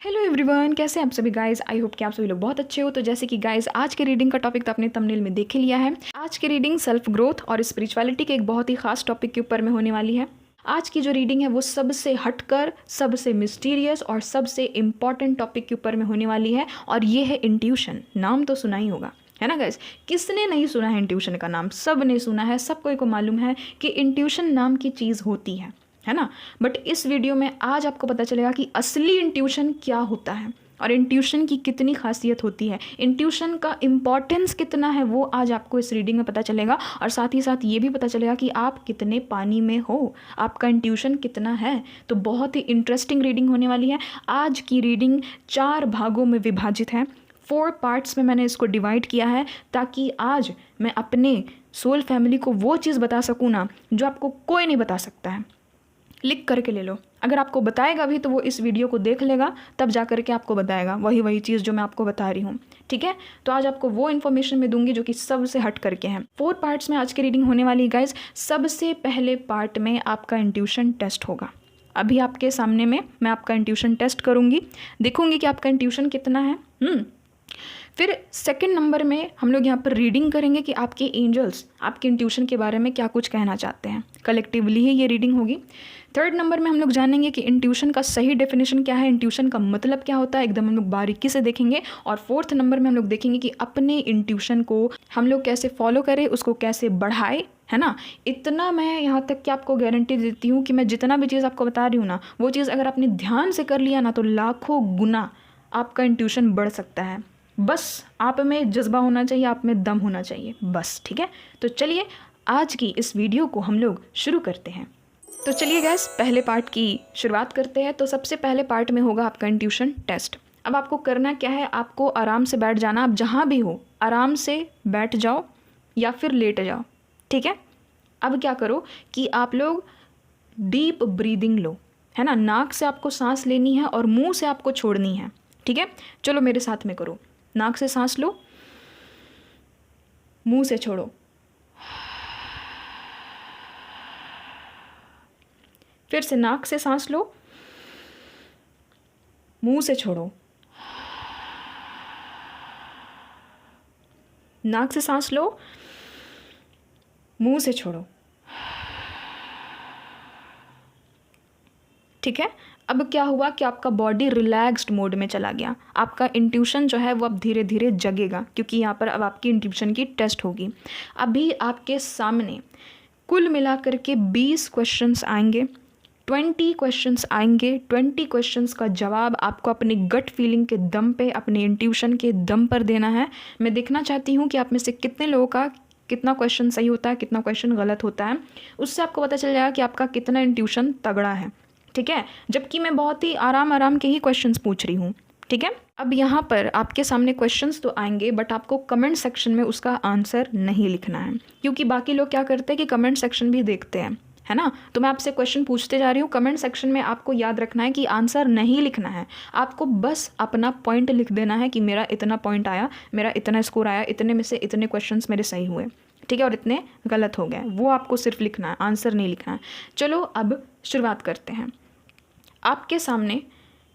Hello everyone, कैसे हैं आप सभी गाइस। आई होप कि आप सभी लोग बहुत अच्छे हो। तो जैसे कि गाइस आज के रीडिंग का टॉपिक तो आपने थंबनेल में देख ही लिया है। आज की रीडिंग सेल्फ ग्रोथ और स्पिरिचुअलिटी के एक बहुत ही खास टॉपिक के ऊपर में होने वाली है। आज की जो रीडिंग है वो सबसे हटकर, सबसे मिस्टीरियस और सबसे इम्पॉर्टेंट टॉपिक के ऊपर में होने वाली है और ये है इंट्यूशन। नाम तो सुना ही होगा, है ना गाइस। किसने नहीं सुना है इंट्यूशन का नाम? सब ने सुना है, सब कोई को मालूम है कि इंट्यूशन नाम की चीज़ होती है ना। बट इस वीडियो में आज आपको पता चलेगा कि असली इंट्यूशन क्या होता है और इंट्यूशन की कितनी खासियत होती है, इंट्यूशन का इम्पॉर्टेंस कितना है, वो आज आपको इस रीडिंग में पता चलेगा। और साथ ही साथ ये भी पता चलेगा कि आप कितने पानी में हो, आपका इंट्यूशन कितना है। तो बहुत ही इंटरेस्टिंग रीडिंग होने वाली है। आज की रीडिंग 4 भागों में विभाजित है। 4 पार्ट्स में मैंने इसको डिवाइड किया है ताकि आज मैं अपने सोल फैमिली को वो चीज़ बता सकूँ ना जो आपको कोई नहीं बता सकता है। लिख करके ले लो। अगर आपको बताएगा भी तो वो इस वीडियो को देख लेगा, तब जा करके आपको बताएगा वही चीज़ जो मैं आपको बता रही हूँ। ठीक है, तो आज आपको वो इन्फॉर्मेशन मैं दूंगी जो कि सबसे हट करके है। 4 पार्ट्स में आज की रीडिंग होने वाली है गाइज। सबसे पहले पार्ट में आपका इंट्यूशन टेस्ट होगा। अभी आपके सामने में मैं आपका इंट्यूशन टेस्ट करूँगी, देखूँगी कि आपका इंट्यूशन कितना है। फिर सेकंड नंबर में हम लोग यहाँ पर रीडिंग करेंगे कि आपके एंजल्स आपके इंट्यूशन के बारे में क्या कुछ कहना चाहते हैं। कलेक्टिवली ही ये रीडिंग होगी। थर्ड नंबर में हम लोग जानेंगे कि इंट्यूशन का सही डेफिनेशन क्या है, इंट्यूशन का मतलब क्या होता है, एकदम हम लोग बारीकी से देखेंगे। और फोर्थ नंबर में हम लोग देखेंगे कि अपने इंट्यूशन को हम लोग कैसे फॉलो करें, उसको कैसे बढ़ाए, है ना। इतना मैं यहाँ तक कि आपको गारंटी देती हूँ कि मैं जितना भी चीज़ आपको बता रही हूँ ना, वो चीज़ अगर आपने ध्यान से कर लिया ना तो लाखों गुना आपका इंट्यूशन बढ़ सकता है। बस आप में जज्बा होना चाहिए, आप में दम होना चाहिए, बस। ठीक है, तो चलिए आज की इस वीडियो को हम लोग शुरू करते हैं। तो चलिए गैस, पहले पार्ट की शुरुआत करते हैं। तो सबसे पहले पार्ट में होगा आपका इंट्यूशन टेस्ट। अब आपको करना क्या है, आपको आराम से बैठ जाना। आप जहाँ भी हो आराम से बैठ जाओ या फिर लेट जाओ। ठीक है, अब क्या करो कि आप लोग डीप ब्रीदिंग लो, है ना। नाक से आपको सांस लेनी है और मुंह से आपको छोड़नी है। ठीक है, चलो मेरे साथ में करो। नाक से सांस लो, मुंह से छोड़ो। फिर से नाक से सांस लो, मुंह से छोड़ो। नाक से सांस लो, मुंह से छोड़ो। ठीक है, अब क्या हुआ कि आपका बॉडी रिलैक्स्ड मोड में चला गया। आपका इंट्यूशन जो है वो अब धीरे धीरे जगेगा, क्योंकि यहाँ पर अब आपकी इंट्यूशन की टेस्ट होगी। अभी आपके सामने कुल मिलाकर के 20 क्वेश्चंस आएंगे, 20 क्वेश्चंस आएंगे। 20 क्वेश्चंस का जवाब आपको अपनी गट फीलिंग के दम पे, अपने इंट्यूशन के दम पर देना है। मैं देखना चाहती हूँ कि आप में से कितने लोगों का कितना क्वेश्चन सही होता है, कितना क्वेश्चन गलत होता है। उससे आपको पता चल जाएगा कि आपका कितना इंट्यूशन तगड़ा है। ठीक है, जबकि मैं बहुत ही आराम के ही क्वेश्चंस पूछ रही हूँ। ठीक है, अब यहाँ पर आपके सामने क्वेश्चंस तो आएंगे, बट आपको कमेंट सेक्शन में उसका आंसर नहीं लिखना है, क्योंकि बाकी लोग क्या करते हैं कि कमेंट सेक्शन भी देखते हैं, है ना। तो मैं आपसे क्वेश्चन पूछते जा रही हूँ। कमेंट सेक्शन में आपको याद रखना है कि आंसर नहीं लिखना है, आपको बस अपना पॉइंट लिख देना है कि मेरा इतना पॉइंट आया, मेरा इतना स्कोर आया, इतने में से इतने क्वेश्चंस मेरे सही हुए, ठीक है, और इतने गलत हो गए। वो आपको सिर्फ लिखना है, आंसर नहीं लिखना है। चलो अब शुरुआत करते हैं। आपके सामने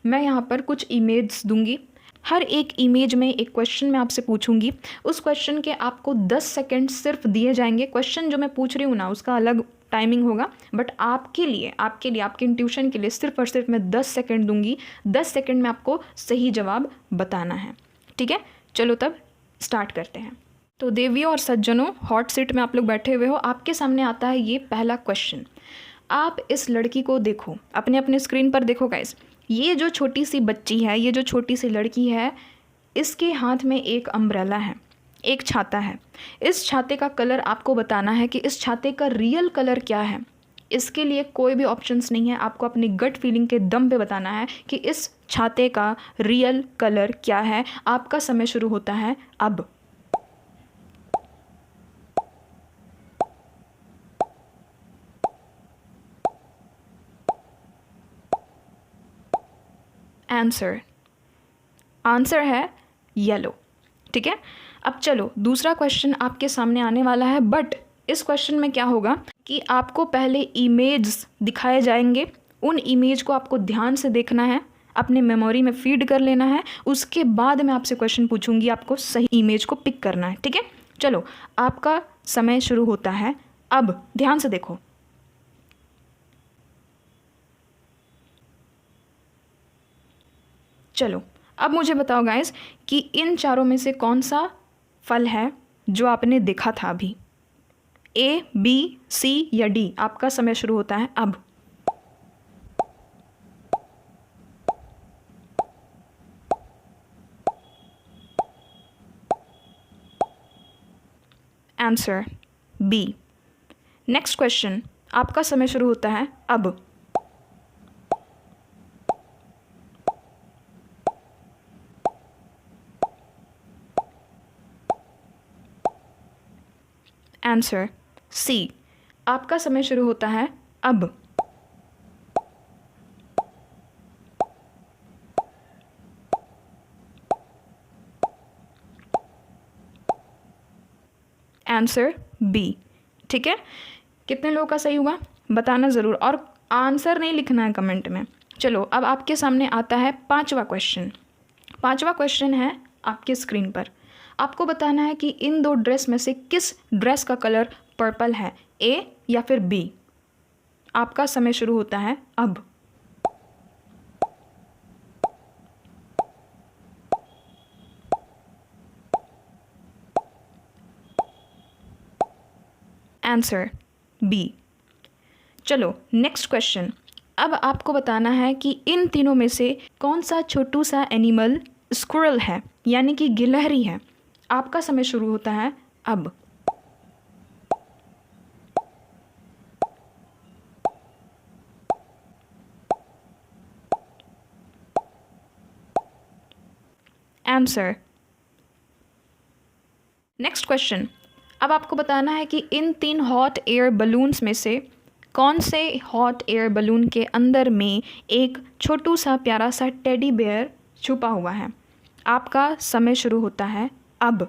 मैं यहाँ पर कुछ इमेज दूंगी। हर एक इमेज में एक क्वेश्चन मैं आपसे पूछूंगी। उस क्वेश्चन के आपको 10 सेकंड सिर्फ दिए जाएंगे। क्वेश्चन जो मैं पूछ रही हूँ ना उसका अलग टाइमिंग होगा, बट आपके लिए आपके इंट्यूशन के लिए सिर्फ और सिर्फ मैं 10 सेकंड दूंगी। 10 सेकंड में आपको सही जवाब बताना है। ठीक है, चलो तब स्टार्ट करते हैं। तो देवियों और सज्जनों, हॉट सीट में आप लोग बैठे हुए हो। आपके सामने आता है ये पहला क्वेश्चन। आप इस लड़की को देखो, अपने अपने स्क्रीन पर देखो गाइस। ये जो छोटी सी बच्ची है, ये जो छोटी सी लड़की है, इसके हाथ में एक अम्ब्रेला है, एक छाता है। इस छाते का कलर आपको बताना है कि इस छाते का रियल कलर क्या है। इसके लिए कोई भी ऑप्शंस नहीं है, आपको अपनी गट फीलिंग के दम पे बताना है कि इस छाते का रियल कलर क्या है। आपका समय शुरू होता है अब। आंसर है येलो। ठीक है, अब चलो दूसरा क्वेश्चन आपके सामने आने वाला है, बट इस क्वेश्चन में क्या होगा कि आपको पहले इमेज दिखाए जाएंगे। उन इमेज को आपको ध्यान से देखना है। अपने मेमोरी में फीड कर लेना है। उसके बाद मैं आपसे क्वेश्चन पूछूंगी, आपको सही इमेज को पिक करना है, ठीक है। चलो, आपका समय शुरू होता है अब। ध्यान से देखो। चलो, अब मुझे बताओ गाइस कि इन चारों में से कौन सा फल है जो आपने देखा था अभी। ए, बी, सी या डी। आपका समय शुरू होता है अब। Answer B. नेक्स्ट क्वेश्चन, आपका समय शुरू होता है अब। Answer C. आपका समय शुरू होता है अब। Answer B. ठीक है, कितने लोगों का सही हुआ बताना ज़रूर, और आंसर नहीं लिखना है कमेंट में। चलो, अब आपके सामने आता है पांचवा क्वेश्चन। पांचवा क्वेश्चन है आपके स्क्रीन पर। आपको बताना है कि इन दो ड्रेस में से किस ड्रेस का कलर पर्पल है, ए या फिर बी। आपका समय शुरू होता है अब। Answer B. चलो, नेक्स्ट क्वेश्चन। अब आपको बताना है कि इन तीनों में से कौन सा छोटू सा एनिमल स्क्विरल है, यानी कि गिलहरी है। आपका समय शुरू होता है अब। आंसर। Next question. अब आपको बताना है कि इन 3 हॉट एयर बलून्स में से कौन से हॉट एयर बलून के अंदर में एक छोटू सा प्यारा सा टेडी बेयर छुपा हुआ है। आपका समय शुरू होता है अब।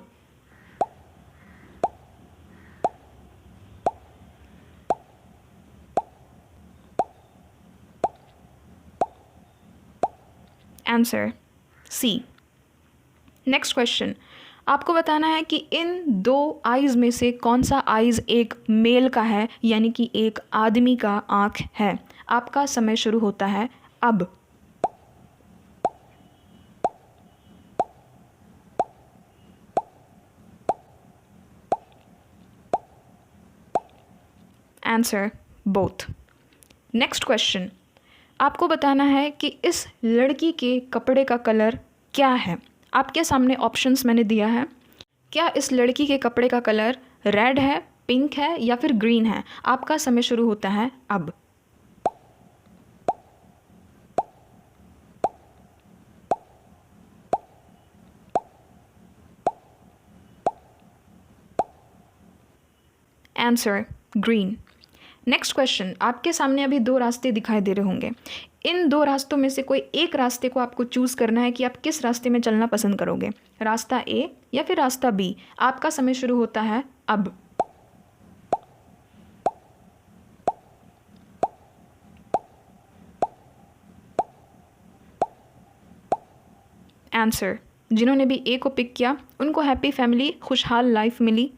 Answer C. Next question. आपको बताना है कि इन 2 आइज़ में से कौन सा आइज़ एक मेल का है, यानी कि एक आदमी का आँख है। आपका समय शुरू होता है अब। Answer both. Next question. आपको बताना है कि इस लड़की के कपड़े का कलर क्या है। आपके सामने ऑप्शंस मैंने दिया है। क्या इस लड़की के कपड़े का कलर रेड है, पिंक है या फिर ग्रीन है। आपका समय शुरू होता है अब। Answer green. Next question. आपके सामने अभी 2 रास्ते दिखाई दे रहे होंगे। इन 2 रास्तों में से कोई एक रास्ते को आपको चूज़ करना है कि आप किस रास्ते में चलना पसंद करोगे, रास्ता ए या फिर रास्ता बी। आपका समय शुरू होता है अब। आंसर। जिन्होंने भी ए को पिक किया उनको हैप्पी फैमिली, खुशहाल लाइफ मिली,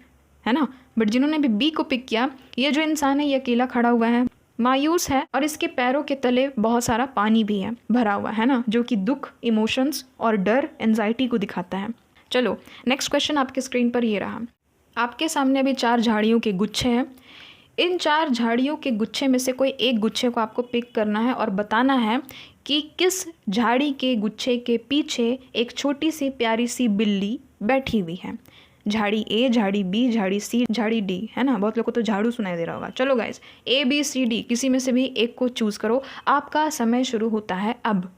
है ना। बट जिन्होंने भी बी को पिक किया, ये जो इंसान है ये अकेला खड़ा हुआ है, मायूस है, और इसके पैरों के तले बहुत सारा पानी भी है भरा हुआ, है ना, जो कि दुख, इमोशंस और डर, एंजाइटी को दिखाता है। चलो, नेक्स्ट क्वेश्चन आपके स्क्रीन पर ये रहा। आपके सामने अभी 4 झाड़ियों के गुच्छे हैं। इन 4 झाड़ियों के गुच्छे में से कोई एक गुच्छे को आपको पिक करना है और बताना है कि किस झाड़ी के गुच्छे के पीछे एक छोटी सी प्यारी सी बिल्ली बैठी हुई है। झाड़ी ए, झाड़ी बी, झाड़ी सी, झाड़ी डी, है ना। बहुत लोगों को तो झाड़ू सुनाई दे रहा होगा। चलो गाइस, ए, बी, सी, डी किसी में से भी एक को चूज़ करो। आपका समय शुरू होता है अब।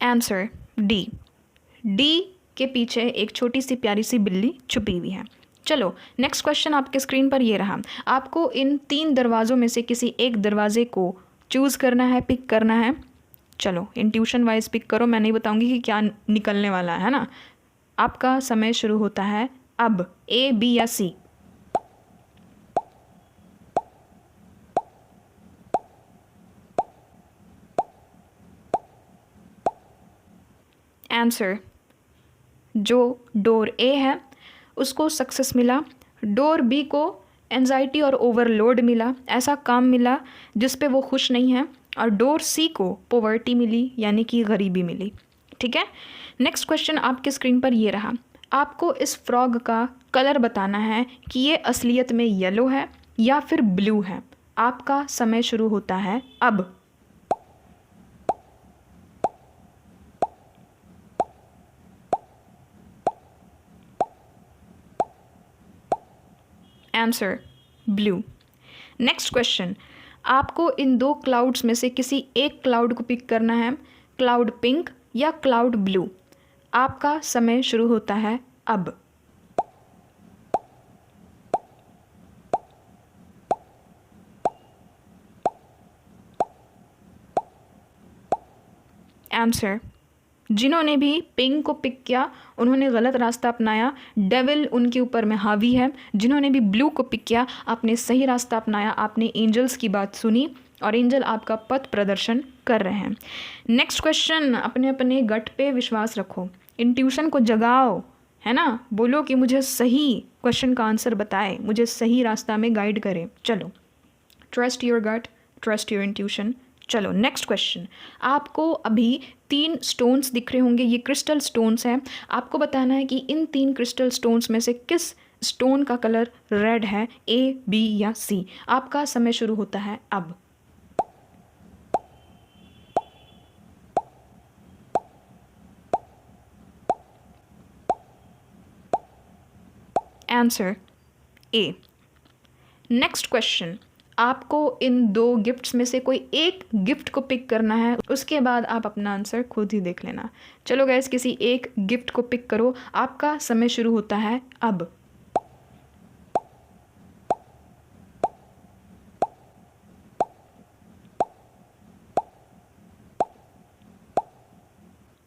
Answer D. डी के पीछे एक छोटी सी प्यारी सी बिल्ली छुपी हुई है। चलो, नेक्स्ट क्वेश्चन आपके स्क्रीन पर ये रहा। आपको इन 3 दरवाज़ों में से किसी एक दरवाजे को चूज़ करना है, पिक करना है। चलो, इंट्यूशन वाइज पिक करो, मैं नहीं बताऊंगी कि क्या निकलने वाला है ना। आपका समय शुरू होता है अब। ए, बी या सी? आंसर, जो डोर ए है उसको सक्सेस मिला, डोर बी को एंजाइटी और ओवरलोड मिला, ऐसा काम मिला जिस पे वो खुश नहीं है, और डोर सी को पोवर्टी मिली यानी कि गरीबी मिली। ठीक है, नेक्स्ट क्वेश्चन आपके स्क्रीन पर ये रहा। आपको इस फ्रॉग का कलर बताना है कि ये असलियत में येलो है या फिर ब्लू है। आपका समय शुरू होता है अब। Answer, blue. नेक्स्ट क्वेश्चन, आपको इन दो क्लाउड्स में से किसी एक क्लाउड को पिक करना है, क्लाउड पिंक या क्लाउड ब्लू। आपका समय शुरू होता है अब। आंसर, जिन्होंने भी पिंक को पिक किया उन्होंने गलत रास्ता अपनाया, डेविल उनके ऊपर में हावी है। जिन्होंने भी ब्लू को पिक किया आपने सही रास्ता अपनाया, आपने एंजल्स की बात सुनी और एंजल आपका पथ प्रदर्शन कर रहे हैं। नेक्स्ट क्वेश्चन, अपने अपने गट पे विश्वास रखो, इंट्यूशन को जगाओ, है ना, बोलो कि मुझे सही क्वेश्चन का आंसर बताए, मुझे सही रास्ता में गाइड करे। चलो, trust your gut, trust your intuition. चलो नेक्स्ट क्वेश्चन, आपको अभी 3 स्टोन्स दिख रहे होंगे, ये क्रिस्टल स्टोन्स हैं। आपको बताना है कि इन 3 क्रिस्टल स्टोन्स में से किस स्टोन का कलर रेड है, ए, बी या सी। आपका समय शुरू होता है अब। आंसर, ए। नेक्स्ट क्वेश्चन, आपको इन 2 गिफ्ट्स में से कोई एक गिफ्ट को पिक करना है, उसके बाद आप अपना आंसर खुद ही देख लेना। चलो गैस, किसी एक गिफ्ट को पिक करो, आपका समय शुरू होता है अब।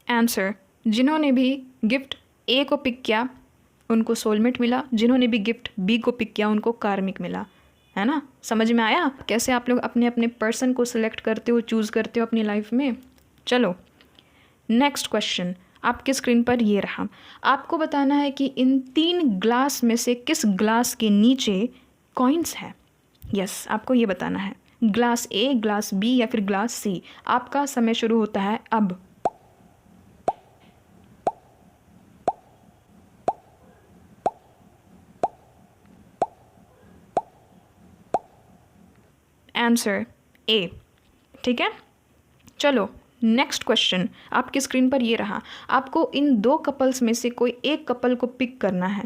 आंसर, जिन्होंने भी गिफ्ट ए को पिक किया उनको सोलमेट मिला, जिन्होंने भी गिफ्ट बी को पिक किया उनको कार्मिक मिला। है ना, समझ में आया कैसे आप लोग अपने अपने पर्सन को सिलेक्ट करते हो, चूज़ करते हो अपनी लाइफ में। चलो नेक्स्ट क्वेश्चन आपके स्क्रीन पर ये रहा। आपको बताना है कि इन 3 ग्लास में से किस ग्लास के नीचे कॉइन्स है। यस, आपको ये बताना है, ग्लास ए, ग्लास बी या फिर ग्लास सी। आपका समय शुरू होता है अब। आंसर, ए। ठीक है, चलो नेक्स्ट क्वेश्चन आपकी स्क्रीन पर ये रहा। आपको इन 2 कपल्स में से कोई एक कपल को पिक करना है।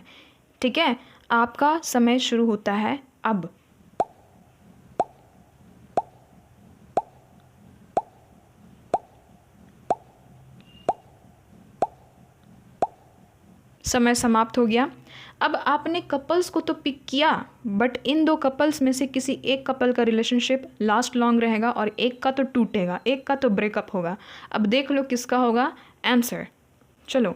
ठीक है, आपका समय शुरू होता है अब। समय समाप्त हो गया। अब आपने कपल्स को तो पिक किया, बट इन 2 कपल्स में से किसी एक कपल का रिलेशनशिप लास्ट लॉन्ग रहेगा और एक का तो टूटेगा, एक का तो ब्रेकअप होगा। अब देख लो किसका होगा आंसर। चलो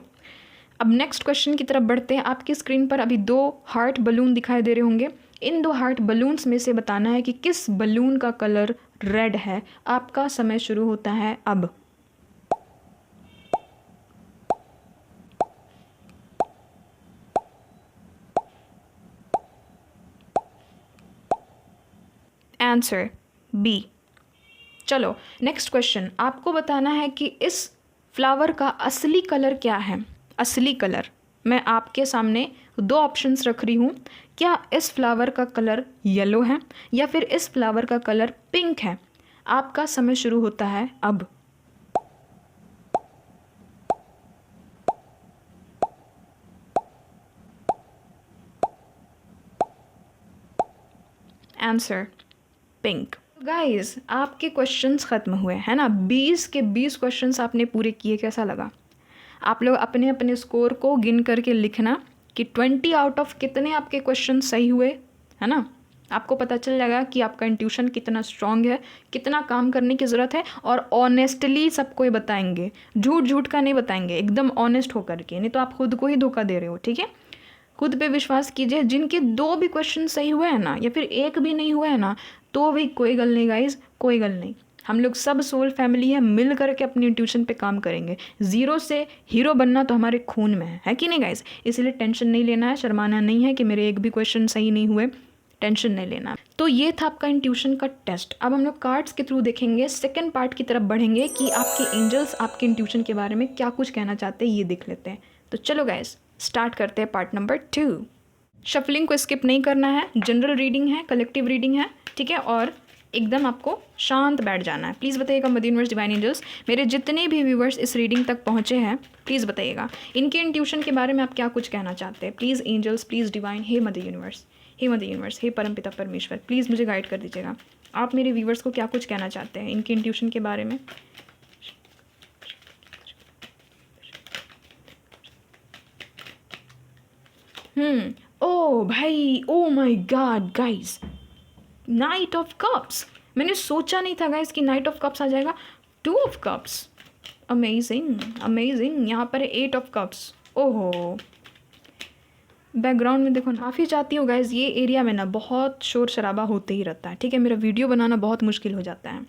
अब नेक्स्ट क्वेश्चन की तरफ बढ़ते हैं। आपकी स्क्रीन पर अभी 2 हार्ट बलून दिखाई दे रहे होंगे। इन 2 हार्ट बलून्स में से बताना है कि किस बलून का कलर रेड है। आपका समय शुरू होता है अब। Answer, B. चलो नेक्स्ट क्वेश्चन, आपको बताना है कि इस फ्लावर का असली कलर क्या है। असली कलर, मैं आपके सामने 2 ऑप्शंस रख रही हूँ। क्या इस फ्लावर का कलर येलो है या फिर इस फ्लावर का कलर पिंक है। आपका समय शुरू होता है अब। Answer, pink. गाइस आपके क्वेश्चंस ख़त्म हुए हैं ना, 20 के 20 क्वेश्चंस आपने पूरे किए। कैसा लगा? आप लोग अपने अपने स्कोर को गिन करके लिखना कि 20 आउट ऑफ कितने आपके क्वेश्चन सही हुए, है ना। आपको पता चल जाएगा कि आपका इंट्यूशन कितना स्ट्रांग है, कितना काम करने की ज़रूरत है, और ऑनेस्टली सबको ये बताएंगे, झूठ झूठ का नहीं बताएंगे, एकदम ऑनेस्ट होकर के, नहीं तो आप खुद को ही धोखा दे रहे हो। ठीक है, खुद पे विश्वास कीजिए। जिनके 2 भी क्वेश्चन सही हुए हैं ना, या फिर एक भी नहीं हुआ है ना, तो भी कोई गल नहीं गाइज, कोई गल नहीं। हम लोग सब सोल फैमिली है, मिल करके अपनी इंट्यूशन पे काम करेंगे। ज़ीरो से हीरो बनना तो हमारे खून में है कि नहीं गाइज? इसलिए टेंशन नहीं लेना है, शर्माना नहीं है कि मेरे एक भी क्वेश्चन सही नहीं हुए, टेंशन नहीं लेना। तो ये था आपका इंट्यूशन का टेस्ट। अब हम लोग कार्ड्स के थ्रू देखेंगे, सेकंड पार्ट की तरफ बढ़ेंगे कि आपके एंजल्स आपके इंट्यूशन के बारे में क्या कुछ कहना चाहते हैं, ये देख लेते हैं। तो चलो गाइज स्टार्ट करते हैं पार्ट नंबर 2। शफलिंग को स्किप नहीं करना है, जनरल रीडिंग है, कलेक्टिव रीडिंग है, ठीक है, और एकदम आपको शांत बैठ जाना है। प्लीज़ बताइएगा मदर यूनिवर्स, डिवाइन एंजल्स, मेरे जितने भी व्यूवर्स इस रीडिंग तक पहुँचे हैं, प्लीज़ बताइएगा इनके इंट्यूशन के बारे में आप क्या कुछ कहना चाहते हैं। प्लीज़ एंजल्स, प्लीज़ डिवाइन, हे मदर यूनिवर्स, हे मदर यूनिवर्स, हे परमपिता परमेश्वर, प्लीज़ मुझे गाइड कर दीजिएगा। आप मेरे व्यूवर्स को क्या कुछ कहना चाहते हैं इनके इंट्यूशन के बारे में। ओ भाई, oh my God guys, night of cups. मैंने सोचा नहीं था गाइस कि नाइट ऑफ कप्स आ जाएगा। 2 ऑफ कप्स, अमेजिंग अमेजिंग। यहाँ पर 8 ऑफ कप्स। ओहो, बैकग्राउंड में देखो, काफ़ी चाहती हूँ गाइस, ये एरिया में ना बहुत शोर शराबा होते ही रहता है। ठीक है, मेरा वीडियो बनाना बहुत मुश्किल हो जाता है,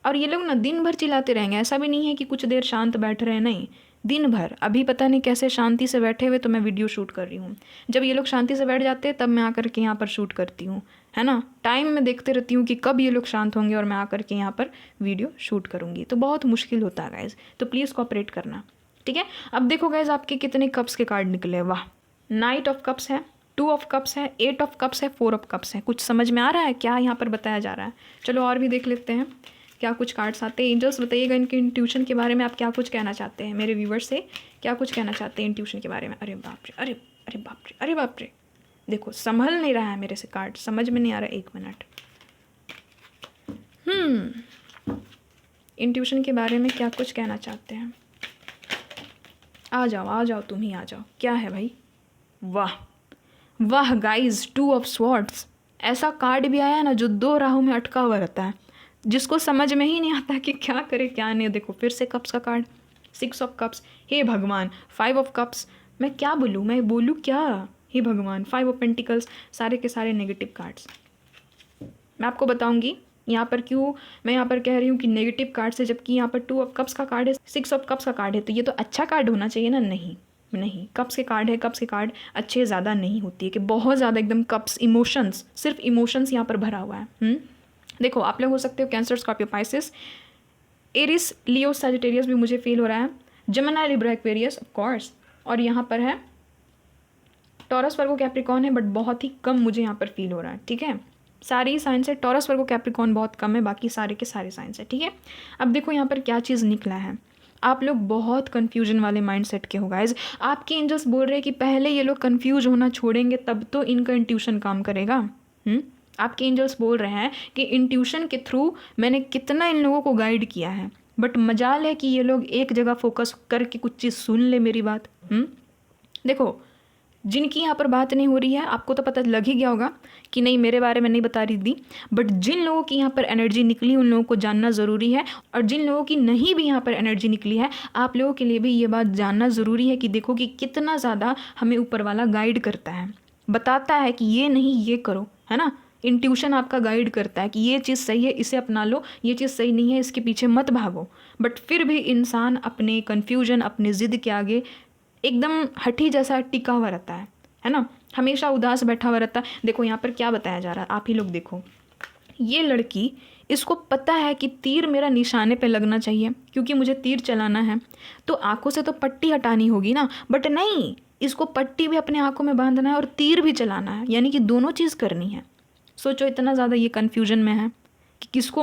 और ये लोग ना दिन भर चिल्लाते रहेंगे। ऐसा भी नहीं है कि कुछ देर शांत बैठ रहे हैं, नहीं, दिन भर। अभी पता नहीं कैसे शांति से बैठे हुए तो मैं वीडियो शूट कर रही हूँ। जब ये लोग शांति से बैठ जाते हैं तब मैं आकर के यहाँ पर शूट करती हूँ, है ना। टाइम में देखते रहती हूँ कि कब ये लोग शांत होंगे और मैं आकर के यहाँ पर वीडियो शूट करूँगी, तो बहुत मुश्किल होता है गाइज, तो प्लीज़ कोऑपरेट करना, ठीक है। अब देखो गाइज आपके कितने कप्स के कार्ड निकले, वाह। नाइट ऑफ कप्स है, 2 ऑफ कप्स है, 8 ऑफ कप्स है, 4 ऑफ कप्स है। कुछ समझ में आ रहा है क्या यहाँ पर बताया जा रहा है? चलो और भी देख लेते हैं क्या कुछ कार्ड्स आते हैं। एंजल्स बताइएगा इनके इंट्यूशन के बारे में आप क्या कुछ कहना चाहते हैं, मेरे व्यूवर्स से क्या कुछ कहना चाहते हैं इंट्यूशन के बारे में। अरे बाप रे, अरे अरे बाप रे, अरे बाप रे, देखो संभल नहीं रहा है मेरे से कार्ड, समझ में नहीं आ रहा। 1 मिनट। इंट्यूशन के बारे में क्या कुछ कहना चाहते हैं। आ जाओ तुम ही आ जाओ। क्या है भाई, वाह वाह गाइज, 2 ऑफ स्वॉर्ड्स। ऐसा कार्ड भी आया ना जो 2 राहों में अटका हुआ रहता है, जिसको समझ में ही नहीं आता कि क्या करे क्या नहीं। देखो फिर से कप्स का कार्ड, 6 ऑफ कप्स, हे भगवान, 5 ऑफ कप्स। मैं क्या बोलूँ, मैं बोलूँ क्या, हे भगवान, 5 ऑफ पेंटिकल्स, सारे के सारे नेगेटिव कार्ड्स। मैं आपको बताऊंगी यहाँ पर क्यों मैं यहाँ पर कह रही हूँ कि नेगेटिव कार्ड से, जबकि यहाँ पर 2 ऑफ कप्स का कार्ड है, 6 ऑफ कप्स का कार्ड है, तो ये तो अच्छा कार्ड होना चाहिए ना। नहीं, कप्स के कार्ड है, कप्स के कार्ड अच्छे ज़्यादा नहीं होती है कि बहुत ज़्यादा एकदम कप्स, इमोशंस, सिर्फ इमोशंस यहाँ पर भरा हुआ है। देखो आप लोग हो सकते हो कैंसर, स्कॉर्पियो, पाइसेस, एरिस, लियो, सजिटेरियस भी मुझे फील हो रहा है, Gemini, Libra, Aquarius of course, और यहाँ पर है टॉरस, वर्गो, कैप्रिकॉर्न है, बट बहुत ही कम मुझे यहाँ पर फील हो रहा है। ठीक है, सारी साइंस है, टॉरस, वर्गो, कैप्रिकॉर्न बहुत कम है, बाकी सारे के सारे साइंस है। ठीक है, अब देखो यहाँ पर क्या चीज़ निकला है। आप लोग बहुत कन्फ्यूजन वाले माइंडसेट के हो गाइज। आपके एंजल्स बोल रहे हैं कि पहले ये लोग कन्फ्यूज होना छोड़ेंगे तब तो इनका इंट्यूशन काम करेगा। आपके एंजल्स बोल रहे हैं कि इंट्यूशन के थ्रू मैंने कितना इन लोगों को गाइड किया है, बट मजाल है कि ये लोग एक जगह फोकस करके कुछ चीज़ सुन ले मेरी बात। देखो जिनकी यहाँ पर बात नहीं हो रही है, आपको तो पता लग ही गया होगा कि नहीं मेरे बारे में नहीं बता रही थी, बट जिन लोगों की यहाँ पर एनर्जी निकली उन लोगों को जानना ज़रूरी है, और जिन लोगों की नहीं भी यहाँ पर एनर्जी निकली है, आप लोगों के लिए भी ये बात जानना ज़रूरी है कि देखो कि कितना ज़्यादा हमें ऊपर वाला गाइड करता है, बताता है कि ये नहीं ये करो, है ना। इंट्यूशन आपका गाइड करता है कि ये चीज़ सही है, इसे अपना लो, ये चीज़ सही नहीं है, इसके पीछे मत भागो। बट फिर भी इंसान अपने कन्फ्यूजन, अपने ज़िद के आगे एकदम हठी जैसा टिका हुआ रहता है ना, हमेशा उदास बैठा हुआ रहता है। देखो यहाँ पर क्या बताया जा रहा है, आप ही लोग देखो। ये लड़की, इसको पता है कि तीर मेरा निशाने पे लगना चाहिए क्योंकि मुझे तीर चलाना है, तो आंखों से तो पट्टी हटानी होगी ना, बट नहीं, इसको पट्टी भी अपने आंखों में बांधना है और तीर भी चलाना है, यानी कि दोनों चीज़ करनी है। सोचो इतना ज़्यादा ये कन्फ्यूजन में है कि किसको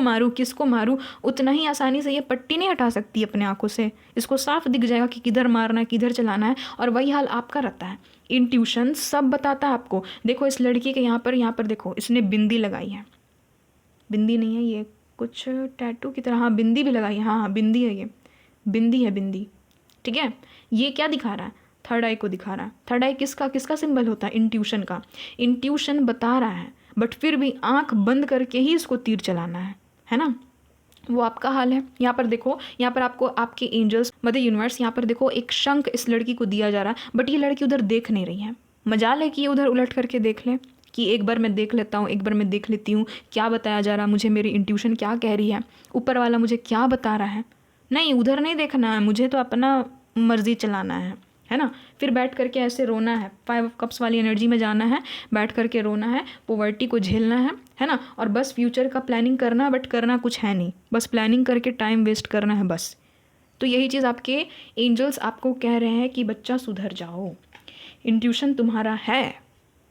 मारूं, उतना ही आसानी से ये पट्टी नहीं हटा सकती अपने आंखों से। इसको साफ दिख जाएगा कि किधर मारना है, किधर चलाना है, और वही हाल आपका रहता है। इंट्यूशन सब बताता है आपको। देखो इस लड़की के यहाँ पर देखो, इसने बिंदी लगाई है, बिंदी नहीं है ये, कुछ टैटू की तरह, हाँ बिंदी भी लगाई है, हाँ बिंदी है, ये बिंदी है, बिंदी। ठीक है, ये क्या दिखा रहा है, थर्ड आई को दिखा रहा है। थर्ड आई किसका सिंबल होता है, इंट्यूशन का। इंट्यूशन बता रहा है, बट फिर भी आंख बंद करके ही इसको तीर चलाना है ना। वो आपका हाल है। यहाँ पर देखो, यहाँ पर आपको आपके एंजल्स, मदर यूनिवर्स, यहाँ पर देखो एक शंख इस लड़की को दिया जा रहा है, बट ये लड़की उधर देख नहीं रही है। मजाल है कि ये उधर उलट करके देख ले कि एक बार मैं देख लेता हूँ, एक बार मैं देख लेती हूँ क्या बताया जा रहा है मुझे, मेरी इंट्यूशन क्या कह रही है, ऊपर वाला मुझे क्या बता रहा है। नहीं, उधर नहीं देखना है, मुझे तो अपना मर्जी चलाना है ना। फिर बैठ करके ऐसे रोना है, 5 कप्स वाली एनर्जी में जाना है, बैठ करके रोना है, पॉवर्टी को झेलना है ना। और बस फ्यूचर का प्लानिंग करना, बट करना कुछ है नहीं, बस प्लानिंग करके टाइम वेस्ट करना है बस। तो यही चीज़ आपके एंजल्स आपको कह रहे हैं कि बच्चा सुधर जाओ। इंट्यूशन तुम्हारा है,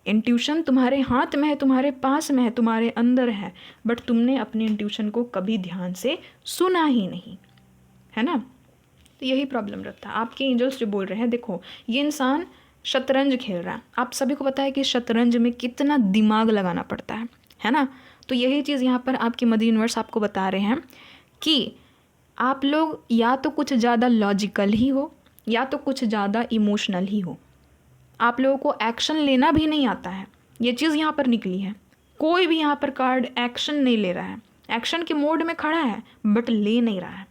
इंट्यूशन तुम्हारे हाथ में है, तुम्हारे पास में है, तुम्हारे अंदर है, बट तुमने अपने इंट्यूशन को कभी ध्यान से सुना ही नहीं, है ना। तो यही प्रॉब्लम रहता है। आपके एंजल्स जो बोल रहे हैं, देखो ये इंसान शतरंज खेल रहा है, आप सभी को पता है कि शतरंज में कितना दिमाग लगाना पड़ता है ना। तो यही चीज़ यहाँ पर आपके मदर यूनिवर्स आपको बता रहे हैं कि आप लोग या तो कुछ ज़्यादा लॉजिकल ही हो या तो कुछ ज़्यादा इमोशनल ही हो। आप लोगों को एक्शन लेना भी नहीं आता है, ये चीज़ यहाँ पर निकली है। कोई भी यहाँ पर कार्ड एक्शन नहीं ले रहा है, एक्शन के मोड में खड़ा है बट ले नहीं रहा है।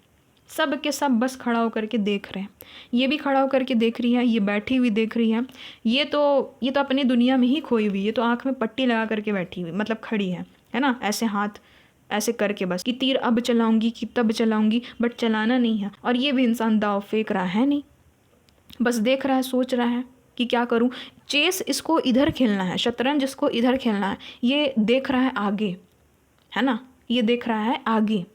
सब के सब बस खड़ा होकर के देख रहे हैं। ये भी खड़ा होकर के देख रही है, ये बैठी हुई देख रही है, ये तो अपनी दुनिया में ही खोई हुई, ये तो आँख में पट्टी लगा करके बैठी हुई, मतलब खड़ी है ना, ऐसे हाथ ऐसे करके बस कि तीर अब चलाऊंगी कि तब चलाऊंगी, बट चलाना नहीं है। और ये भी इंसान दाव फेंक रहा है नहीं, बस देख रहा है, सोच रहा है कि क्या करूं। चेस इसको इधर खेलना है, शतरंज इसको इधर खेलना है, ये देख रहा है आगे, है ना, ये देख रहा है आगे।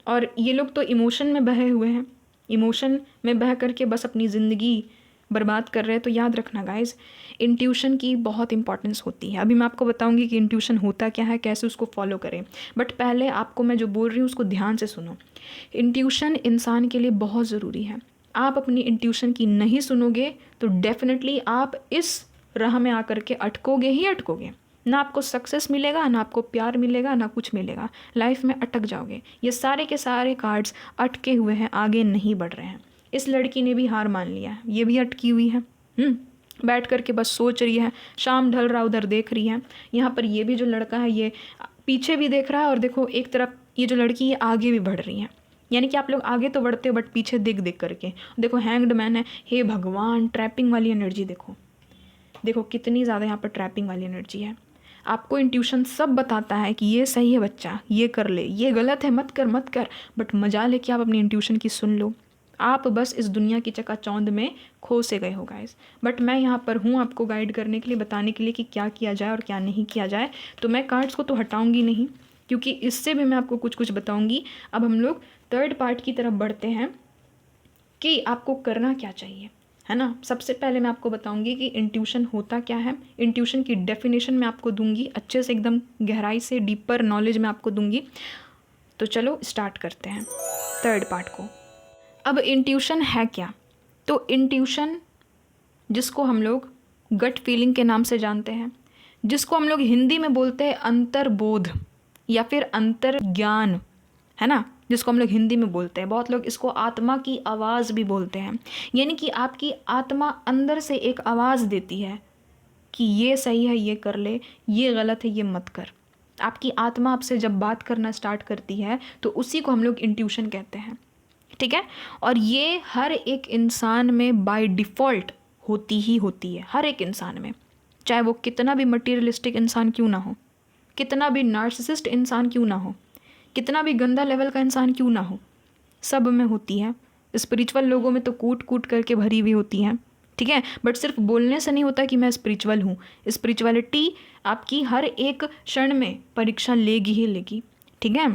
और ये लोग तो इमोशन में बहे हुए हैं, इमोशन में बह करके बस अपनी ज़िंदगी बर्बाद कर रहे हैं। तो याद रखना गाइस, इंट्यूशन की बहुत इंपॉर्टेंस होती है। अभी मैं आपको बताऊंगी कि इंट्यूशन होता क्या है, कैसे उसको फॉलो करें, बट पहले आपको मैं जो बोल रही हूँ उसको ध्यान से सुनो। इंट्यूशन इंसान के लिए बहुत ज़रूरी है। आप अपनी इंट्यूशन की नहीं सुनोगे तो डेफिनेटली आप इस राह में आकर के अटकोगे ही अटकोगे। ना आपको सक्सेस मिलेगा, ना आपको प्यार मिलेगा, ना कुछ मिलेगा, लाइफ में अटक जाओगे। ये सारे के सारे कार्ड्स अटके हुए हैं, आगे नहीं बढ़ रहे हैं। इस लड़की ने भी हार मान लिया, ये भी अटकी हुई है, बैठ करके बस सोच रही है, शाम ढल रहा उधर देख रही है। यहाँ पर ये भी जो लड़का है ये पीछे भी देख रहा है, और देखो एक तरफ ये जो लड़की है आगे भी बढ़ रही है। यानी कि आप लोग आगे तो बढ़ते हो बट पीछे देख देख करके। देखो हैंग्ड मैन है, हे भगवान, ट्रैपिंग वाली एनर्जी देखो, देखो कितनी ज़्यादा यहाँ पर ट्रैपिंग वाली एनर्जी है। आपको इंट्यूशन सब बताता है कि ये सही है बच्चा, ये कर ले, ये गलत है मत कर मत कर, बट मजा लेके आप अपनी इंट्यूशन की सुन लो। आप बस इस दुनिया की चकाचौंध में खो से गए हो गाइस, बट मैं यहाँ पर हूँ आपको गाइड करने के लिए, बताने के लिए कि क्या किया जाए और क्या नहीं किया जाए। तो मैं कार्ड्स को तो हटाऊंगी नहीं, क्योंकि इससे भी मैं आपको कुछ कुछ बताऊंगी। अब हम लोग 3rd पार्ट की तरफ बढ़ते हैं कि आपको करना क्या चाहिए, है ना। सबसे पहले मैं आपको बताऊंगी कि इंट्यूशन होता क्या है, इंट्यूशन की डेफिनेशन मैं आपको दूंगी अच्छे से, एकदम गहराई से, डीपर नॉलेज मैं आपको दूंगी। तो चलो स्टार्ट करते हैं 3rd पार्ट को। अब इंट्यूशन है क्या? तो इंट्यूशन, जिसको हम लोग गट फीलिंग के नाम से जानते हैं, जिसको हम लोग हिंदी में बोलते हैं अंतर्बोध या फिर अंतर्ज्ञान, है ना, जिसको हम लोग हिंदी में बोलते हैं। बहुत लोग इसको आत्मा की आवाज़ भी बोलते हैं। यानी कि आपकी आत्मा अंदर से एक आवाज़ देती है कि ये सही है ये कर ले, ये गलत है ये मत कर। आपकी आत्मा आपसे जब बात करना स्टार्ट करती है तो उसी को हम लोग इंट्यूशन कहते हैं, ठीक है। और ये हर एक इंसान में बाय डिफ़ॉल्ट होती ही होती है, हर एक इंसान में, चाहे वो कितना भी मटीरियलिस्टिक इंसान क्यों ना हो, कितना भी नार्सिसिस्ट इंसान क्यों ना हो, कितना भी गंदा लेवल का इंसान क्यों ना हो, सब में होती है। स्पिरिचुअल लोगों में तो कूट कूट करके भरी हुई होती हैं, ठीक है, बट सिर्फ बोलने से नहीं होता कि मैं स्पिरिचुअल हूँ। स्पिरिचुअलिटी आपकी हर एक क्षण में परीक्षा लेगी ही लेगी, ठीक है।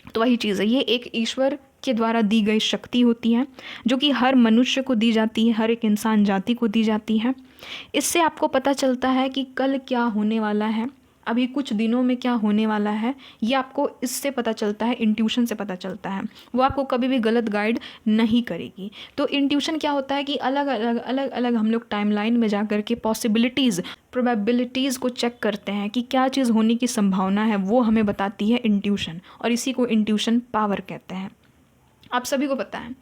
तो वही चीज़ है, ये एक ईश्वर के द्वारा दी गई शक्ति होती है जो कि हर मनुष्य को दी जाती है, हर एक इंसान जाति को दी जाती है। इससे आपको पता चलता है कि कल क्या होने वाला है, अभी कुछ दिनों में क्या होने वाला है, ये आपको इससे पता चलता है, इंट्यूशन से पता चलता है। वो आपको कभी भी गलत गाइड नहीं करेगी। तो इंट्यूशन क्या होता है कि अलग अलग हम लोग टाइमलाइन में जा कर के पॉसिबिलिटीज़, प्रोबेबिलिटीज़ को चेक करते हैं कि क्या चीज़ होने की संभावना है, वो हमें बताती है इंट्यूशन, और इसी को इंट्यूशन पावर कहते हैं। आप सभी को पता है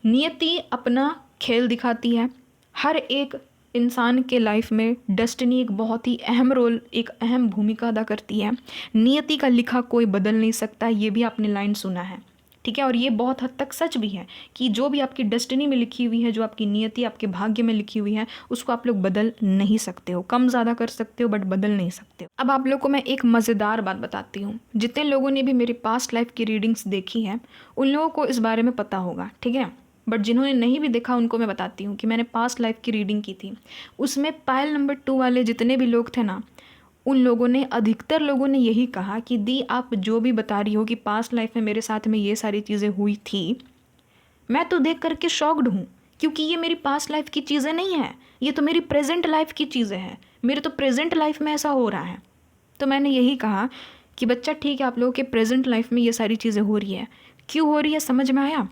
नियति अपना खेल दिखाती है, हर एक इंसान के लाइफ में डेस्टिनी एक बहुत ही अहम रोल, एक अहम भूमिका अदा करती है। नियति का लिखा कोई बदल नहीं सकता, ये भी आपने लाइन सुना है, ठीक है। और ये बहुत हद तक सच भी है कि जो भी आपकी डेस्टिनी में लिखी हुई है, जो आपकी नियति आपके भाग्य में लिखी हुई है, उसको आप लोग बदल नहीं सकते हो। कम ज़्यादा कर सकते हो बट बदल नहीं सकते हो। अब आप लोग को मैं एक मज़ेदार बात बताती हूँ। जितने लोगों ने भी मेरी पास्ट लाइफ की रीडिंग्स देखी है उन लोगों को इस बारे में पता होगा, ठीक है। बट जिन्होंने नहीं भी देखा उनको मैं बताती हूँ कि मैंने पास्ट लाइफ की रीडिंग की थी। उसमें पायल नंबर 2 वाले जितने भी लोग थे ना, उन लोगों ने, अधिकतर लोगों ने यही कहा कि दी आप जो भी बता रही हो कि पास्ट लाइफ में मेरे साथ में ये सारी चीज़ें हुई थी, मैं तो देख करके शॉक्ड हूँ, क्योंकि ये मेरी पास्ट लाइफ की चीज़ें नहीं है, ये तो मेरी प्रेजेंट लाइफ की चीज़ें हैं। मेरे तो प्रेजेंट लाइफ में ऐसा हो रहा है। तो मैंने यही कहा कि बच्चा ठीक है, आप लोगों के प्रेजेंट लाइफ में ये सारी चीज़ें हो रही है, क्यों हो रही है समझ में आया।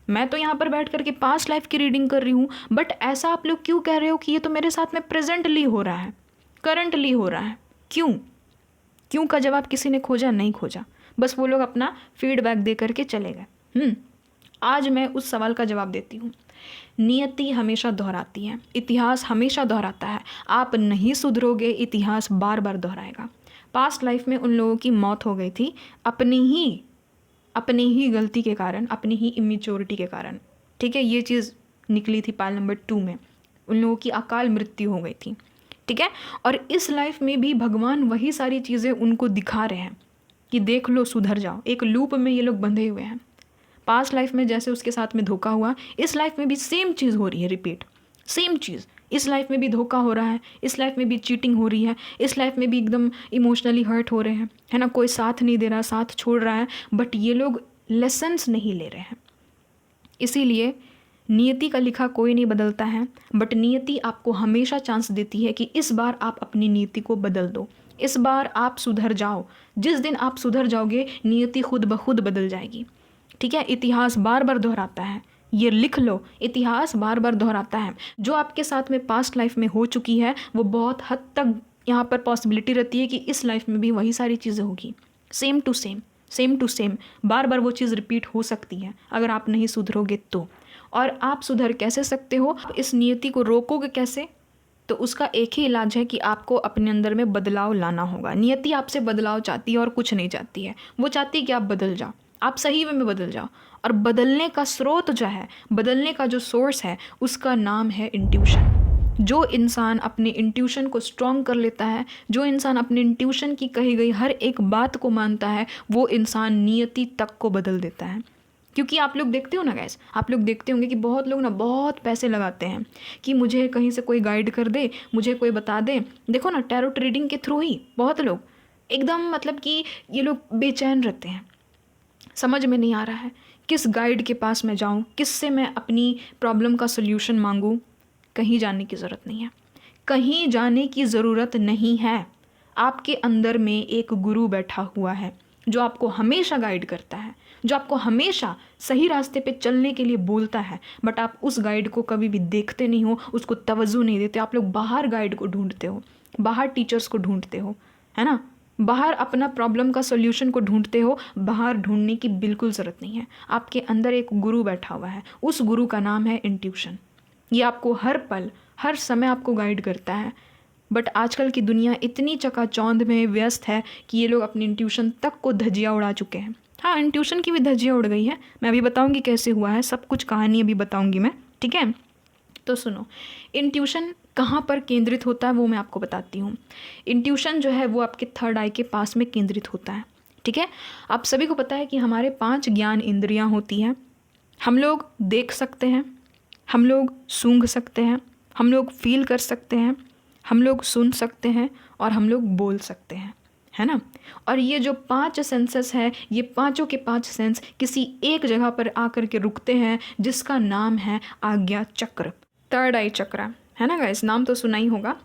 मैं तो यहाँ पर बैठ करके पास्ट लाइफ की रीडिंग कर रही हूँ, बट ऐसा आप लोग क्यों कह रहे हो कि ये तो मेरे साथ में प्रेजेंटली हो रहा है, करंटली हो रहा है। क्यों? क्यों का जवाब किसी ने खोजा नहीं खोजा, बस वो लोग अपना फीडबैक दे करके चले गए। आज मैं उस सवाल का जवाब देती हूँ। नियति हमेशा दोहराती है, इतिहास हमेशा दोहराता है। आप नहीं सुधरोगे, इतिहास बार बार दोहराएगा। पास्ट लाइफ में उन लोगों की मौत हो गई थी अपनी ही गलती के कारण, अपनी ही इमेच्योरिटी के कारण, ठीक है। ये चीज़ निकली थी पायल नंबर 2 में, उन लोगों की अकाल मृत्यु हो गई थी, ठीक है। और इस लाइफ में भी भगवान वही सारी चीज़ें उनको दिखा रहे हैं कि देख लो, सुधर जाओ। एक लूप में ये लोग बंधे हुए हैं। पास्ट लाइफ में जैसे उसके साथ में धोखा हुआ, इस लाइफ में भी सेम चीज़ हो रही है, रिपीट सेम चीज़। इस लाइफ में भी धोखा हो रहा है, इस लाइफ में भी चीटिंग हो रही है, इस लाइफ में भी एकदम इमोशनली हर्ट हो रहे हैं, है ना। कोई साथ नहीं दे रहा, साथ छोड़ रहा है, बट ये लोग लेसन्स नहीं ले रहे हैं। इसीलिए नियति का लिखा कोई नहीं बदलता है, बट नियति आपको हमेशा चांस देती है कि इस बार आप अपनी नीति को बदल दो, इस बार आप सुधर जाओ। जिस दिन आप सुधर जाओगे, नियति खुद ब खुद बदल जाएगी, ठीक है। इतिहास बार बार दोहराता है, ये लिख लो, इतिहास बार बार दोहराता है। जो आपके साथ में पास्ट लाइफ में हो चुकी है, वो बहुत हद तक यहाँ पर पॉसिबिलिटी रहती है कि इस लाइफ में भी वही सारी चीज़ें होगी, सेम टू सेम बार बार वो चीज़ रिपीट हो सकती है अगर आप नहीं सुधरोगे तो। और आप सुधर कैसे सकते हो, इस नियति को रोकोगे कैसे? तो उसका एक ही इलाज है कि आपको अपने अंदर में बदलाव लाना होगा। नियति आपसे बदलाव चाहती है और कुछ नहीं चाहती है, वो चाहती है कि आप बदल जाओ, आप सही वे में बदल जाओ। और बदलने का स्रोत जो है, बदलने का जो सोर्स है, उसका नाम है इंट्यूशन। जो इंसान अपने इंट्यूशन को स्ट्रॉन्ग कर लेता है, जो इंसान अपने इंट्यूशन की कही गई हर एक बात को मानता है, वो इंसान नियति तक को बदल देता है। क्योंकि आप लोग देखते हो ना गाइस, आप लोग देखते होंगे कि बहुत लोग ना बहुत पैसे लगाते हैं कि मुझे कहीं से कोई गाइड कर दे, मुझे कोई बता दे। देखो ना, टैरोट रीडिंग के थ्रू ही बहुत लोग एकदम, मतलब कि ये लोग बेचैन रहते हैं, समझ में नहीं आ रहा है किस गाइड के पास मैं जाऊं, किससे मैं अपनी प्रॉब्लम का सल्यूशन मांगूं। कहीं जाने की ज़रूरत नहीं है, कहीं जाने की ज़रूरत नहीं है। आपके अंदर में एक गुरु बैठा हुआ है जो आपको हमेशा गाइड करता है, जो आपको हमेशा सही रास्ते पे चलने के लिए बोलता है। बट आप उस गाइड को कभी भी देखते नहीं हो, उसको तवज्जो नहीं देते। आप लोग बाहर गाइड को ढूंढते हो, बाहर टीचर्स को ढूंढते हो, है ना, बाहर अपना प्रॉब्लम का सॉल्यूशन को ढूंढते हो। बाहर ढूंढने की बिल्कुल ज़रूरत नहीं है। आपके अंदर एक गुरु बैठा हुआ है, उस गुरु का नाम है इंट्यूशन। ये आपको हर पल हर समय आपको गाइड करता है। बट आजकल की दुनिया इतनी चकाचौंध में व्यस्त है कि ये लोग अपनी इंट्यूशन तक को धज्जियाँ उड़ा चुके हैं। हाँ, इंट्यूशन की भी धज्जियाँ उड़ गई है, मैं अभी बताऊंगी कैसे हुआ है, सब कुछ कहानी अभी बताऊंगी मैं, ठीक है। तो सुनो, इंट्यूशन कहाँ पर केंद्रित होता है वो मैं आपको बताती हूँ। इंट्यूशन जो है वो आपके थर्ड आई के पास में केंद्रित होता है, ठीक है। आप सभी को पता है कि हमारे 5 ज्ञान इंद्रियाँ होती हैं। हम लोग देख सकते हैं, हम लोग सूंघ सकते हैं, हम लोग फील कर सकते हैं, हम लोग सुन सकते हैं और हम लोग बोल सकते हैं, है ना। और ये जो 5 सेंसेस है, ये पांचों के 5 सेंस किसी एक जगह पर आकर के रुकते हैं, जिसका नाम है आज्ञा चक्र, थर्ड आई चक्र, है ना गाइस, नाम तो सुना ही होगा।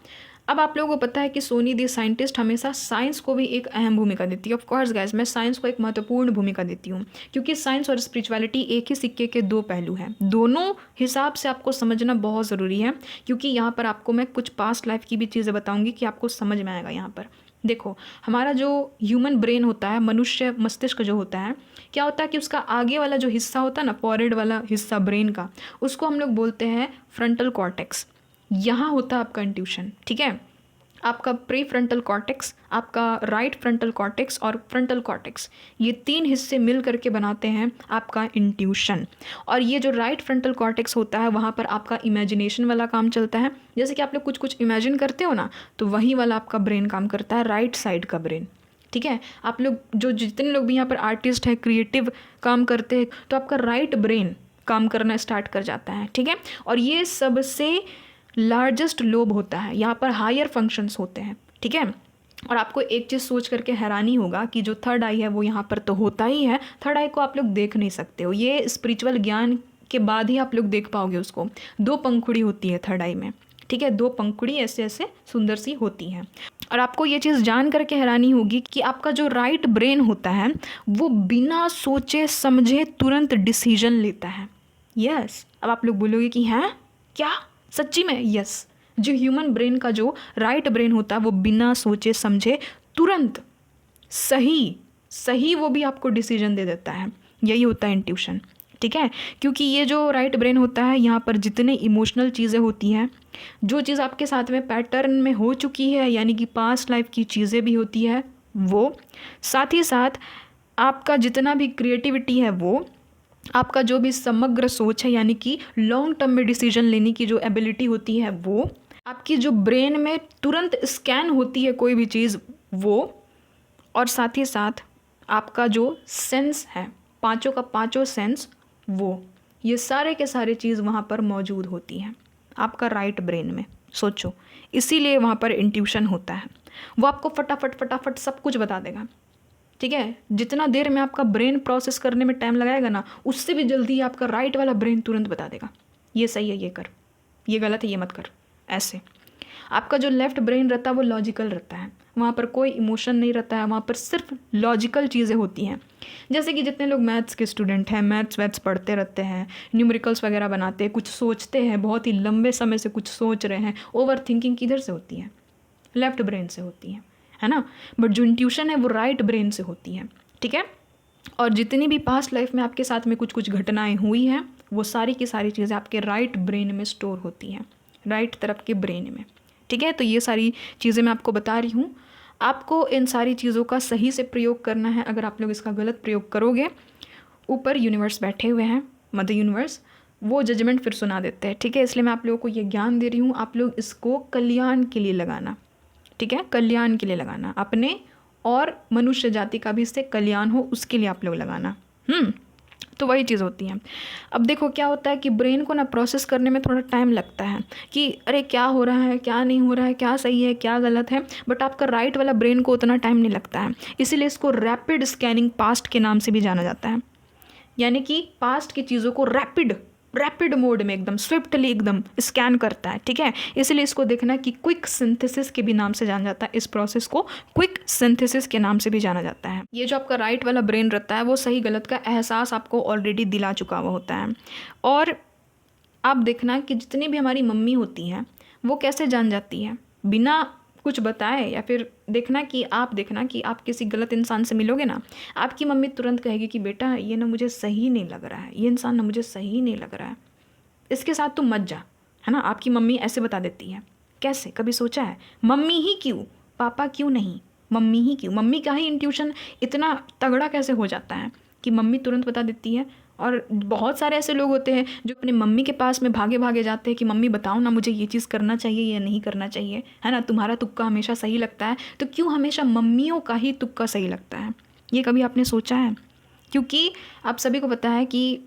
अब आप लोगों को पता है कि सोनी दी साइंटिस्ट हमेशा साइंस को भी एक अहम भूमिका देती है। ऑफ कोर्स गाइस, मैं साइंस को एक महत्वपूर्ण भूमिका देती हूँ, क्योंकि साइंस और स्पिरिचुअलिटी एक ही सिक्के के 2 पहलू हैं। दोनों हिसाब से आपको समझना बहुत ज़रूरी है, क्योंकि यहाँ पर आपको मैं कुछ पास्ट लाइफ की भी चीज़ें बताऊँगी कि आपको समझ में आएगा। यहाँ पर देखो, हमारा जो ह्यूमन ब्रेन होता है, मनुष्य मस्तिष्क जो होता है, क्या होता है कि उसका आगे वाला जो हिस्सा होता है ना, फॉरहेड वाला हिस्सा ब्रेन का, उसको हम लोग बोलते हैं फ्रंटल कॉर्टेक्स। यहाँ होता है आपका इंट्यूशन, ठीक है। आपका प्री फ्रंटल कॉर्टेक्स, आपका राइट फ्रंटल कॉर्टेक्स और फ्रंटल कॉर्टेक्स, ये 3 हिस्से मिल करके बनाते हैं आपका इंट्यूशन। और ये जो राइट फ्रंटल कॉर्टेक्स होता है वहाँ पर आपका इमेजिनेशन वाला काम चलता है। जैसे कि आप लोग कुछ कुछ इमेजिन करते हो ना, तो वही वाला आपका ब्रेन काम करता है, राइट साइड का ब्रेन, ठीक है। आप लोग जो जितने लोग भी यहाँ पर आर्टिस्ट है, क्रिएटिव काम करते हैं, तो आपका राइट ब्रेन काम करना स्टार्ट कर जाता है, ठीक है। और ये सबसे लार्जेस्ट लोब होता है, यहाँ पर हायर फंक्शंस होते हैं, ठीक है। और आपको एक चीज़ सोच करके हैरानी होगा कि जो थर्ड आई है वो यहाँ पर तो होता ही है, थर्ड आई को आप लोग देख नहीं सकते हो, ये स्पिरिचुअल ज्ञान के बाद ही आप लोग देख पाओगे उसको। 2 पंखुड़ी होती है थर्ड आई में, ठीक है, 2 पंखुड़ी ऐसे ऐसे सुंदर सी होती हैं। और आपको ये चीज़ जान करके हैरानी होगी कि आपका जो राइट ब्रेन होता है वो बिना सोचे समझे तुरंत डिसीजन लेता है। यस, अब आप लोग बोलोगे कि हैं क्या सच्ची में? यस, जो ह्यूमन ब्रेन का जो राइट ब्रेन होता है वो बिना सोचे समझे तुरंत सही वो भी आपको डिसीजन दे देता है। यही होता है इंट्यूशन, ठीक है। क्योंकि ये जो राइट ब्रेन होता है यहाँ पर जितने इमोशनल चीज़ें होती हैं, जो चीज़ आपके साथ में पैटर्न में हो चुकी है, यानी कि पास्ट लाइफ की चीज़ें भी होती है वो, साथ ही साथ आपका जितना भी क्रिएटिविटी है वो, आपका जो भी समग्र सोच है यानी कि लॉन्ग टर्म में डिसीजन लेने की जो एबिलिटी होती है वो, आपकी जो ब्रेन में तुरंत स्कैन होती है कोई भी चीज़ वो, और साथ ही साथ आपका जो सेंस है, पांचों का पांचों सेंस वो, ये सारे के सारे चीज़ वहाँ पर मौजूद होती हैं आपका राइट ब्रेन में। सोचो, इसीलिए वहाँ पर इंट्यूशन होता है, वो आपको फटाफट सब कुछ बता देगा, ठीक है। जितना देर में आपका ब्रेन प्रोसेस करने में टाइम लगाएगा ना, उससे भी जल्दी आपका राइट वाला ब्रेन तुरंत बता देगा, ये सही है ये कर, ये गलत है ये मत कर। ऐसे आपका जो लेफ्ट ब्रेन रहता है वो लॉजिकल रहता है, वहाँ पर कोई इमोशन नहीं रहता है, वहाँ पर सिर्फ लॉजिकल चीज़ें होती हैं। जैसे कि जितने लोग मैथ्स के स्टूडेंट हैं, मैथ्स वैथ्स पढ़ते रहते हैं, न्यूमेरिकल्स वगैरह बनाते हैं, कुछ सोचते हैं, बहुत ही लंबे समय से कुछ सोच रहे हैं, ओवर थिंकिंग किधर से होती है? लेफ्ट ब्रेन से होती है ना। बट जो इंट्यूशन है वो राइट ब्रेन से होती है, ठीक है। और जितनी भी पास्ट लाइफ में आपके साथ में कुछ कुछ घटनाएं हुई हैं वो सारी की सारी चीज़ें आपके राइट ब्रेन में स्टोर होती हैं, राइट तरफ के ब्रेन में, ठीक है। तो ये सारी चीज़ें मैं आपको बता रही हूँ, आपको इन सारी चीज़ों का सही से प्रयोग करना है। अगर आप लोग इसका गलत प्रयोग करोगे, ऊपर यूनिवर्स बैठे हुए हैं, मदर यूनिवर्स, वो जजमेंट फिर सुना देते हैं, ठीक है। इसलिए मैं आप लोगों को ये ज्ञान दे रही हूँ, आप लोग इसको कल्याण के लिए लगाना, ठीक है, कल्याण के लिए लगाना, अपने और मनुष्य जाति का भी इससे कल्याण हो उसके लिए आप लोग लगाना। तो वही चीज़ होती है। अब देखो क्या होता है कि ब्रेन को ना प्रोसेस करने में थोड़ा टाइम लगता है कि अरे क्या हो रहा है, क्या नहीं हो रहा है, क्या सही है, क्या गलत है, बट आपका राइट वाला ब्रेन को उतना टाइम नहीं लगता है। इसीलिए इसको रैपिड स्कैनिंग पास्ट के नाम से भी जाना जाता है, यानी कि पास्ट की चीज़ों को रैपिड मोड में एकदम स्विफ्टली एकदम स्कैन करता है, ठीक है। इसलिए इसको देखना कि क्विक सिंथेसिस के भी नाम से जाना जाता है, इस प्रोसेस को क्विक सिंथेसिस के नाम से भी जाना जाता है। ये जो आपका राइट वाला ब्रेन रहता है वो सही गलत का एहसास आपको ऑलरेडी दिला चुका हुआ होता है। और आप देखना कि जितनी भी हमारी मम्मी होती हैं वो कैसे जान जाती है बिना कुछ बताए, या फिर देखना कि आप किसी गलत इंसान से मिलोगे ना, आपकी मम्मी तुरंत कहेगी कि बेटा ये ना मुझे सही नहीं लग रहा है, ये इंसान ना मुझे सही नहीं लग रहा है, इसके साथ तुम मत जा, है ना। आपकी मम्मी ऐसे बता देती है। कैसे, कभी सोचा है? मम्मी ही क्यों, पापा क्यों नहीं, मम्मी ही क्यों? मम्मी का ही इंट्यूशन इतना तगड़ा कैसे हो जाता है कि मम्मी तुरंत बता देती है। और बहुत सारे ऐसे लोग होते हैं जो अपने मम्मी के पास में भागे भागे जाते हैं कि मम्मी बताओ ना मुझे ये चीज़ करना चाहिए या नहीं करना चाहिए, है ना। तुम्हारा तुक्का हमेशा सही लगता है, तो क्यों हमेशा मम्मियों का ही तुक्का सही लगता है? ये कभी आपने सोचा है? क्योंकि आप सभी को पता है कि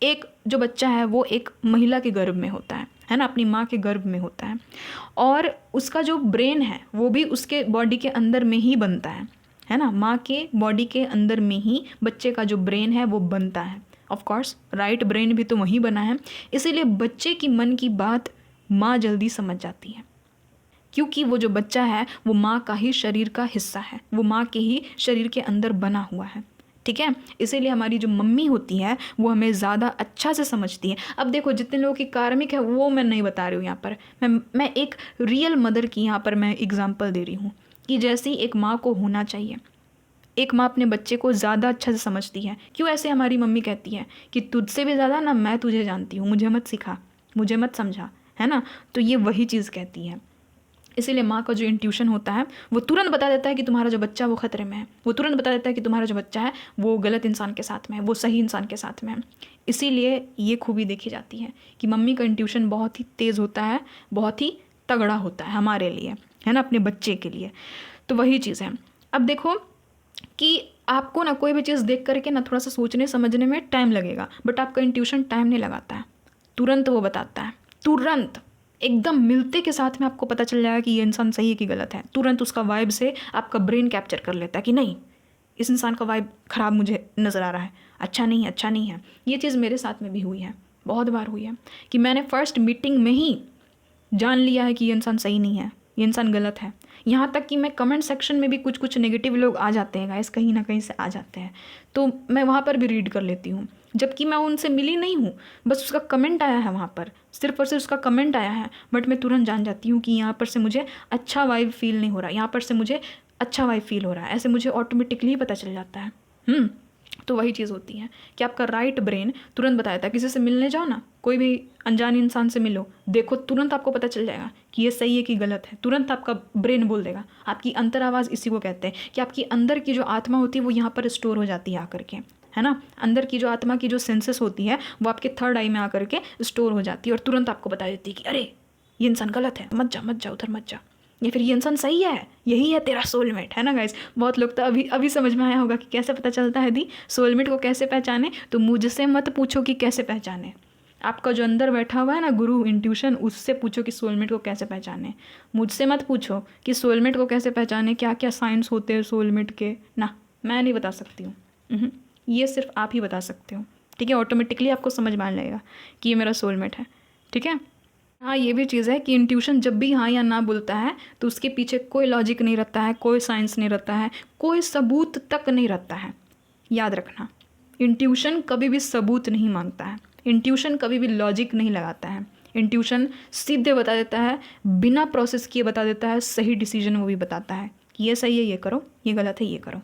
एक जो बच्चा है वो एक महिला के गर्भ में होता है ना, अपनी माँ के गर्भ में होता है, और उसका जो ब्रेन है वो भी उसके बॉडी के अंदर में ही बनता है ना। माँ के बॉडी के अंदर में ही बच्चे का जो ब्रेन है वो बनता है। ऑफ कोर्स राइट ब्रेन भी तो वहीं बना है, इसीलिए बच्चे की मन की बात माँ जल्दी समझ जाती है, क्योंकि वो जो बच्चा है वो माँ का ही शरीर का हिस्सा है, वो माँ के ही शरीर के अंदर बना हुआ है, ठीक है। इसीलिए हमारी जो मम्मी होती है वो हमें ज़्यादा अच्छा से समझती है। अब देखो जितने लोगों की कार्मिक है वो मैं नहीं बता रही हूँ यहाँ पर, मैं एक रियल मदर की यहाँ पर मैं एग्जाम्पल दे रही हूँ कि जैसे ही एक माँ को होना चाहिए, एक माँ अपने बच्चे को ज़्यादा अच्छा से समझती है। क्यों ऐसे हमारी मम्मी कहती है कि तुझसे भी ज़्यादा ना मैं तुझे जानती हूँ, मुझे मत सिखा, मुझे मत समझा, है ना। तो ये वही चीज़ कहती है। इसीलिए माँ का जो इंट्यूशन होता है वो तुरंत बता देता है कि तुम्हारा जो बच्चा वो खतरे में है, वो तुरंत बता देता है कि तुम्हारा जो बच्चा है वो गलत इंसान के साथ में है, वो सही इंसान के साथ में है। इसीलिए ये खूबी देखी जाती है कि मम्मी का इंट्यूशन बहुत ही तेज़ होता है, बहुत ही तगड़ा होता है हमारे लिए, है ना, अपने बच्चे के लिए। तो वही चीज़ है। अब देखो कि आपको ना कोई भी चीज़ देख करके ना थोड़ा सा सोचने समझने में टाइम लगेगा, बट आपका इंट्यूशन टाइम नहीं लगाता है, तुरंत वो बताता है, तुरंत एकदम मिलते के साथ में आपको पता चल जाएगा कि ये इंसान सही है कि गलत है। तुरंत उसका वाइब से आपका ब्रेन कैप्चर कर लेता है कि नहीं, इस इंसान का वाइब ख़राब मुझे नज़र आ रहा है, अच्छा नहीं है, अच्छा नहीं है। ये चीज़ मेरे साथ में भी हुई है, बहुत बार हुई है कि मैंने फर्स्ट मीटिंग में ही जान लिया है कि ये इंसान सही नहीं है, ये इंसान गलत है। यहाँ तक कि मैं कमेंट सेक्शन में भी कुछ नेगेटिव लोग आ जाते हैं गाइस, कहीं ना कहीं से आ जाते हैं, तो मैं वहाँ पर भी रीड कर लेती हूँ, जबकि मैं उनसे मिली नहीं हूँ, बस उसका कमेंट आया है वहाँ पर, सिर्फ और सिर्फ उसका कमेंट आया है, बट मैं तुरंत जान जाती हूँ कि यहाँ पर से मुझे अच्छा वाइब फील नहीं हो रहा, यहाँ पर से मुझे अच्छा वाइब फील हो रहा है, ऐसे मुझे ऑटोमेटिकली पता चल जाता है। तो वही चीज़ होती है कि आपका राइट ब्रेन तुरंत बता देता है। किसी से मिलने जाओ ना, कोई भी अनजान इंसान से मिलो, देखो तुरंत आपको पता चल जाएगा कि ये सही है कि गलत है, तुरंत आपका ब्रेन बोल देगा। आपकी अंतर आवाज़ इसी को कहते हैं कि आपकी अंदर की जो आत्मा होती है वो यहाँ पर स्टोर हो जाती है आकर के, है ना। अंदर की जो आत्मा की जो सेंसेस होती है वो आपके थर्ड आई में आकर के स्टोर हो जाती है और तुरंत आपको बता देती है कि अरे ये इंसान गलत है, मत जा उधर मत जा, या फिर ये इंसान सही है, यही है तेरा सोलमेट, है ना गाइस। बहुत लोग तो अभी समझ में आया होगा कि कैसे पता चलता है दी सोलमेट को कैसे पहचाने। तो मुझसे मत पूछो कि कैसे पहचाने, आपका जो अंदर बैठा हुआ है ना गुरु इंट्यूशन, उससे पूछो कि सोलमेट को कैसे पहचाने। मुझसे मत पूछो कि सोलमेट को कैसे पहचाने, क्या क्या साइंस होते हैं सोलमेट के, ना मैं नहीं बता सकती हूँ, ये सिर्फ आप ही बता सकते हो, ठीक है। ऑटोमेटिकली आपको समझ में आ जाएगा कि ये मेरा सोलमेट है, ठीक है। हाँ, ये भी चीज़ है कि इंट्यूशन जब भी हाँ या ना बोलता है तो उसके पीछे कोई लॉजिक नहीं रहता है, कोई साइंस नहीं रहता है, कोई सबूत तक नहीं रहता है। याद रखना, इंट्यूशन कभी भी सबूत नहीं मांगता है, इंट्यूशन कभी भी लॉजिक नहीं लगाता है। इंट्यूशन सीधे बता देता है, बिना प्रोसेस किए बता देता है, सही डिसीजन वो भी बताता है कि ये सही है ये करो, ये गलत है ये करो।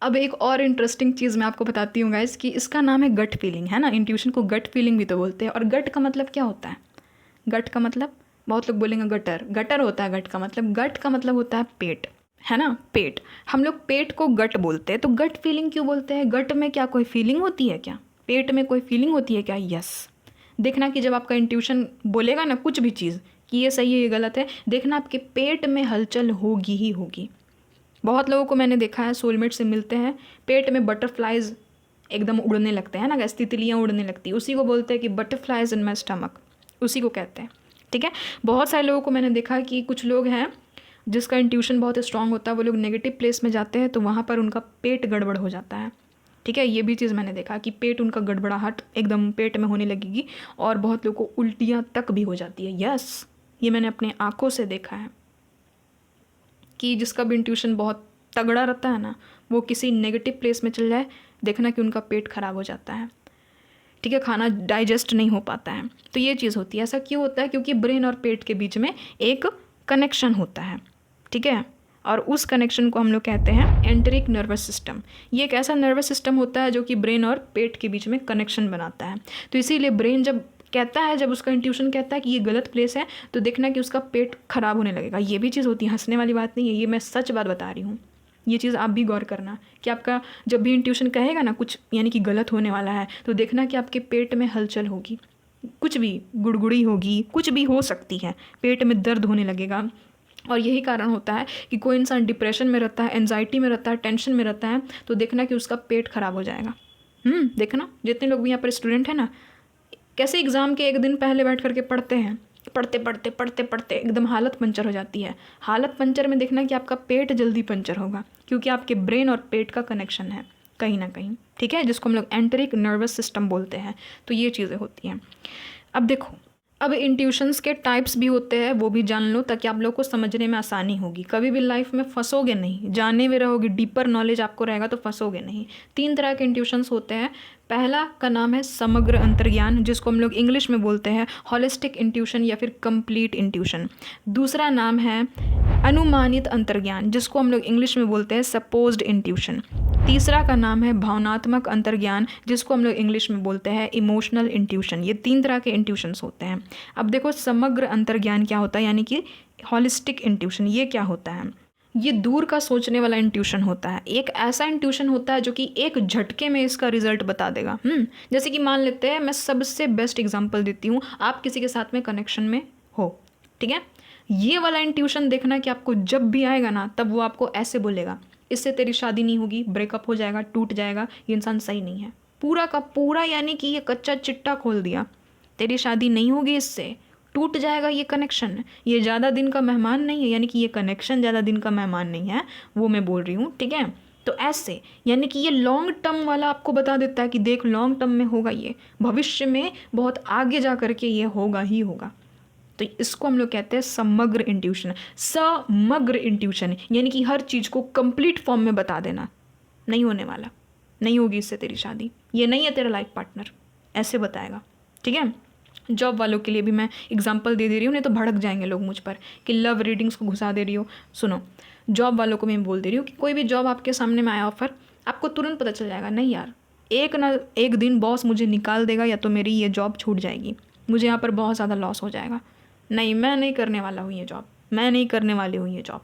अब एक और इंटरेस्टिंग चीज़ मैं आपको बताती हूँ गाइस कि इसका नाम है गट फीलिंग, है ना। इंट्यूशन को गट फीलिंग भी तो बोलते हैं। और गट का मतलब क्या होता है? गट का मतलब, बहुत लोग बोलेंगे गटर होता है। गट का मतलब होता है पेट, है ना, पेट। हम लोग पेट को गट बोलते हैं। तो गट फीलिंग क्यों बोलते हैं? गट में क्या कोई फीलिंग होती है क्या? पेट में कोई फीलिंग होती है क्या? यस। देखना कि जब आपका इंट्यूशन बोलेगा ना कुछ भी चीज़ कि ये सही है ये गलत है, देखना आपके पेट में हलचल होगी ही होगी। बहुत लोगों को मैंने देखा है सोलमेट से मिलते हैं, पेट में बटरफ्लाइज एकदम उड़ने लगते हैं ना, गैस तितलियाँ उड़ने लगती है, उसी को बोलते हैं कि बटरफ्लाइज इन माई स्टमक, उसी को कहते हैं, ठीक है। बहुत सारे लोगों को मैंने देखा कि कुछ लोग हैं जिसका इंट्यूशन बहुत स्ट्रांग होता है, वो लोग नेगेटिव प्लेस में जाते हैं तो वहाँ पर उनका पेट गड़बड़ हो जाता है, ठीक है। ये भी चीज़ मैंने देखा कि पेट उनका गड़बड़ाहट एकदम पेट में होने लगेगी और बहुत लोगों को उल्टियाँ तक भी हो जाती है। यस, ये मैंने अपने आँखों से देखा है कि जिसका भी इंट्यूशन बहुत तगड़ा रहता है ना, वो किसी नेगेटिव प्लेस में चल जाए, देखना कि उनका पेट खराब हो जाता है, ठीक है, खाना डाइजेस्ट नहीं हो पाता है। तो ये चीज़ होती है। ऐसा क्यों होता है? क्योंकि ब्रेन और पेट के बीच में एक कनेक्शन होता है, ठीक है, और उस कनेक्शन को हम लोग कहते हैं एंटेरिक नर्वस सिस्टम। ये एक ऐसा नर्वस सिस्टम होता है जो कि ब्रेन और पेट के बीच में कनेक्शन बनाता है। तो इसीलिए ब्रेन जब कहता है, जब उसका इंट्यूशन कहता है कि ये गलत प्लेस है, तो देखना कि उसका पेट खराब होने लगेगा। ये भी चीज़ होती है, हंसने वाली बात नहीं है, ये मैं सच बात बता रही हूँ। ये चीज़ आप भी गौर करना कि आपका जब भी इंट्यूशन कहेगा ना कुछ यानी कि गलत होने वाला है, तो देखना कि आपके पेट में हलचल होगी, कुछ भी गुड़गुड़ी होगी, कुछ भी हो सकती है, पेट में दर्द होने लगेगा। और यही कारण होता है कि कोई इंसान डिप्रेशन में रहता है, एंजाइटी में रहता है, टेंशन में रहता है, तो देखना कि उसका पेट खराब हो जाएगा। देखना जितने लोग भी यहाँ पर स्टूडेंट हैं ना, कैसे एग्ज़ाम के एक दिन पहले बैठ करके पढ़ते हैं, पढ़ते एकदम हालत पंचर हो जाती है। हालत पंचर में देखना कि आपका पेट जल्दी पंचर होगा, क्योंकि आपके ब्रेन और पेट का कनेक्शन है कहीं ना कहीं, ठीक है, जिसको हम लोग एंटेरिक नर्वस सिस्टम बोलते हैं। तो ये चीज़ें होती हैं। अब देखो, अब इंट्यूशंस के टाइप्स भी होते हैं, वो भी जान लो ताकि आप लोग को समझने में आसानी होगी। कभी भी लाइफ में फंसोगे नहीं, जानने में रहोगे, डीपर नॉलेज आपको रहेगा तो फंसोगे नहीं। 3 तरह के इंट्यूशंस होते हैं। पहला का नाम है समग्र अंतर्ज्ञान, जिसको हम लोग इंग्लिश में बोलते हैं हॉलिस्टिक इंट्यूशन या फिर कंप्लीट इंट्यूशन। दूसरा नाम है अनुमानित अंतर्ज्ञान, जिसको हम लोग इंग्लिश में बोलते हैं सपोज्ड इंट्यूशन। तीसरा का नाम है भावनात्मक अंतर्ज्ञान, जिसको हम लोग इंग्लिश में बोलते हैं इमोशनल इंट्यूशन। ये 3 तरह के इंट्यूशंस होते हैं। अब देखो समग्र अंतर्ज्ञान क्या होता है, यानी कि हॉलिस्टिक इंट्यूशन, ये क्या होता है? ये दूर का सोचने वाला इंट्यूशन होता है। एक ऐसा इंट्यूशन होता है जो कि एक झटके में इसका रिजल्ट बता देगा। जैसे कि मान लेते हैं, मैं सबसे बेस्ट एग्जांपल देती हूँ, आप किसी के साथ में कनेक्शन में हो, ठीक है, ये वाला इंट्यूशन देखना कि आपको जब भी आएगा ना, तब वो आपको ऐसे बोलेगा, इससे तेरी शादी नहीं होगी, ब्रेकअप हो जाएगा, टूट जाएगा, ये इंसान सही नहीं है। पूरा का पूरा, यानी कि ये कच्चा चिट्टा खोल दिया, तेरी शादी नहीं होगी, इससे टूट जाएगा ये कनेक्शन, ये ज़्यादा दिन का मेहमान नहीं है, यानी कि ये कनेक्शन ज़्यादा दिन का मेहमान नहीं है, वो मैं बोल रही हूँ, ठीक है। तो ऐसे यानी कि ये लॉन्ग टर्म वाला आपको बता देता है कि देख लॉन्ग टर्म में होगा, ये भविष्य में बहुत आगे जा करके ये होगा ही होगा। तो इसको हम लोग कहते हैं समग्र इंट्यूशन। समग्र इंट्यूशन यानी कि हर चीज़ को कंप्लीट फॉर्म में बता देना, नहीं होने वाला, नहीं होगी इससे तेरी शादी, ये नहीं है तेरा लाइफ पार्टनर, ऐसे बताएगा, ठीक है। जॉब वालों के लिए भी मैं एग्जांपल दे रही हूँ, नहीं तो भड़क जाएंगे लोग मुझ पर कि लव रीडिंग्स को घुसा दे रही हो। सुनो, जॉब वालों को मैं बोल दे रही हूँ कि कोई भी जॉब आपके सामने में आया ऑफर, आपको तुरंत पता चल जाएगा, नहीं यार एक ना एक दिन बॉस मुझे निकाल देगा या तो मेरी ये जॉब छूट जाएगी, मुझे यहाँ पर बहुत ज़्यादा लॉस हो जाएगा, नहीं मैं नहीं करने वाला हूँ ये जॉब, मैं नहीं करने वाली हूँ ये जॉब,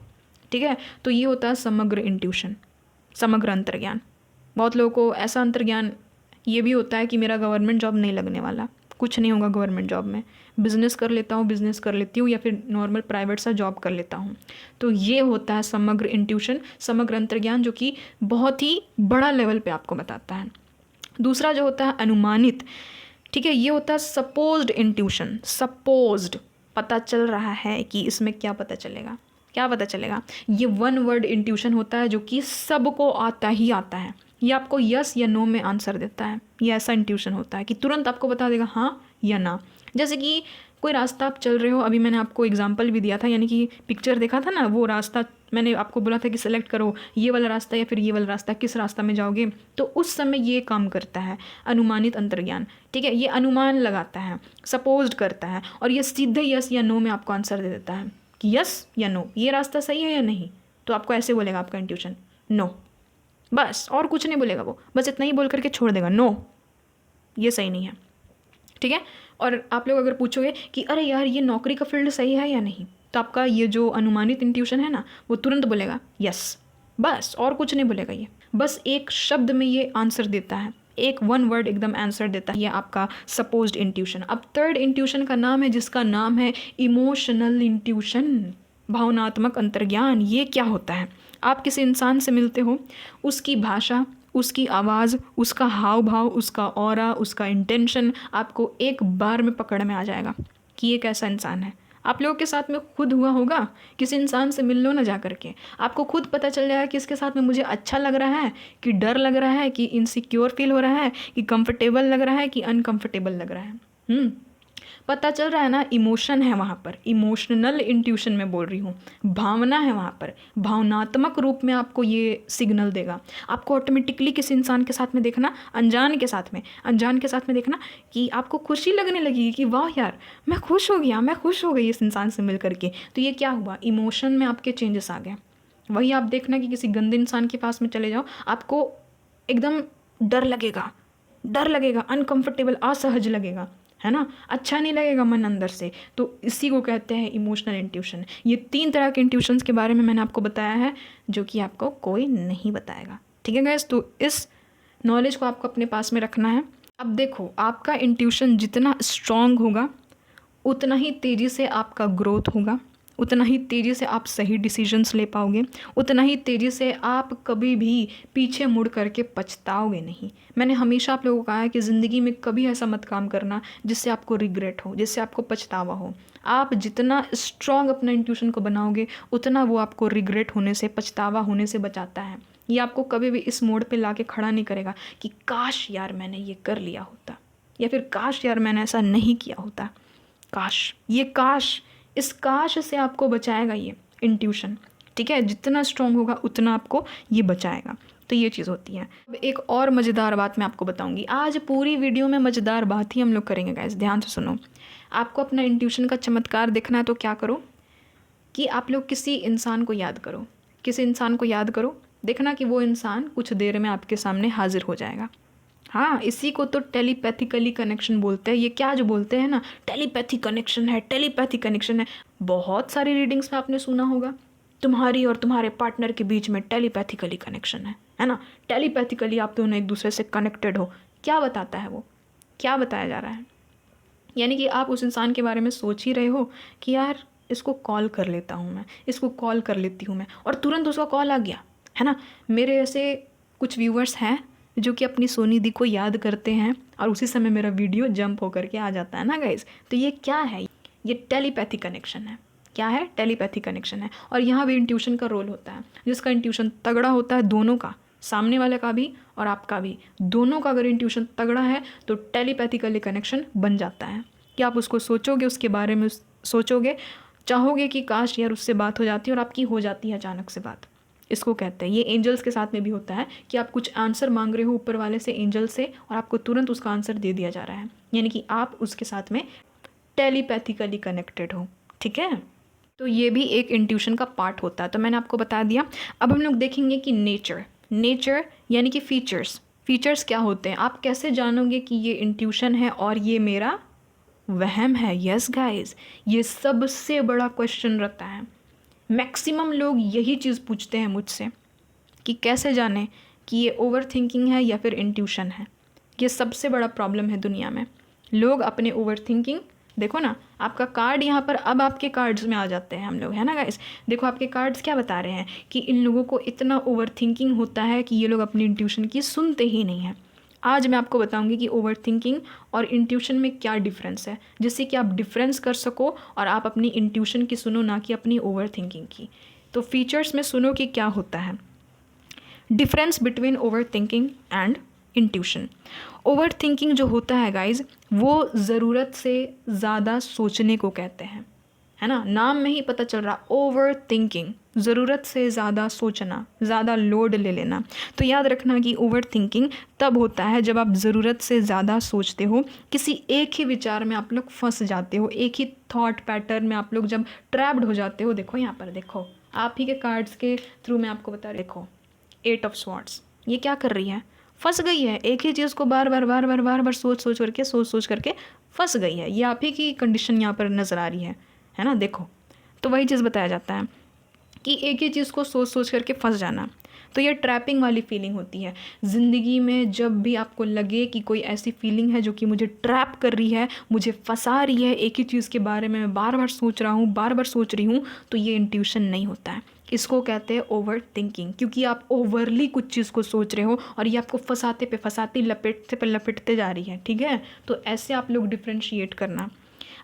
ठीक है। तो ये होता है समग्र इंट्यूशन, समग्र अंतर्ज्ञान। बहुत लोगों को ऐसा अंतर्ज्ञान ये भी होता है कि मेरा गवर्नमेंट जॉब नहीं लगने वाला, कुछ नहीं होगा गवर्नमेंट जॉब में, बिज़नेस कर लेता हूँ, बिज़नेस कर लेती हूँ, या फिर नॉर्मल प्राइवेट सा जॉब कर लेता हूँ। तो ये होता है समग्र इंट्यूशन, समग्र अंतर्ज्ञान, जो कि बहुत ही बड़ा लेवल पे आपको बताता है। दूसरा जो होता है अनुमानित, ठीक है, ये होता है सपोज्ड इंट्यूशन। सपोज्ड, पता चल रहा है कि इसमें क्या पता चलेगा, क्या पता चलेगा। ये 1 वर्ड इंट्यूशन होता है जो कि सबको आता ही आता है, ये आपको यस या नो में आंसर देता है। ये ऐसा इंट्यूशन होता है कि तुरंत आपको बता देगा हाँ या ना। जैसे कि कोई रास्ता आप चल रहे हो, अभी मैंने आपको एग्जांपल भी दिया था, यानी कि पिक्चर देखा था ना, वो रास्ता मैंने आपको बोला था कि सेलेक्ट करो ये वाला रास्ता या फिर ये वाला रास्ता, किस रास्ता में जाओगे। तो उस समय ये काम करता है अनुमानित अंतर्ज्ञान, ठीक है। ये अनुमान लगाता है, सपोज्ड करता है, और ये सीधे यस या नो में आपको आंसर दे देता है कि यस या नो, ये रास्ता सही है या नहीं। तो आपको ऐसे बोलेगा आपका इंट्यूशन, नो, बस, और कुछ नहीं बोलेगा वो, बस इतना ही बोल करके छोड़ देगा, नो ये सही नहीं है, ठीक है। और आप लोग अगर पूछोगे कि अरे यार ये नौकरी का फील्ड सही है या नहीं, तो आपका ये जो अनुमानित इंट्यूशन है ना, वो तुरंत बोलेगा यस, बस, और कुछ नहीं बोलेगा, ये बस एक शब्द में ये आंसर देता है, एक 1 वर्ड एकदम आंसर देता है, ये आपका सपोज्ड इंट्यूशन। अब थर्ड इंट्यूशन का नाम है, जिसका नाम है इमोशनल इंट्यूशन, भावनात्मक अंतर्ज्ञान। ये क्या होता है? आप किसी इंसान से मिलते हो, उसकी भाषा, उसकी आवाज़, उसका हाव भाव, उसका ऑरा, उसका इंटेंशन आपको एक बार में पकड़ में आ जाएगा कि ये कैसा इंसान है। आप लोगों के साथ में खुद हुआ होगा, किसी इंसान से मिल लो ना जा करके, आपको खुद पता चल जाएगा कि इसके साथ में मुझे अच्छा लग रहा है, कि डर लग रहा है, कि इनसिक्योर फील हो रहा है, कि कंफर्टेबल लग रहा है, कि अनकंफर्टेबल लग रहा है। पता चल रहा है ना, इमोशन है वहाँ पर, इमोशनल इंट्यूशन में बोल रही हूँ, भावना है वहाँ पर, भावनात्मक रूप में आपको ये सिग्नल देगा। आपको ऑटोमेटिकली किसी इंसान के साथ में देखना, अनजान के साथ में देखना कि आपको खुशी लगने लगेगी कि वाह यार मैं खुश हो गया, मैं खुश हो गई इस इंसान से मिल करके। तो ये क्या हुआ, इमोशन में आपके चेंजेस आ गए। वही आप देखना कि किसी गंदे इंसान के पास में चले जाओ, आपको एकदम डर लगेगा, अनकंफर्टेबल, असहज लगेगा, है ना, अच्छा नहीं लगेगा मन अंदर से। तो इसी को कहते हैं इमोशनल इंट्यूशन। ये 3 तरह के इंट्यूशंस के बारे में मैंने आपको बताया है, जो कि आपको कोई नहीं बताएगा, ठीक है गाइस। तो इस नॉलेज को आपको अपने पास में रखना है। अब देखो, आपका इंट्यूशन जितना स्ट्रॉन्ग होगा, उतना ही तेज़ी से आपका ग्रोथ होगा, उतना ही तेज़ी से आप सही डिसीजंस ले पाओगे, उतना ही तेज़ी से आप कभी भी पीछे मुड़ करके पछताओगे नहीं। मैंने हमेशा आप लोगों को कहा है कि ज़िंदगी में कभी ऐसा मत काम करना जिससे आपको रिग्रेट हो, जिससे आपको पछतावा हो। आप जितना स्ट्रॉन्ग अपना इंट्यूशन को बनाओगे, उतना वो आपको रिग्रेट होने से, पछतावा होने से बचाता है। ये आपको कभी भी इस मोड़ पे लाके खड़ा नहीं करेगा कि काश यार मैंने ये कर लिया होता, या फिर काश यार मैंने ऐसा नहीं किया होता। काश, ये काश, इस काश से आपको बचाएगा ये इंट्यूशन, ठीक है। जितना स्ट्रॉन्ग होगा उतना आपको ये बचाएगा। तो ये चीज़ होती है। अब एक और मज़ेदार बात मैं आपको बताऊंगी। आज पूरी वीडियो में मज़ेदार बात ही हम लोग करेंगे गाइस, ध्यान से सुनो। आपको अपना इंट्यूशन का चमत्कार देखना है तो क्या करो कि आप लोग किसी इंसान को याद करो, किसी इंसान को याद करो, देखना कि वो इंसान कुछ देर में आपके सामने हाजिर हो जाएगा। हाँ, इसी को तो टेलीपैथिकली कनेक्शन बोलते हैं। ये क्या जो बोलते हैं ना, टेलीपैथी कनेक्शन है, टेलीपैथी कनेक्शन है। बहुत सारी रीडिंग्स में आपने सुना होगा तुम्हारी और तुम्हारे पार्टनर के बीच में टेलीपैथिकली कनेक्शन है ना। टेलीपैथिकली आप दोनों एक दूसरे से कनेक्टेड हो। क्या बताता है वो, क्या बताया जा रहा है? यानी कि आप उस इंसान के बारे में सोच ही रहे हो कि यार इसको कॉल कर लेता हूँ मैं, इसको कॉल कर लेती हूँ मैं, और तुरंत उसका कॉल आ गया, है ना। मेरे ऐसे कुछ व्यूवर्स हैं जो कि अपनी सोनी दी को याद करते हैं और उसी समय मेरा वीडियो जंप होकर के आ जाता है ना गाइज। तो ये क्या है? ये टेलीपैथी कनेक्शन है। क्या है? टेलीपैथी कनेक्शन है। और यहाँ भी इंट्यूशन का रोल होता है। जिसका इंट्यूशन तगड़ा होता है, दोनों का, सामने वाले का भी और आपका भी, दोनों का अगर इंट्यूशन तगड़ा है तो टेलीपैथिकली कनेक्शन बन जाता है कि आप उसको सोचोगे, उसके बारे में सोचोगे, चाहोगे कि काश यार उससे बात हो जाती है, और आपकी हो जाती है अचानक से बात। इसको कहते हैं। ये एंजल्स के साथ में भी होता है कि आप कुछ आंसर मांग रहे हो ऊपर वाले से, एंजल से, और आपको तुरंत उसका आंसर दे दिया जा रहा है, यानी कि आप उसके साथ में टेलीपैथिकली कनेक्टेड हो। ठीक है, तो ये भी एक इंट्यूशन का पार्ट होता है। तो मैंने आपको बता दिया। अब हम लोग देखेंगे कि नेचर यानी कि फीचर्स क्या होते हैं। आप कैसे जानोगे कि ये इंट्यूशन है और ये मेरा वहम है? यस गाइस, ये सबसे बड़ा क्वेश्चन रहता है। मैक्सिमम लोग यही चीज़ पूछते हैं मुझसे कि कैसे जाने कि ये ओवर थिंकिंग है या फिर इंट्यूशन है। ये सबसे बड़ा प्रॉब्लम है दुनिया में। लोग अपने ओवर थिंकिंग, देखो ना आपका कार्ड यहाँ पर, अब आपके कार्ड्स में आ जाते हैं हम लोग, है ना गाइस। देखो आपके कार्ड्स क्या बता रहे हैं कि इन लोगों को इतना ओवर थिंकिंग होता है कि ये लोग अपनी इंट्यूशन की सुनते ही नहीं हैं। आज मैं आपको बताऊंगी कि ओवर थिंकिंग और इंट्यूशन में क्या डिफरेंस है, जिससे कि आप डिफरेंस कर सको और आप अपनी इंट्यूशन की सुनो, ना कि अपनी ओवर थिंकिंग की। तो फीचर्स में सुनो कि क्या होता है difference between over thinking and intuition. Over thinking जो होता है गाइज, वो ज़रूरत से ज़्यादा सोचने को कहते हैं, है ना। नाम में ही पता चल रहा, ओवर थिंकिंग, ज़रूरत से ज़्यादा सोचना, ज़्यादा लोड ले लेना। तो याद रखना कि ओवर थिंकिंग तब होता है जब आप ज़रूरत से ज़्यादा सोचते हो, किसी एक ही विचार में आप लोग फंस जाते हो, एक ही थॉट पैटर्न में आप लोग जब ट्रैप्ड हो जाते हो। देखो यहाँ पर, देखो आप ही के कार्ड्स के थ्रू मैं आपको बता रही, देखो 8 ऑफ स्वॉर्ड्स, ये क्या कर रही है? फंस गई है। एक ही चीज़ को बार बार सोच करके फंस गई है। ये आप ही की कंडीशन यहाँ पर नज़र आ रही है ना। देखो, तो वही चीज़ बताया जाता है कि एक ही चीज़ को सोच करके फंस जाना। तो ये ट्रैपिंग वाली फीलिंग होती है। ज़िंदगी में जब भी आपको लगे कि कोई ऐसी फीलिंग है जो कि मुझे ट्रैप कर रही है, मुझे फंसा रही है, एक ही चीज़ के बारे में मैं बार बार सोच रही हूँ, तो ये इंट्यूशन नहीं होता है। इसको कहते हैं ओवर थिंकिंग, क्योंकि आप ओवरली कुछ चीज़ को सोच रहे हो और ये आपको फंसाते लपेटते जा रही है। ठीक है, तो ऐसे आप लोग डिफ्रेंशिएट करना।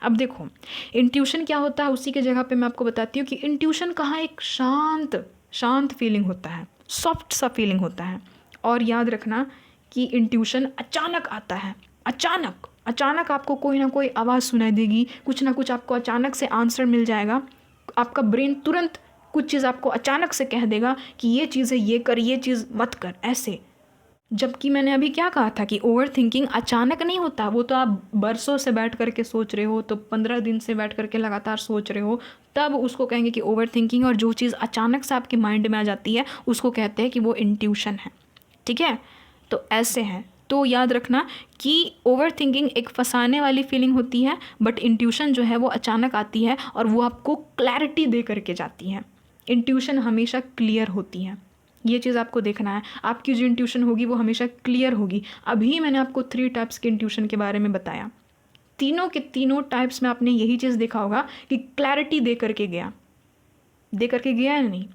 अब देखो इंट्यूशन क्या होता है, उसी के जगह पे मैं आपको बताती हूँ कि इंट्यूशन कहाँ एक शांत फीलिंग होता है, सॉफ्ट सा फीलिंग होता है। और याद रखना कि इंट्यूशन अचानक आता है। अचानक आपको कोई ना कोई आवाज़ सुनाई देगी, कुछ ना कुछ आपको अचानक से आंसर मिल जाएगा। आपका ब्रेन तुरंत कुछ चीज़ आपको अचानक से कह देगा कि ये चीज़ है, ये कर, ये चीज़ मत कर, ऐसे। जबकि मैंने अभी क्या कहा था कि ओवर थिंकिंग अचानक नहीं होता। वो तो आप बरसों से बैठ करके सोच रहे हो, तो 15 दिन से बैठ करके लगातार सोच रहे हो, तब उसको कहेंगे कि ओवर थिंकिंग। और जो चीज़ अचानक से आपके माइंड में आ जाती है उसको कहते हैं कि वो इंट्यूशन है। ठीक है, तो ऐसे है। तो याद रखना कि ओवर थिंकिंग एक फंसाने वाली फीलिंग होती है, बट इंट्यूशन जो है वो अचानक आती है और वो आपको क्लैरिटी दे करके जाती है। इंट्यूशन हमेशा क्लियर होती है, ये चीज़ आपको देखना है। आपकी जो इंट्यूशन होगी वो हमेशा क्लियर होगी। अभी मैंने आपको 3 टाइप्स के इंट्यूशन के बारे में बताया। तीनों के तीनों टाइप्स में आपने यही चीज़ देखा होगा कि क्लैरिटी दे करके गया या नहीं,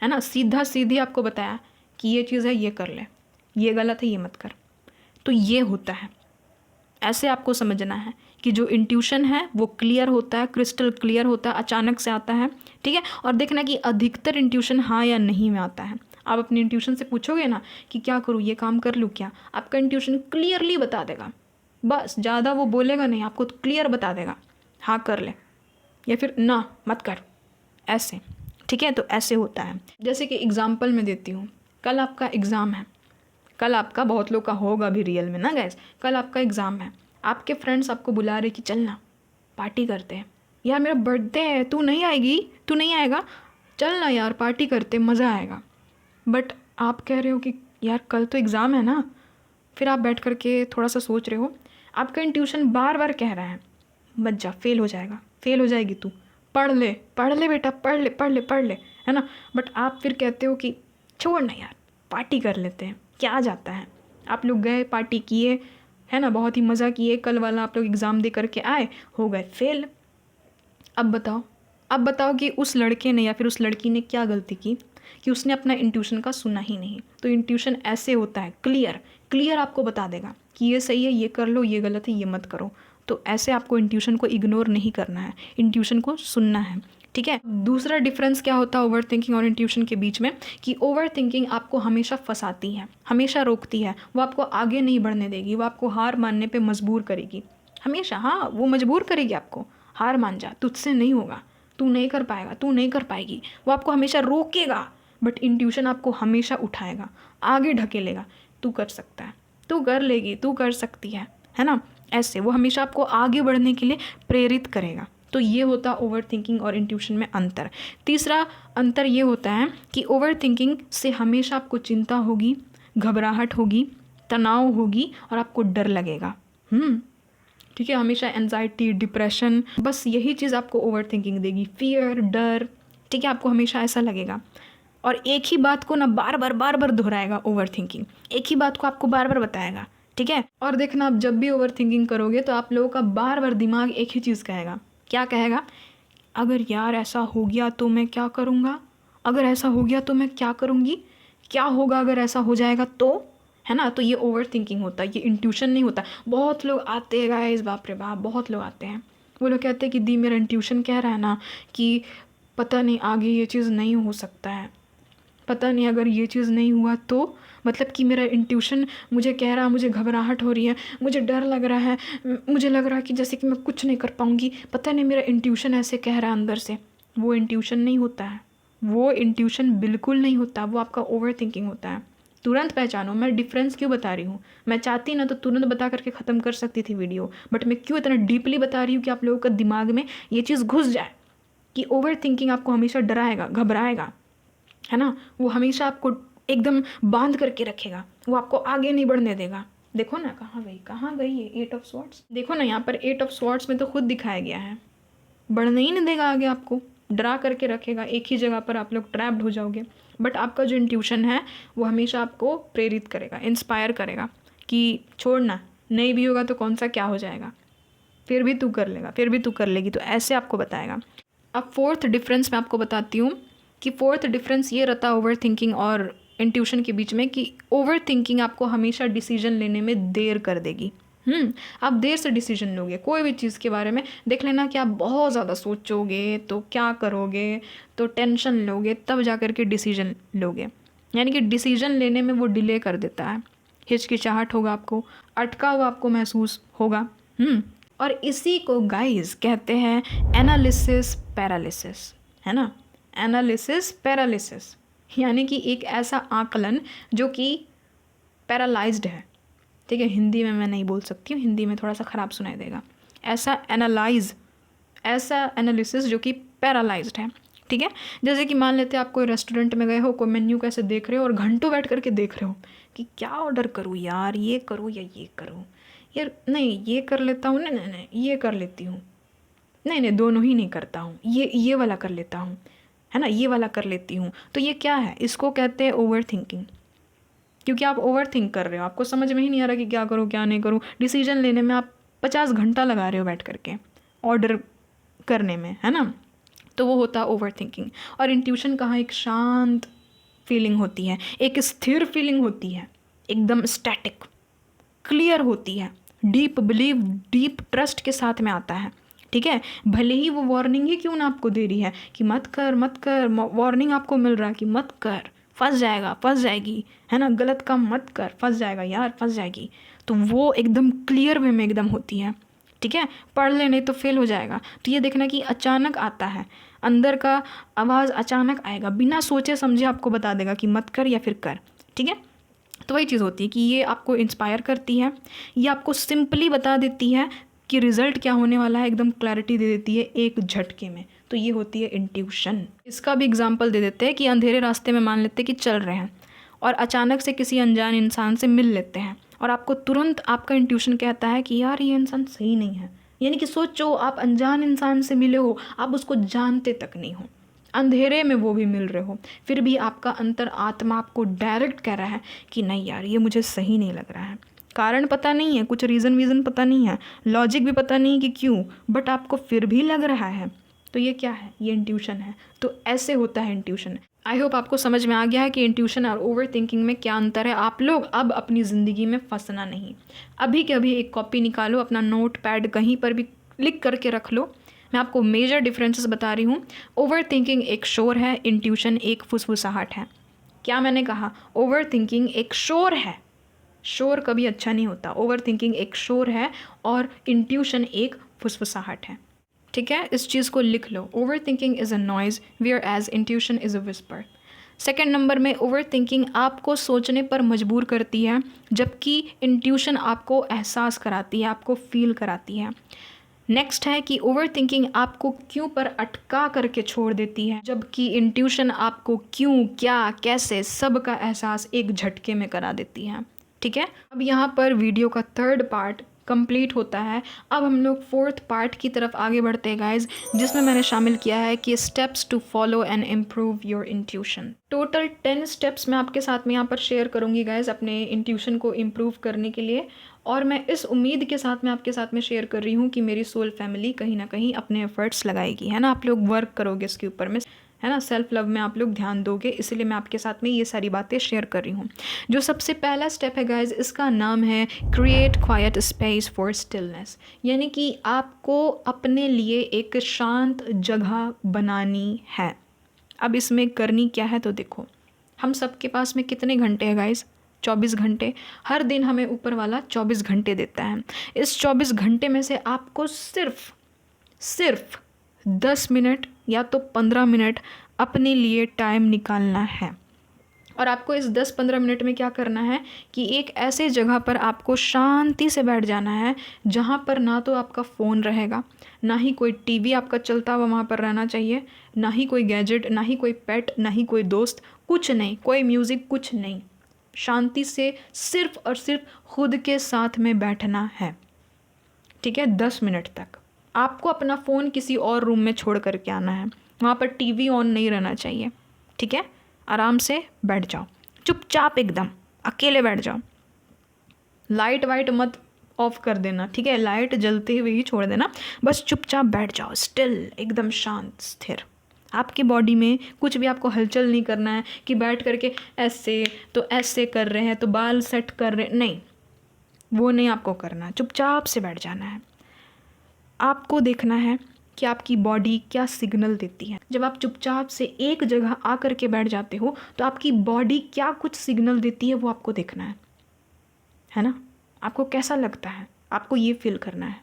है ना। सीधी आपको बताया कि ये चीज़ है, ये कर ले, ये गलत है, ये मत कर। तो ये होता है, ऐसे आपको समझना है कि जो इंट्यूशन है वो क्लियर होता है, क्रिस्टल क्लियर होता है, अचानक से आता है। ठीक है, और देखना कि अधिकतर इंट्यूशन हाँ या नहीं में आता है। आप अपने इंट्यूशन से पूछोगे ना कि क्या करूँ, ये काम कर लूँ क्या, आपका इंट्यूशन क्लियरली बता देगा। बस ज़्यादा वो बोलेगा नहीं, आपको तो क्लियर बता देगा, हाँ कर ले या फिर ना मत कर, ऐसे। ठीक है, तो ऐसे होता है। जैसे कि एग्जाम्पल मैं देती हूँ, कल आपका एग्ज़ाम है, कल आपका, बहुत लोग का होगा भी रियल में ना गैस, कल आपका एग्ज़ाम है। आपके फ्रेंड्स आपको बुला रहे कि चलना पार्टी करते हैं, यार मेरा बर्थडे है, तू नहीं आएगा, चल ना यार पार्टी करते, मज़ा आएगा। बट आप कह रहे हो कि यार कल तो एग्ज़ाम है ना, फिर आप बैठ कर के थोड़ा सा सोच रहे हो, आपका इंट्यूशन बार बार कह रहा है मत जा, फेल हो जाएगा, फेल हो जाएगी तू, पढ़ ले बेटा, पढ़ ले, है ना। बट आप फिर कहते हो कि छोड़ ना यार, पार्टी कर लेते हैं, क्या जाता है। आप लोग गए, पार्टी किए, है ना, बहुत ही मज़ा किए, कल वाला आप लोग एग्ज़ाम दे करके आए, हो गए फेल। अब बताओ कि उस लड़के ने या फिर उस लड़की ने क्या गलती की कि उसने अपना इंट्यूशन का सुना ही नहीं। तो इंट्यूशन ऐसे होता है, क्लियर आपको बता देगा कि ये सही है, ये कर लो, ये गलत है, ये मत करो। तो ऐसे आपको इंट्यूशन को इग्नोर नहीं करना है, इंट्यूशन को सुनना है, ठीक है। दूसरा डिफरेंस क्या होता है ओवर थिंकिंग और इंट्यूशन के बीच में, कि ओवर थिंकिंग आपको हमेशा फंसाती है, हमेशा रोकती है, वो आपको आगे नहीं बढ़ने देगी, वो आपको हार मानने पे मजबूर करेगी हमेशा। हाँ, वो मजबूर करेगी आपको, हार मान जा, तुझसे नहीं होगा, तू नहीं कर पाएगा, तू नहीं कर पाएगी, वो आपको हमेशा रोकेगा। बट इंट्यूशन आपको हमेशा उठाएगा, आगे ढकेलेगा, तू कर सकता है, तू कर लेगी, तू कर सकती है ना। ऐसे वो हमेशा आपको आगे बढ़ने के लिए प्रेरित करेगा। तो ये होता है ओवर थिंकिंग और इंट्यूशन में अंतर। तीसरा अंतर ये होता है कि ओवर थिंकिंग से हमेशा आपको चिंता होगी, घबराहट होगी, तनाव होगी और आपको डर लगेगा। ठीक है, हमेशा एंजाइटी, डिप्रेशन, बस यही चीज़ आपको ओवर थिंकिंग देगी, फियर, डर, ठीक है, आपको हमेशा ऐसा लगेगा। और एक ही बात को ना बार बार दोहराएगा ओवर थिंकिंग, एक ही बात को आपको बार बार बताएगा, ठीक है। और देखना, आप जब भी ओवर थिंकिंग करोगे तो आप लोगों का बार बार दिमाग एक ही चीज़ कहेगा। क्या कहेगा? अगर यार ऐसा हो गया तो मैं क्या करूँगा, अगर ऐसा हो गया तो मैं क्या करूँगी, क्या होगा अगर ऐसा हो जाएगा तो, है ना। तो ये ओवर थिंकिंग होता है, ये इंट्यूशन नहीं होता। बहुत लोग आते हैं गाइस, बाप रे बाप, बहुत लोग आते हैं, वो लोग कहते हैं कि दी मेरा इंट्यूशन कह रहा है ना कि पता नहीं आगे ये चीज़ नहीं हो सकता है, पता नहीं अगर ये चीज़ नहीं हुआ तो, मतलब कि मेरा इंट्यूशन मुझे कह रहा है, मुझे घबराहट हो रही है, मुझे डर लग रहा है, मुझे लग रहा है कि जैसे कि मैं कुछ नहीं कर पाऊँगी, पता नहीं मेरा इंट्यूशन ऐसे कह रहा है अंदर से। वो इंट्यूशन नहीं होता है, वो इंट्यूशन बिल्कुल नहीं होता, वो आपका ओवर थिंकिंग होता है। तुरंत पहचानो। मैं डिफरेंस क्यों बता रही हूँ, मैं चाहती ना तो तुरंत बता करके ख़त्म कर सकती थी वीडियो, बट मैं क्यों इतना डीपली बता रही हूँ कि आप लोगों का दिमाग में ये चीज़ घुस जाए कि ओवर थिंकिंग आपको हमेशा डराएगा, घबराएगा, है ना। वो हमेशा आपको एकदम बांध करके रखेगा, वो आपको आगे नहीं बढ़ने देगा। देखो ना कहाँ गई ये 8 ऑफ स्वॉर्ड्स, देखो ना यहाँ पर 8 ऑफ स्वॉर्ड्स में तो खुद दिखाया गया है, बढ़ने ही नहीं देगा आगे, आपको डरा करके रखेगा, एक ही जगह पर आप लोग ट्रैप्ड हो जाओगे। बट आपका जो इंट्यूशन है वो हमेशा आपको प्रेरित करेगा, इंस्पायर करेगा कि छोड़ना, नहीं भी होगा तो कौन सा क्या हो जाएगा, फिर भी तू कर लेगा, फिर भी तू कर लेगी, तो ऐसे आपको बताएगा। अब फोर्थ डिफरेंस मैं आपको बताती हूँ कि फोर्थ डिफरेंस ये रहता है ओवर थिंकिंग और इंट्यूशन के बीच में, कि ओवर थिंकिंग आपको हमेशा डिसीजन लेने में देर कर देगी। आप देर से डिसीजन लोगे कोई भी चीज़ के बारे में। देख लेना कि आप बहुत ज़्यादा सोचोगे तो क्या करोगे, तो टेंशन लोगे, तब जा कर के डिसीजन लोगे, यानी कि डिसीजन लेने में वो डिले कर देता है, हिचकिचाहट होगा, आपको अटका हुआ आपको महसूस होगा। और इसी को गाइस कहते हैं एनालिसिस पैरालिसिस, है ना। एनालिसिस पैरालिसिस यानी कि एक ऐसा आकलन जो कि पैरालाइज्ड है, ठीक है। हिंदी में मैं नहीं बोल सकती हूँ, हिंदी में थोड़ा सा ख़राब सुनाई देगा। ऐसा एनालिसिस जो कि पैरालाइज्ड है, ठीक है। जैसे कि मान लेते हैं आप कोई रेस्टोरेंट में गए हो, कोई मेन्यू कैसे देख रहे हो और घंटों बैठ करके देख रहे हो कि क्या ऑर्डर करूँ यार, ये करूँ या ये करूँ, यार नहीं ये कर लेता हूँ, नहीं ये कर लेती हूँ, नहीं दोनों ही नहीं करता हूँ, ये वाला कर लेता हूँ, है ना, ये वाला कर लेती हूँ। तो ये क्या है, इसको कहते हैं ओवर थिंकिंग, क्योंकि आप ओवर थिंक कर रहे हो, आपको समझ में ही नहीं आ रहा कि क्या करूँ क्या नहीं करूँ। डिसीजन लेने में आप 50 घंटा लगा रहे हो बैठ करके ऑर्डर करने में, है ना। तो वो होता है ओवर थिंकिंग। और इंट्यूशन कहाँ एक शांत फीलिंग होती है, एक स्थिर फीलिंग होती है, एकदम स्टैटिक, क्लियर होती है, डीप बिलीव, डीप ट्रस्ट के साथ में आता है, ठीक है। भले ही वो वार्निंग ही क्यों ना आपको दे रही है कि मत कर, वार्निंग आपको मिल रहा है कि मत कर, फंस जाएगा, फंस जाएगी, है ना, गलत काम मत कर, फंस जाएगा यार, फंस जाएगी, तो वो एकदम क्लियर वे में एकदम होती है, ठीक है। पढ़ ले नहीं तो फेल हो जाएगा। तो ये देखना कि अचानक आता है, अंदर का आवाज़ अचानक आएगा, बिना सोचे समझे आपको बता देगा कि मत कर या फिर कर, ठीक है। तो वही चीज़ होती है कि ये आपको इंस्पायर करती है, ये आपको सिंपली बता देती है कि रिज़ल्ट क्या होने वाला है, एकदम क्लैरिटी दे देती है एक झटके में। तो ये होती है इंट्यूशन। इसका भी एग्जांपल दे देते हैं कि अंधेरे रास्ते में मान लेते हैं कि चल रहे हैं, और अचानक से किसी अनजान इंसान से मिल लेते हैं और आपको तुरंत आपका इंट्यूशन कहता है कि यार ये इंसान सही नहीं है। यानी कि सोचो, आप अनजान इंसान से मिले हो, आप उसको जानते तक नहीं हो, अंधेरे में वो भी मिल रहे हो, फिर भी आपका अंतर आत्मा आपको डायरेक्ट कह रहा है कि नहीं यार ये मुझे सही नहीं लग रहा है। कारण पता नहीं है, कुछ रीज़न पता नहीं है, लॉजिक भी पता नहीं कि क्यों, बट आपको फिर भी लग रहा है। तो ये क्या है? ये इंट्यूशन है। तो ऐसे होता है इंट्यूशन। आई होप आपको समझ में आ गया है कि इंट्यूशन और ओवर थिंकिंग में क्या अंतर है। आप लोग अब अपनी ज़िंदगी में फंसना नहीं। अभी के अभी एक कॉपी निकालो, अपना नोट पैड कहीं पर भी लिख करके रख लो। मैं आपको मेजर डिफरेंसेस बता रही हूँ। ओवर थिंकिंग एक शोर है, इंट्यूशन एक फुसफुसाहट है। क्या मैंने कहा? ओवर थिंकिंग एक शोर है। शोर कभी अच्छा नहीं होता। ओवर थिंकिंग एक शोर है और इंट्यूशन एक फुसफुसाहट है। ठीक है, इस चीज़ को लिख लो। Overthinking is a noise whereas intuition is a whisper. Second number में ओवर थिंकिंग आपको सोचने पर मजबूर करती है, जबकि इंट्यूशन आपको एहसास कराती है, आपको फील कराती है। नेक्स्ट है कि ओवर थिंकिंग आपको क्यों पर अटका करके छोड़ देती है, जबकि इंट्यूशन आपको क्यों, क्या, कैसे सब का एहसास एक झटके में करा देती है। ठीक है, अब यहाँ पर वीडियो का थर्ड पार्ट कंप्लीट होता है। अब हम लोग फोर्थ पार्ट की तरफ आगे बढ़ते हैं गाइज, जिसमें मैंने शामिल किया है कि steps to follow and improve your intuition. Total 10 steps मैं आपके साथ में यहाँ पर शेयर करूँगी गाइज अपने इंट्यूशन को इम्प्रूव करने के लिए। और मैं इस उम्मीद के साथ में आपके साथ में शेयर कर रही हूँ कि मेरी सोल फैमिली कहीं ना कहीं अपने एफर्ट्स लगाएगी, है ना। आप लोग वर्क करोगे इसके ऊपर में, है ना, सेल्फ लव में आप लोग ध्यान दोगे, इसलिए मैं आपके साथ में ये सारी बातें शेयर कर रही हूँ। जो सबसे पहला स्टेप है गाइज, इसका नाम है create quite space for stillness. यानी कि आपको अपने लिए एक शांत जगह बनानी है। अब इसमें करनी क्या है तो देखो, हम सबके पास में कितने घंटे हैं गाइज? 24 घंटे। हर दिन हमें ऊपर वाला 24 घंटे देता है। इस 24 घंटे में से आपको सिर्फ 10 मिनट या तो 15 मिनट अपने लिए टाइम निकालना है। और आपको इस 10-15 मिनट में क्या करना है कि एक ऐसे जगह पर आपको शांति से बैठ जाना है जहाँ पर ना तो आपका फ़ोन रहेगा, ना ही कोई टीवी आपका चलता हुआ वहाँ पर रहना चाहिए, ना ही कोई गैजेट, ना ही कोई पेट, ना ही कोई दोस्त, कुछ नहीं, कोई म्यूज़िक, कुछ नहीं। शांति से सिर्फ और सिर्फ खुद के साथ में बैठना है। ठीक है, 10 मिनट तक आपको अपना फ़ोन किसी और रूम में छोड़ करके आना है। वहाँ पर टीवी ऑन नहीं रहना चाहिए। ठीक है, आराम से बैठ जाओ, चुपचाप एकदम अकेले बैठ जाओ। लाइट वाइट मत ऑफ कर देना, ठीक है, लाइट जलते हुए ही छोड़ देना, बस चुपचाप बैठ जाओ, स्टिल, एकदम शांत स्थिर। आपकी बॉडी में कुछ भी आपको हलचल नहीं करना है कि बैठ करके ऐसे तो ऐसे कर रहे हैं तो बाल सेट कर रहे, नहीं, वो नहीं आपको करना। चुपचाप से बैठ जाना है। आपको देखना है कि आपकी बॉडी क्या सिग्नल देती है। जब आप चुपचाप से एक जगह आकर के बैठ जाते हो तो आपकी बॉडी क्या कुछ सिग्नल देती है वो आपको देखना है ना। आपको कैसा लगता है, आपको ये फील करना है।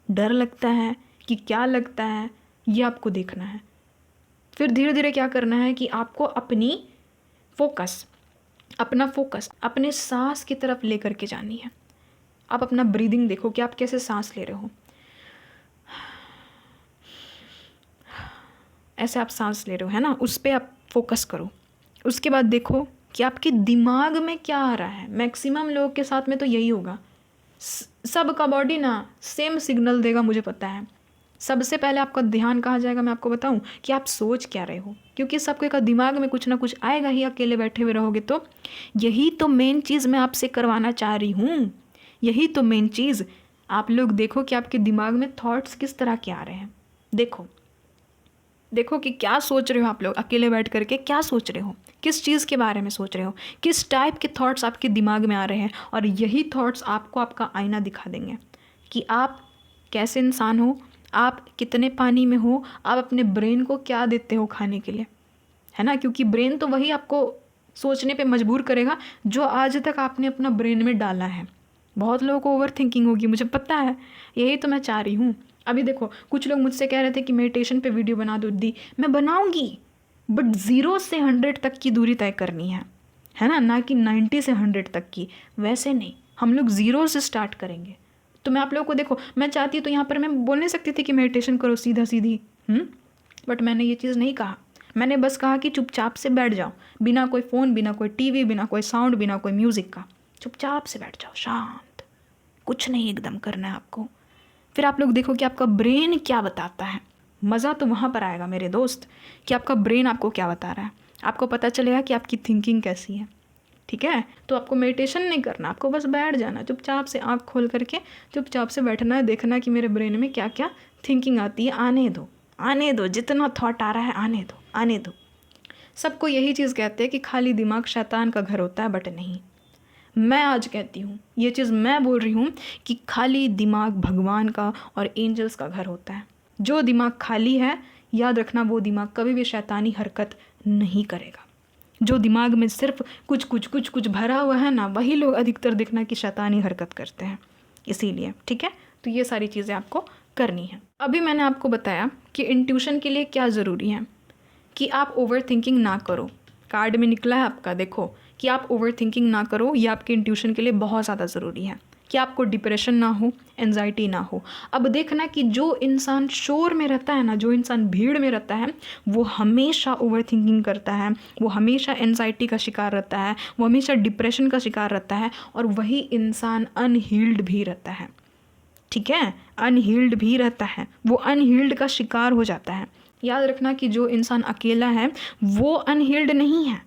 डर लगता है कि क्या लगता है, ये आपको देखना है। फिर धीरे धीरे क्या करना है कि आपको अपना फोकस अपने सांस की तरफ ले करके जानी है। आप अपना ब्रीदिंग देखो कि आप कैसे सांस ले रहे हो। ऐसे आप सांस ले रहे हो, है ना, उस पर आप फोकस करो। उसके बाद देखो कि आपके दिमाग में क्या आ रहा है। मैक्सिमम लोगों के साथ में तो यही होगा, सबका बॉडी ना सेम सिग्नल देगा, मुझे पता है। सबसे पहले आपका ध्यान कहाँ जाएगा, मैं आपको बताऊं कि आप सोच क्या रहे हो, क्योंकि सबके का दिमाग में कुछ ना कुछ आएगा ही, अकेले बैठे हुए रहोगे तो। यही तो मेन चीज़ मैं आपसे करवाना चाह रही हूँ, यही तो मेन चीज़। आप लोग देखो कि आपके दिमाग में थॉट्स किस तरह के आ रहे हैं। देखो कि क्या सोच रहे हो आप लोग अकेले बैठ करके, क्या सोच रहे हो, किस चीज़ के बारे में सोच रहे हो, किस टाइप के थॉट्स आपके दिमाग में आ रहे हैं। और यही थॉट्स आपको आपका आईना दिखा देंगे कि आप कैसे इंसान हो, आप कितने पानी में हो, आप अपने ब्रेन को क्या देते हो खाने के लिए, है ना। क्योंकि ब्रेन तो वही आपको सोचने पे मजबूर करेगा जो आज तक आपने अपना ब्रेन में डाला है। बहुत लोगों को ओवर थिंकिंग होगी, मुझे पता है, यही तो मैं चाह रही हूँ। अभी देखो, कुछ लोग मुझसे कह रहे थे कि मेडिटेशन पे वीडियो बना दो दी, मैं बनाऊंगी, बट 0 से 100 तक की दूरी तय करनी है ना कि 90 से 100 तक की। वैसे नहीं, हम लोग 0 से स्टार्ट करेंगे। तो मैं आप लोगों को देखो, मैं चाहती हूँ तो यहाँ पर मैं बोल नहीं सकती थी कि मेडिटेशन करो सीधा सीधी, बट मैंने ये चीज़ नहीं कहा। मैंने बस कहा कि चुपचाप से बैठ जाओ, बिना कोई फ़ोन, बिना कोई टीवी, बिना कोई साउंड, बिना कोई म्यूज़िक का, चुपचाप से बैठ जाओ, शांत, कुछ नहीं एकदम करना है आपको। फिर आप लोग देखो कि आपका ब्रेन क्या बताता है। मज़ा तो वहाँ पर आएगा मेरे दोस्त कि आपका ब्रेन आपको क्या बता रहा है। आपको पता चलेगा कि आपकी थिंकिंग कैसी है, ठीक है। तो आपको मेडिटेशन नहीं करना, आपको बस बैठ जाना, चुपचाप से आँख खोल करके चुपचाप से बैठना है, देखना कि मेरे ब्रेन में क्या क्या थिंकिंग आती है। आने दो, जितना थॉट आ रहा है आने दो। सबको यही चीज़ कहते हैं कि खाली दिमाग शैतान का घर होता है, बट नहीं, मैं आज कहती हूँ, ये चीज़ मैं बोल रही हूँ कि खाली दिमाग भगवान का और एंजल्स का घर होता है। जो दिमाग खाली है, याद रखना, वो दिमाग कभी भी शैतानी हरकत नहीं करेगा। जो दिमाग में सिर्फ कुछ भरा हुआ है ना, वही लोग अधिकतर देखना कि शैतानी हरकत करते हैं। इसीलिए ठीक है, तो ये सारी चीज़ें आपको करनी है। अभी मैंने आपको बताया कि इंट्यूशन के लिए क्या ज़रूरी है, कि आप ओवर थिंकिंग ना करो। कार्ड में निकला है आपका, देखो कि आप ओवर थिंकिंग ना करो, ये आपके इंट्यूशन के लिए बहुत ज़्यादा ज़रूरी है, कि आपको डिप्रेशन ना हो, एंजाइटी ना हो। अब देखना कि जो इंसान शोर में रहता है ना, जो इंसान भीड़ में रहता है, वो हमेशा ओवर थिंकिंग करता है, वो हमेशा एंजाइटी का शिकार रहता है, वो हमेशा डिप्रेशन का शिकार रहता है, और वही इंसान अनहील्ड भी रहता है, ठीक है, अनहील्ड भी रहता है, वो अनहील्ड का शिकार हो जाता है। याद रखना कि जो इंसान अकेला है वो अनहील्ड नहीं है,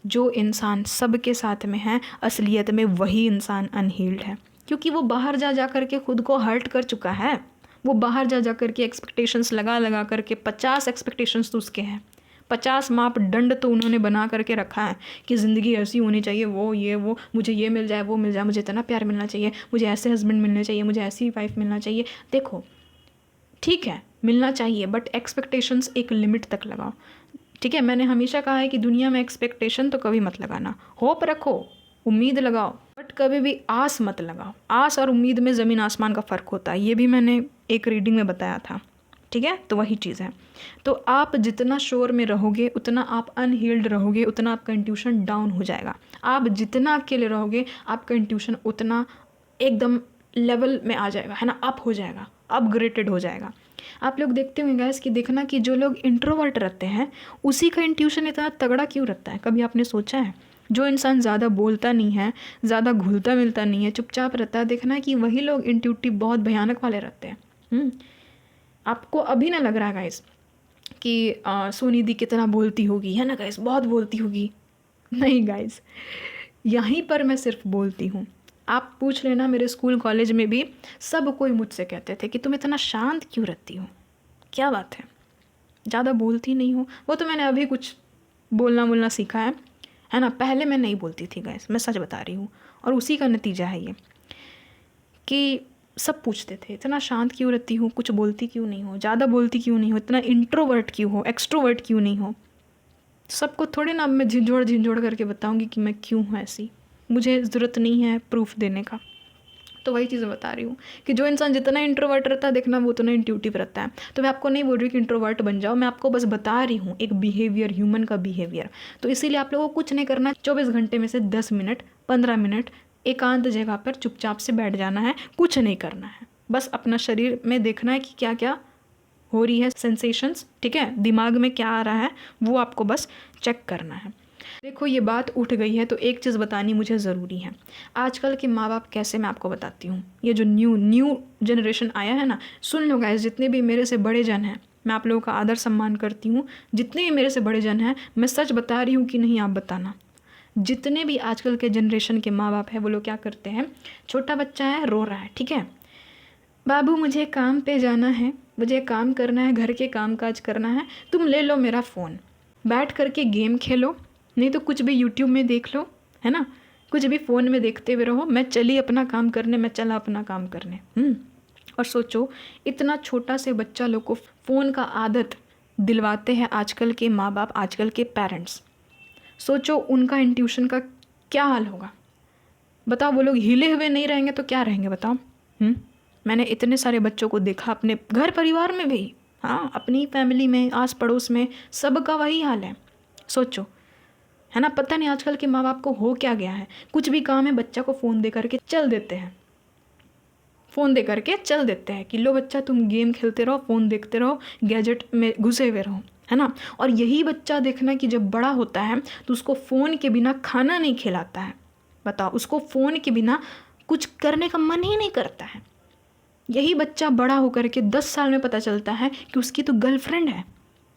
जो इंसान सबके साथ में है असलियत में वही इंसान अनहील्ड है, क्योंकि वो बाहर जा कर के खुद को हर्ट कर चुका है। वो बाहर जा कर के एक्सपेक्टेशंस लगा कर के 50 एक्सपेक्टेशंस तो उसके हैं, 50 मापदंड तो उन्होंने बना करके रखा है कि ज़िंदगी ऐसी होनी चाहिए, वो मुझे ये मिल जाए, वो मिल जाए, मुझे इतना प्यार मिलना चाहिए, मुझे ऐसे हस्बैंड मिलने चाहिए, मुझे ऐसी वाइफ मिलना चाहिए। देखो ठीक है, मिलना चाहिए, बट एक्सपेक्टेशंस एक लिमिट तक लगाओ, ठीक है। मैंने हमेशा कहा है कि दुनिया में एक्सपेक्टेशन तो कभी मत लगाना, होप रखो, उम्मीद लगाओ, बट कभी भी आस मत लगाओ। आस और उम्मीद में ज़मीन आसमान का फ़र्क होता है, ये भी मैंने एक रीडिंग में बताया था, ठीक है। तो वही चीज़ है। तो आप जितना शोर में रहोगे उतना आप अनहील्ड रहोगे, उतना आपका इंट्यूशन डाउन हो जाएगा। आप जितना अकेले रहोगे आपका इंट्यूशन उतना एकदम लेवल में आ जाएगा, है ना, अप हो जाएगा, अपग्रेडेड हो जाएगा। आप लोग देखते होंगे गाइस कि देखना कि जो लोग इंट्रोवर्ट रहते हैं उसी का इंट्यूशन इतना तगड़ा क्यों रहता है, कभी आपने सोचा है? जो इंसान ज़्यादा बोलता नहीं है, ज़्यादा घुलता मिलता नहीं है, चुपचाप रहता है, देखना कि वही लोग इंट्यूटिव बहुत भयानक वाले रहते हैं। आपको अभी ना लग रहा है गाइस कि सोनी दी कितना बोलती होगी, है ना गाइस, बहुत बोलती होगी। नहीं गाइस, यहीं पर मैं सिर्फ बोलती हूँ। आप पूछ लेना, मेरे स्कूल कॉलेज में भी सब कोई मुझसे कहते थे कि तुम इतना शांत क्यों रहती हो, क्या बात है, ज़्यादा बोलती नहीं हो। वो तो मैंने अभी कुछ बोलना सीखा है ना, पहले मैं नहीं बोलती थी गाइस, मैं सच बता रही हूँ। और उसी का नतीजा है ये कि सब पूछते थे इतना शांत क्यों रहती हो, कुछ बोलती क्यों नहीं हो, ज़्यादा बोलती क्यों नहीं हो, इतना इंट्रोवर्ट क्यों हो, एक्सट्रोवर्ट क्यों नहीं हो। सबको थोड़े ना मैं झिंझोड़ करके बताऊंगी कि मैं क्यों हूँ ऐसी, मुझे ज़रूरत नहीं है प्रूफ देने का। तो वही चीज़ बता रही हूँ कि जो इंसान जितना इंट्रोवर्ट रहता है देखना वो उतना इंट्यूटिव रहता है। तो मैं आपको नहीं बोल रही कि इंट्रोवर्ट बन जाओ, मैं आपको बस बता रही हूँ एक बिहेवियर, ह्यूमन का बिहेवियर। तो इसीलिए आप लोगों को कुछ नहीं करना, 24 घंटे में से 10 मिनट 15 मिनट एकांत जगह पर चुपचाप से बैठ जाना है, कुछ नहीं करना है, बस अपना शरीर में देखना है कि क्या क्या हो रही है सेंसेशंस, ठीक है, दिमाग में क्या आ रहा है वो आपको बस चेक करना है। देखो ये बात उठ गई है तो एक चीज़ बतानी मुझे ज़रूरी है। आजकल के माँ बाप कैसे, मैं आपको बताती हूँ। ये जो न्यू जनरेशन आया है ना, सुन लो गाइस, जितने भी मेरे से बड़े जन हैं, मैं आप लोगों का आदर सम्मान करती हूँ, जितने भी मेरे से बड़े जन हैं, मैं सच बता रही हूँ कि नहीं आप बताना। जितने भी आजकल के जनरेशन के माँ बाप हैं वो लोग क्या करते हैं, छोटा बच्चा है रो रहा है, ठीक है, बाबू मुझे काम पे जाना है, मुझे काम करना है, घर के काम काज करना है, तुम ले लो मेरा फ़ोन, बैठ करके गेम खेलो, नहीं तो कुछ भी यूट्यूब में देख लो, है ना, कुछ भी फ़ोन में देखते हुए रहो, मैं चली अपना काम करने, मैं चला अपना काम करने। और सोचो इतना छोटा से बच्चा लोग को फ़ोन का आदत दिलवाते हैं आजकल के माँ बाप, आजकल के पेरेंट्स। सोचो उनका इंट्यूशन का क्या हाल होगा, बताओ। वो लोग हिले हुए नहीं रहेंगे तो क्या रहेंगे बताओ। मैंने इतने सारे बच्चों को देखा अपने घर परिवार में भी, हाँ, अपनी फैमिली में, आस पड़ोस में, सबका वही हाल है। सोचो, है ना, पता नहीं आजकल के माँ बाप को हो क्या गया है, कुछ भी काम है बच्चा को फ़ोन दे करके चल देते हैं, फ़ोन दे करके चल देते हैं कि लो बच्चा तुम गेम खेलते रहो, फ़ोन देखते रहो, गैजेट में घुसे हुए रहो। है ना। और यही बच्चा देखना कि जब बड़ा होता है तो उसको फ़ोन के बिना खाना नहीं खिलाता है। बताओ, उसको फ़ोन के बिना कुछ करने का मन ही नहीं करता है। यही बच्चा बड़ा होकर के 10 साल में पता चलता है कि उसकी तो गर्लफ्रेंड है,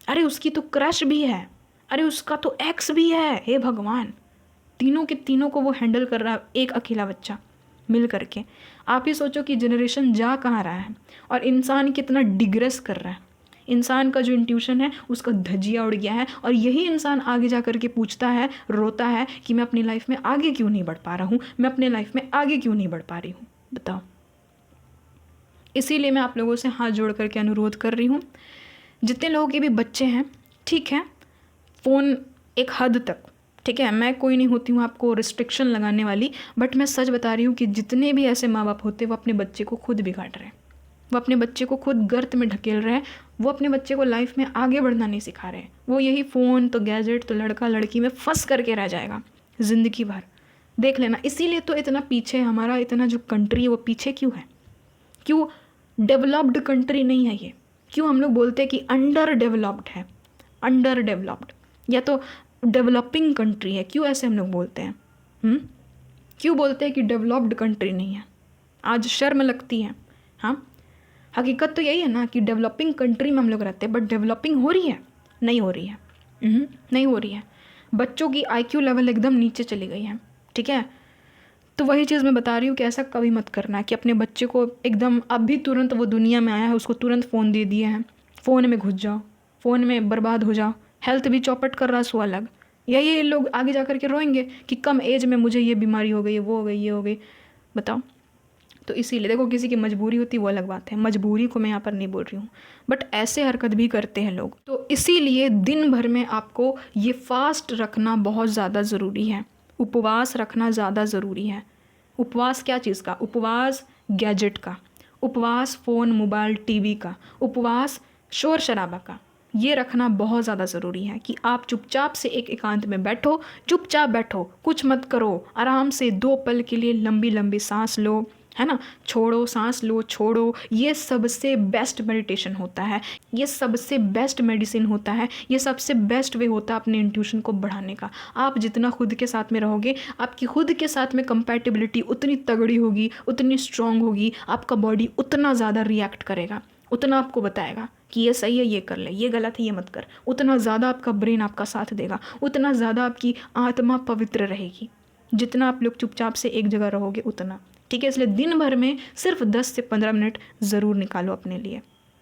अरे उसकी तो क्रश भी है, अरे उसका तो एक्स भी है। हे भगवान, तीनों के तीनों को वो हैंडल कर रहा है एक अकेला बच्चा मिल करके। आप ही सोचो कि जनरेशन जा कहाँ रहा है और इंसान कितना डिग्रेस कर रहा है। इंसान का जो इंट्यूशन है उसका धजिया उड़ गया है और यही इंसान आगे जा कर के पूछता है, रोता है कि मैं अपनी लाइफ में आगे क्यों नहीं बढ़ पा रहा हूँ, मैं अपने लाइफ में आगे क्यों नहीं बढ़ पा रही हूँ। बताओ, इसीलिए मैं आप लोगों से हाथ जोड़ करके अनुरोध कर रही हूँ, जितने लोगों के भी बच्चे हैं, ठीक है, फ़ोन एक हद तक, ठीक है, मैं कोई नहीं होती हूँ आपको रिस्ट्रिक्शन लगाने वाली, बट मैं सच बता रही हूँ कि जितने भी ऐसे माँ बाप होते हैं वो अपने बच्चे को खुद बिगाड़ रहे हैं, वो अपने बच्चे को खुद गर्त में ढकेल रहे हैं, वो अपने बच्चे को लाइफ में आगे बढ़ना नहीं सिखा रहे हैं। वो यही फ़ोन तो गैजेट तो लड़का लड़की में फंस करके रह जाएगा ज़िंदगी भर। देख लेना, इसीलिए तो इतना पीछे हमारा इतना जो कंट्री है वो पीछे क्यों है, क्यों डेवलप्ड कंट्री नहीं है ये, क्यों हम लोग बोलते हैं कि अंडर डेवलप्ड है, अंडर डेवलप्ड या तो डेवलपिंग कंट्री है, क्यों ऐसे हम लोग बोलते हैं? क्यों बोलते हैं कि डेवलप्ड कंट्री नहीं है? आज शर्म लगती है। हाँ, हकीकत तो यही है ना कि डेवलपिंग कंट्री में हम लोग रहते हैं, बट डेवलपिंग हो रही है? नहीं हो रही है। नहीं हो रही है। बच्चों की IQ लेवल एकदम नीचे चली गई है, ठीक है। तो वही चीज़ मैं बता रही हूँ कि ऐसा कभी मत करना कि अपने बच्चे को एकदम अभी तुरंत वो दुनिया में आया है उसको तुरंत फ़ोन दे दिए हैं, फ़ोन में घुस जाओ, फ़ोन में बर्बाद हो जाओ, हेल्थ भी चौपट कर रहा है सो अलग। यही लोग आगे जा कर के रोएंगे कि कम एज में मुझे ये बीमारी हो गई, वो हो गई, ये हो गई। बताओ, तो इसीलिए देखो, किसी की मजबूरी होती है वो अलग बात है, मजबूरी को मैं यहाँ पर नहीं बोल रही हूँ, बट ऐसे हरकत भी करते हैं लोग। तो इसीलिए दिन भर में आपको ये फास्ट रखना बहुत ज़्यादा ज़रूरी है, उपवास रखना ज़्यादा ज़रूरी है। उपवास क्या चीज़ का? उपवास गैजेट का, उपवास फ़ोन मोबाइल टीवी का, उपवास शोर शराबा का। ये रखना बहुत ज़्यादा ज़रूरी है कि आप चुपचाप से एक एकांत में बैठो, चुपचाप बैठो, कुछ मत करो, आराम से 2 पल के लिए लंबी लंबी सांस लो, है ना, छोड़ो, सांस लो, छोड़ो। ये सबसे बेस्ट मेडिटेशन होता है, ये सबसे बेस्ट मेडिसिन होता है, ये सबसे बेस्ट वे होता है अपने इंट्यूशन को बढ़ाने का। आप जितना खुद के साथ में रहोगे, आपकी खुद के साथ में कंपैटिबिलिटी उतनी तगड़ी होगी, उतनी स्ट्रांग होगी, आपका बॉडी उतना ज़्यादा रिएक्ट करेगा, उतना आपको बताएगा कि ये सही है, ये कर ले, ये गलत है, ये मत कर। उतना ज़्यादा आपका ब्रेन आपका साथ देगा, उतना ज़्यादा आपकी आत्मा पवित्र रहेगी, जितना आप लोग चुपचाप से एक जगह रहोगे उतना, ठीक है। इसलिए दिन भर में सिर्फ 10 से 15 मिनट ज़रूर निकालो अपने लिए।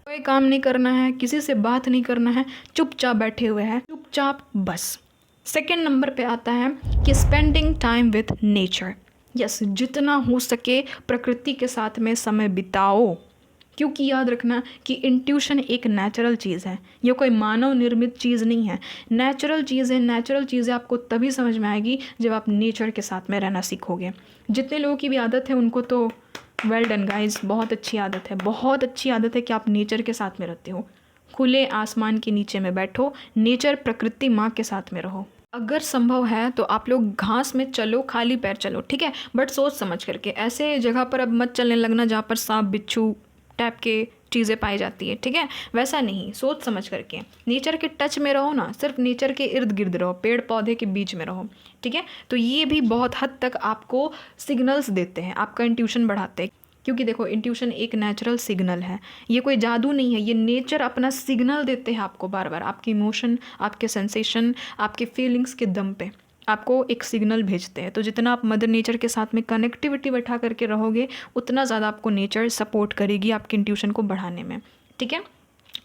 कोई काम नहीं करना है, किसी से बात नहीं करना है, चुपचाप बैठे हुए हैं, चुपचाप बस। सेकेंड नंबर पे आता है कि spending time with nature. Yes, जितना हो सके प्रकृति के साथ में समय बिताओ, क्योंकि याद रखना कि इंट्यूशन एक नेचुरल चीज़ है, ये कोई मानव निर्मित चीज़ नहीं है, नेचुरल चीज़ है। नेचुरल चीज़ें आपको तभी समझ में आएगी जब आप नेचर के साथ में रहना सीखोगे। जितने लोगों की भी आदत है उनको तो वेल डन गाइज, बहुत अच्छी आदत है, बहुत अच्छी आदत है कि आप नेचर के साथ में रहते हो। खुले आसमान के नीचे में बैठो, नेचर प्रकृति माँ के साथ में रहो। अगर संभव है तो आप लोग घास में चलो, खाली पैर चलो, ठीक है, बट सोच समझ करके। ऐसे जगह पर अब मत चलने लगना जहाँ पर सांप बिच्छू टाइप के चीज़ें पाई जाती है, ठीक है, वैसा नहीं, सोच समझ करके नेचर के टच में रहो ना, सिर्फ नेचर के इर्द गिर्द रहो, पेड़ पौधे के बीच में रहो, ठीक है। तो ये भी बहुत हद तक आपको सिग्नल्स देते हैं, आपका इंट्यूशन बढ़ाते हैं, क्योंकि देखो इंट्यूशन एक नेचुरल सिग्नल है, ये कोई जादू नहीं है, ये नेचर अपना सिग्नल देते हैं आपको बार बार, आपकी इमोशन, आपके सेंसेशन, आपके फीलिंग्स के दम पे आपको एक सिग्नल भेजते हैं। तो जितना आप मदर नेचर के साथ में कनेक्टिविटी बैठा करके रहोगे, उतना ज़्यादा आपको नेचर सपोर्ट करेगी आपके इंट्यूशन को बढ़ाने में, ठीक है।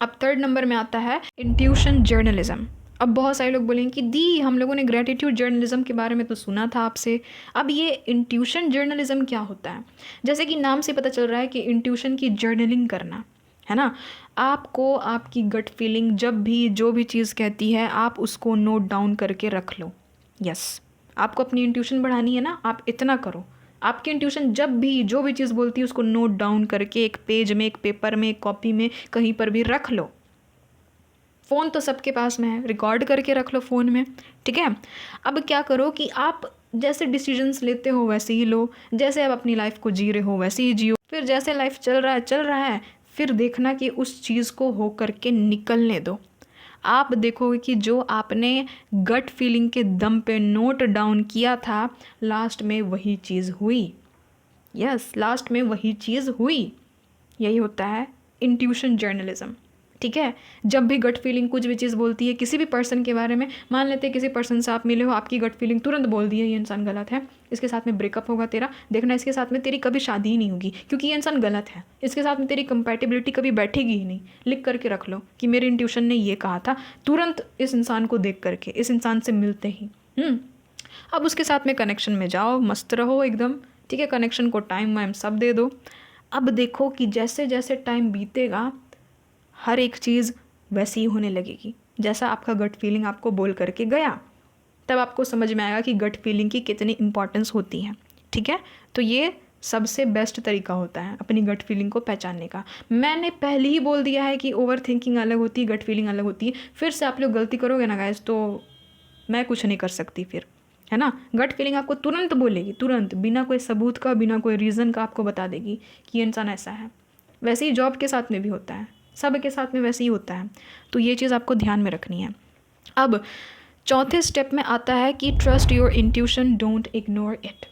अब थर्ड नंबर में आता है इंट्यूशन जर्नलिज्म। अब बहुत सारे लोग बोलेंगे कि दी हम लोगों ने ग्रेटिट्यूड जर्नलिज्म के बारे में तो सुना था आपसे, अब ये इंट्यूशन जर्नलिज्म क्या होता है? जैसे कि नाम से पता चल रहा है कि इंट्यूशन की जर्नलिंग करना, है ना। आपको आपकी गट फीलिंग जब भी जो भी चीज़ कहती है आप उसको नोट डाउन करके रख लो। यस, आपको अपनी इंट्यूशन बढ़ानी है ना, आप इतना करो, आपकी इंट्यूशन जब भी जो भी चीज़ बोलती है उसको नोट डाउन करके एक पेज में, एक पेपर में, एक कॉपी में, कहीं पर भी रख लो। फ़ोन तो सबके पास में है, रिकॉर्ड करके रख लो फ़ोन में, ठीक है। अब क्या करो कि आप जैसे डिसीजंस लेते हो वैसे ही लो, जैसे आप अपनी लाइफ को जी रहे हो वैसे ही जियो, फिर जैसे लाइफ चल रहा है, फिर देखना कि उस चीज़ को हो करके निकलने दो। आप देखोगे कि जो आपने गट फीलिंग के दम पे नोट डाउन किया था, लास्ट में वही चीज़ हुई। यस, लास्ट में वही चीज़ हुई। यही होता है इंट्यूशन जर्नलिज्म। ठीक है, जब भी गट फीलिंग कुछ भी चीज़ बोलती है किसी भी पर्सन के बारे में, मान लेते हैं किसी पर्सन से आप मिले हो, आपकी गट फीलिंग तुरंत बोल दी है ये इंसान गलत है, इसके साथ में ब्रेकअप होगा तेरा, देखना इसके साथ में तेरी कभी शादी ही नहीं होगी क्योंकि ये इंसान गलत है, इसके साथ में तेरी कंपैटिबिलिटी कभी बैठेगी ही नहीं। लिख करके रख लो कि मेरे इंट्यूशन ने ये कहा था, तुरंत इस इंसान को देख करके, इस इंसान से मिलते ही। अब उसके साथ में कनेक्शन में जाओ, मस्त रहो एकदम। ठीक है, कनेक्शन को टाइम वाइम सब दे दो। अब देखो कि जैसे जैसे टाइम बीतेगा हर एक चीज़ वैसी ही होने लगेगी जैसा आपका गट फीलिंग आपको बोल करके गया। तब आपको समझ में आएगा कि गट फीलिंग की कितनी इंपॉर्टेंस होती है। ठीक है, तो ये सबसे बेस्ट तरीका होता है अपनी गट फीलिंग को पहचानने का। मैंने पहले ही बोल दिया है कि ओवर थिंकिंग अलग होती है, गट फीलिंग अलग होती है। फिर से आप लोग गलती करोगे ना गाइस, तो मैं कुछ नहीं कर सकती फिर, है ना। गट फीलिंग आपको तुरंत बोलेगी, तुरंत, बिना कोई सबूत का, बिना कोई रीज़न का आपको बता देगी कि ये इंसान ऐसा है। वैसे ही जॉब के साथ में भी होता है, सब के साथ में वैसे ही होता है। तो ये चीज़ आपको ध्यान में रखनी है। अब चौथे स्टेप में आता है कि trust your intuition, don't ignore it.